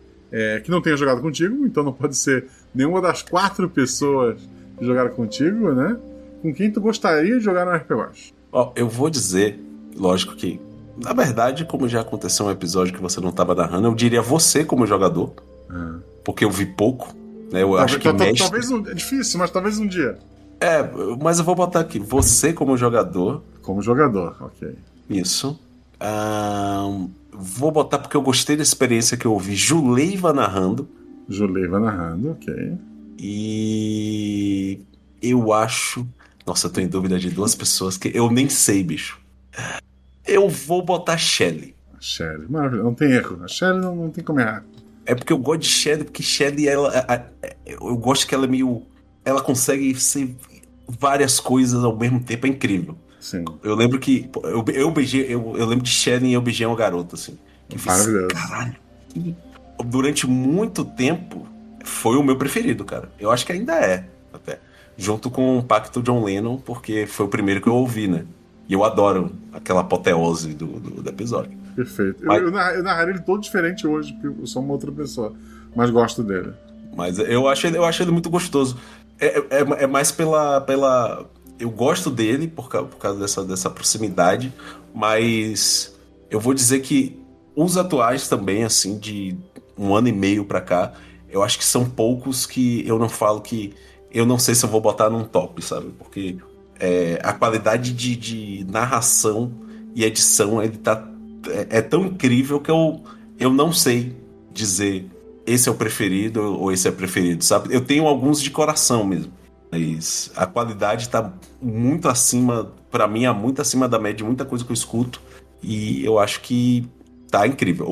que não tenha jogado contigo, então não pode ser nenhuma das 4 pessoas que jogaram contigo, né? Com quem tu gostaria de jogar no RPG Guacha? Eu vou dizer, lógico que, na verdade, como já aconteceu um episódio que você não estava narrando, eu diria você como jogador, porque eu vi pouco, né? Eu acho que talvez é difícil, mas talvez um dia. Mas eu vou botar aqui, você como jogador. Como jogador, ok. Isso. Vou botar porque eu gostei da experiência que eu ouvi Juleiva narrando. Ok. E eu acho... Nossa, eu tô em dúvida de 2 pessoas que eu nem sei, bicho. Eu vou botar Shelly. Shelly, maravilha, não tem erro. A Shelly não tem como errar. É porque eu gosto de Shelly, porque Shelly, eu gosto que ela é meio... Ela consegue ser várias coisas ao mesmo tempo, é incrível. Sim. Eu lembro que... Eu lembro de Shelly e eu beijei uma garota, assim. Que maravilhoso. Caralho. Durante muito tempo, foi o meu preferido, cara. Eu acho que ainda é, até. Junto com o Pacto John Lennon, porque foi o primeiro que eu ouvi, né? E eu adoro aquela apoteose do episódio. Perfeito. Eu narrarei ele todo diferente hoje, porque eu sou uma outra pessoa. Mas gosto dele. Mas eu acho ele muito gostoso. É mais pela... Eu gosto dele por causa dessa proximidade, mas eu vou dizer que os atuais também, assim, de 1 ano e meio pra cá, eu acho que são poucos que eu não falo que... Eu não sei se eu vou botar num top, sabe? Porque a qualidade de narração e edição, ele tá... É tão incrível que eu não sei dizer esse é o preferido ou esse é o preferido, sabe? Eu tenho alguns de coração mesmo. Mas a qualidade tá muito acima, pra mim, muito acima da média de muita coisa que eu escuto. E eu acho que tá incrível.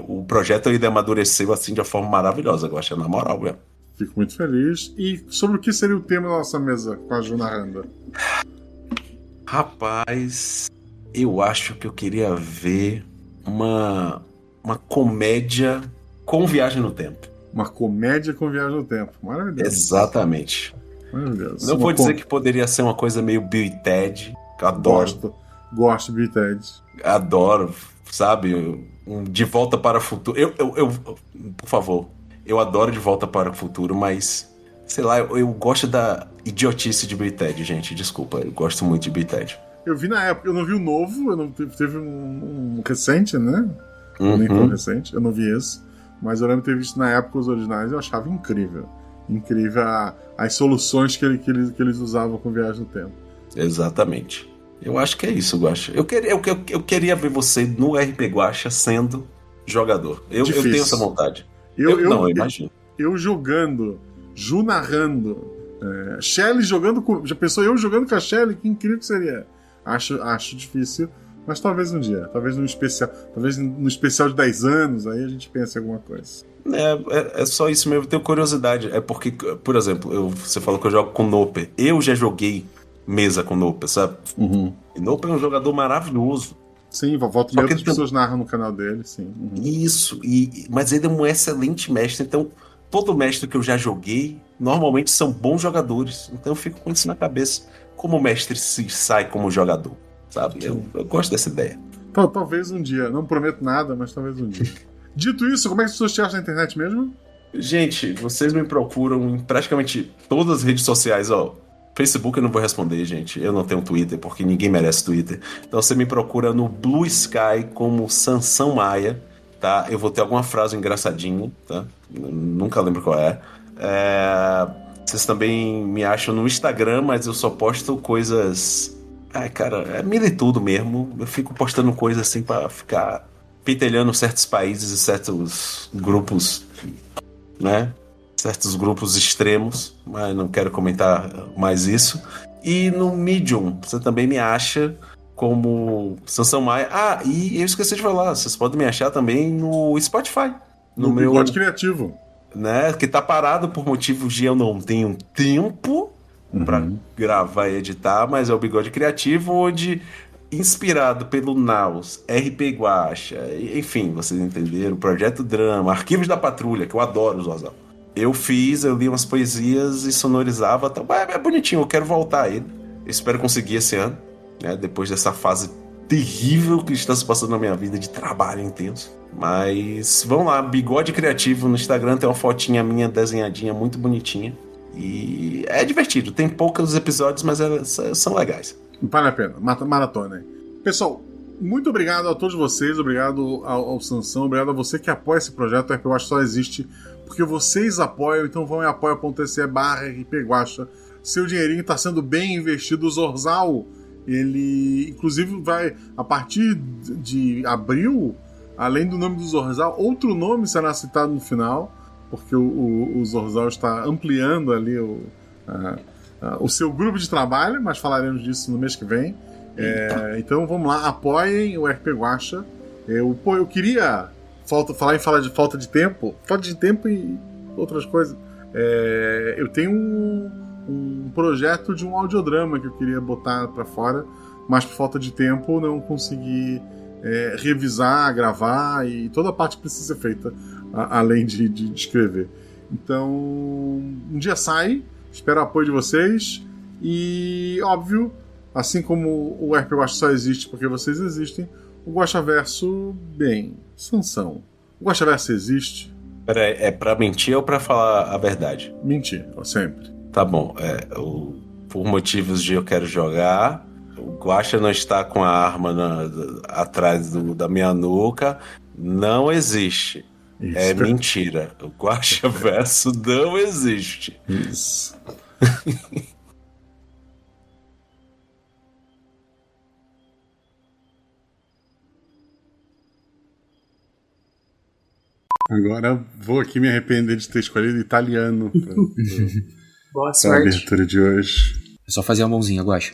O projeto ainda amadureceu assim de uma forma maravilhosa, eu acho, na moral, velho. Fico muito feliz. E sobre o que seria o tema da nossa mesa com a Ju narrando? Rapaz, eu acho que eu queria ver uma comédia com viagem no tempo. Uma comédia com viagem no tempo. Maravilhoso. Exatamente. Maravilhoso. Não vou dizer que poderia ser uma coisa meio Bill e Ted, que eu adoro. Gosto de Bill e Ted. Adoro, sabe? De Volta para o Futuro. Por favor, eu adoro De Volta para o Futuro, mas, sei lá, eu gosto da idiotice de Bill e Ted, gente. Desculpa, eu gosto muito de Bill e Ted. Eu vi na época, eu não vi o novo, eu não teve um recente, né? Nem tão recente, eu não vi esse. Mas eu lembro de ter visto na época os originais e eu achava incrível. Incrível as soluções que eles usavam com viagem no tempo. Exatamente. Eu acho que é isso, Guaxa. Eu queria ver você no RP Guaxa sendo jogador. Eu tenho essa vontade. Eu imagino. Eu jogando, Ju narrando, Shelly jogando com... Já pensou eu jogando com a Shelly? Que incrível que seria. Acho difícil, mas talvez um dia. Talvez no especial de 10 anos, aí a gente pensa em alguma coisa. É só isso mesmo, eu tenho curiosidade. É porque, por exemplo, você falou que eu jogo com Noper. Eu já joguei mesa com Noper, sabe? E Noper é um jogador maravilhoso. Sim, volta e outras pessoas narram no canal dele, sim. Isso, mas ele é um excelente mestre. Então, todo mestre que eu já joguei, normalmente são bons jogadores. Então eu fico com isso na cabeça. Como o mestre se sai como jogador, sabe? Eu gosto dessa ideia. Talvez um dia. Não prometo nada, mas talvez um dia. Dito isso, como é que as pessoas te acham na internet mesmo? Gente, vocês me procuram em praticamente todas as redes sociais, ó. Facebook eu não vou responder, gente. Eu não tenho Twitter, porque ninguém merece Twitter. Então você me procura no Blue Sky como Sansão Maia, tá? Eu vou ter alguma frase engraçadinha, tá? Eu nunca lembro qual é. Vocês também me acham no Instagram, mas eu só posto coisas... cara, é militudo mesmo. Eu fico postando coisas assim pra ficar pentelhando certos países e certos grupos, né? Certos grupos extremos, mas não quero comentar mais isso. E no Medium, você também me acha como Sansão Maia. E eu esqueci de falar, vocês podem me achar também no Spotify. No meu Bigode Criativo. Né, que tá parado por motivos de eu não tenho tempo pra gravar e editar, mas é o Bigode Criativo, onde, inspirado pelo Naus, RP Guaxa, enfim, vocês entenderam, Projeto Drama, Arquivos da Patrulha, que eu adoro, Zozal. Eu li umas poesias e sonorizava, então é bonitinho, eu quero voltar a ele. Eu espero conseguir esse ano, né, depois dessa fase terrível que está se passando na minha vida de trabalho intenso. Mas vamos lá, Bigode Criativo no Instagram, tem uma fotinha minha desenhadinha muito bonitinha. E é divertido, tem poucos episódios, mas são legais. Vale a pena, maratona aí. Pessoal, muito obrigado a todos vocês, obrigado ao Sansão, obrigado a você que apoia esse projeto. O RP Guaxa só existe porque vocês apoiam, então vão em apoia.se/rpguaxa. Seu dinheirinho está sendo bem investido. O Zorzal, ele inclusive vai, a partir de abril, além do nome do Zorzal, outro nome será citado no final, porque o Zorzal está ampliando ali o seu grupo de trabalho, mas falaremos disso no mês que vem. Então vamos lá, apoiem o RP Guaxa. Eu queria falar de falta de tempo e outras coisas. Eu tenho um projeto de um audiodrama que eu queria botar pra fora, mas por falta de tempo não consegui revisar, gravar, e toda a parte precisa ser feita além de escrever. Então um dia sai, espero o apoio de vocês e, óbvio, assim como o RP Guaxa só existe porque vocês existem, o Guaxaverso, bem, Sansão, o Guaxaverso existe? Peraí, é pra mentir ou pra falar a verdade? Mentir, sempre. Tá bom, por motivos de eu quero jogar, o Guaxa não está com a arma atrás da minha nuca, não existe. Isso, é mentira. O Guaxaverso não existe. Isso. Agora vou aqui me arrepender de ter escolhido italiano Boa pra sorte. abertura de hoje. É só fazer a mãozinha, Guaxa.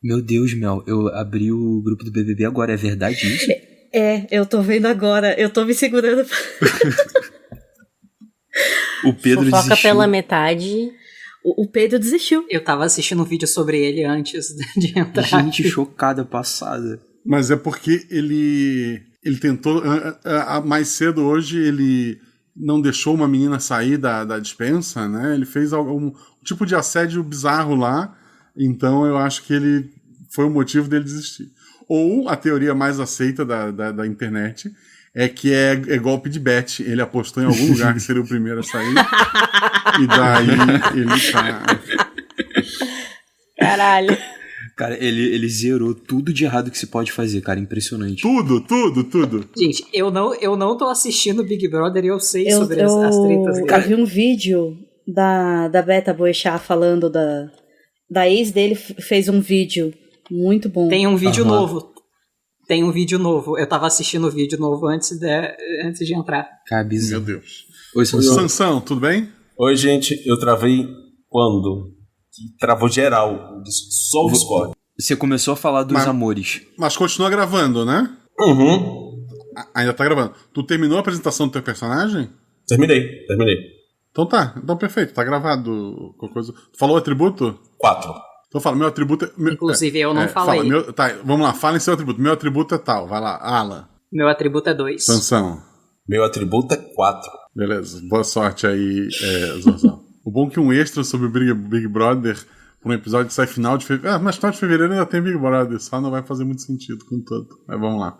Meu Deus, Mel, eu abri o grupo do BBB agora, é verdade isso? Eu tô vendo agora, eu tô me segurando. O Pedro Fofoca desistiu. pela metade. O Pedro desistiu. Eu tava assistindo um vídeo sobre ele antes de entrar. Gente, chocada, passada. Mas é porque ele tentou. Mais cedo hoje, ele não deixou uma menina sair da despensa, né? Ele fez algum tipo de assédio bizarro lá. Então eu acho que ele foi o motivo dele desistir. Ou a teoria mais aceita da internet é que é golpe de bet. Ele apostou em algum lugar que seria o primeiro a sair. E daí ele tá. Caralho. Cara, ele zerou tudo de errado que se pode fazer, cara. Impressionante. Tudo. Gente, eu não tô assistindo Big Brother e eu sei sobre as tretas dele. Eu vi um vídeo da Beta Boechat falando da ex dele, fez um vídeo muito bom. Tem um vídeo novo. Eu tava assistindo o vídeo novo antes de entrar. Cabeça. Meu Deus. Oi, Sansão, tudo bem? Oi, gente. Eu travei quando? Travou geral. Só o Discord. Você começou a falar dos amores. Mas continua gravando, né? Uhum. Ainda tá gravando. Tu terminou a apresentação do teu personagem? Terminei. Então tá. Então perfeito. Tá gravado. Coisa. Tu falou o atributo? 4. Então fala, meu atributo é... Inclusive, eu não falei. Tá, vamos lá, fala em seu atributo. Meu atributo é tal. Vai lá, Alan. Meu atributo é 2. Sansão. Meu atributo é 4. Beleza. Boa sorte aí, Zorzal. O bom é que um extra sobre o Big Brother, por um episódio que sai final de fevereiro... mas final de fevereiro ainda tem Big Brother, só não vai fazer muito sentido com tudo. Mas vamos lá.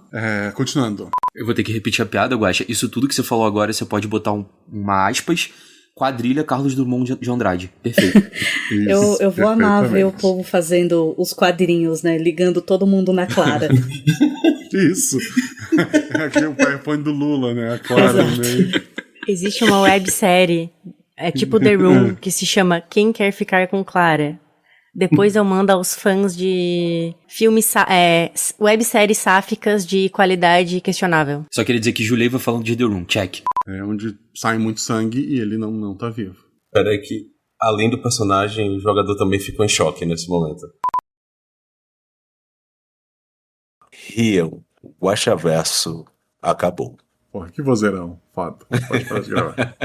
Continuando. Eu vou ter que repetir a piada, Guaxa. Isso tudo que você falou agora, você pode botar uma aspas... Quadrilha Carlos Drummond de Andrade. Perfeito. Eu vou amar ver o povo fazendo os quadrinhos, né? Ligando todo mundo na Clara. Isso. Aqui é o PowerPoint do Lula, né? A Clara no meio. Existe uma websérie, é tipo The Room, que se chama Quem Quer Ficar com Clara. Depois eu mando aos fãs de filmes, webséries sáficas de qualidade questionável. Só queria dizer que Juleiva falando de The Room, check. É onde sai muito sangue e ele não tá vivo. Pera aí que, além do personagem, o jogador também ficou em choque nesse momento. Riam, o Guaxaverso acabou. Porra, que vozeirão. Foda. Pode parar de gravar.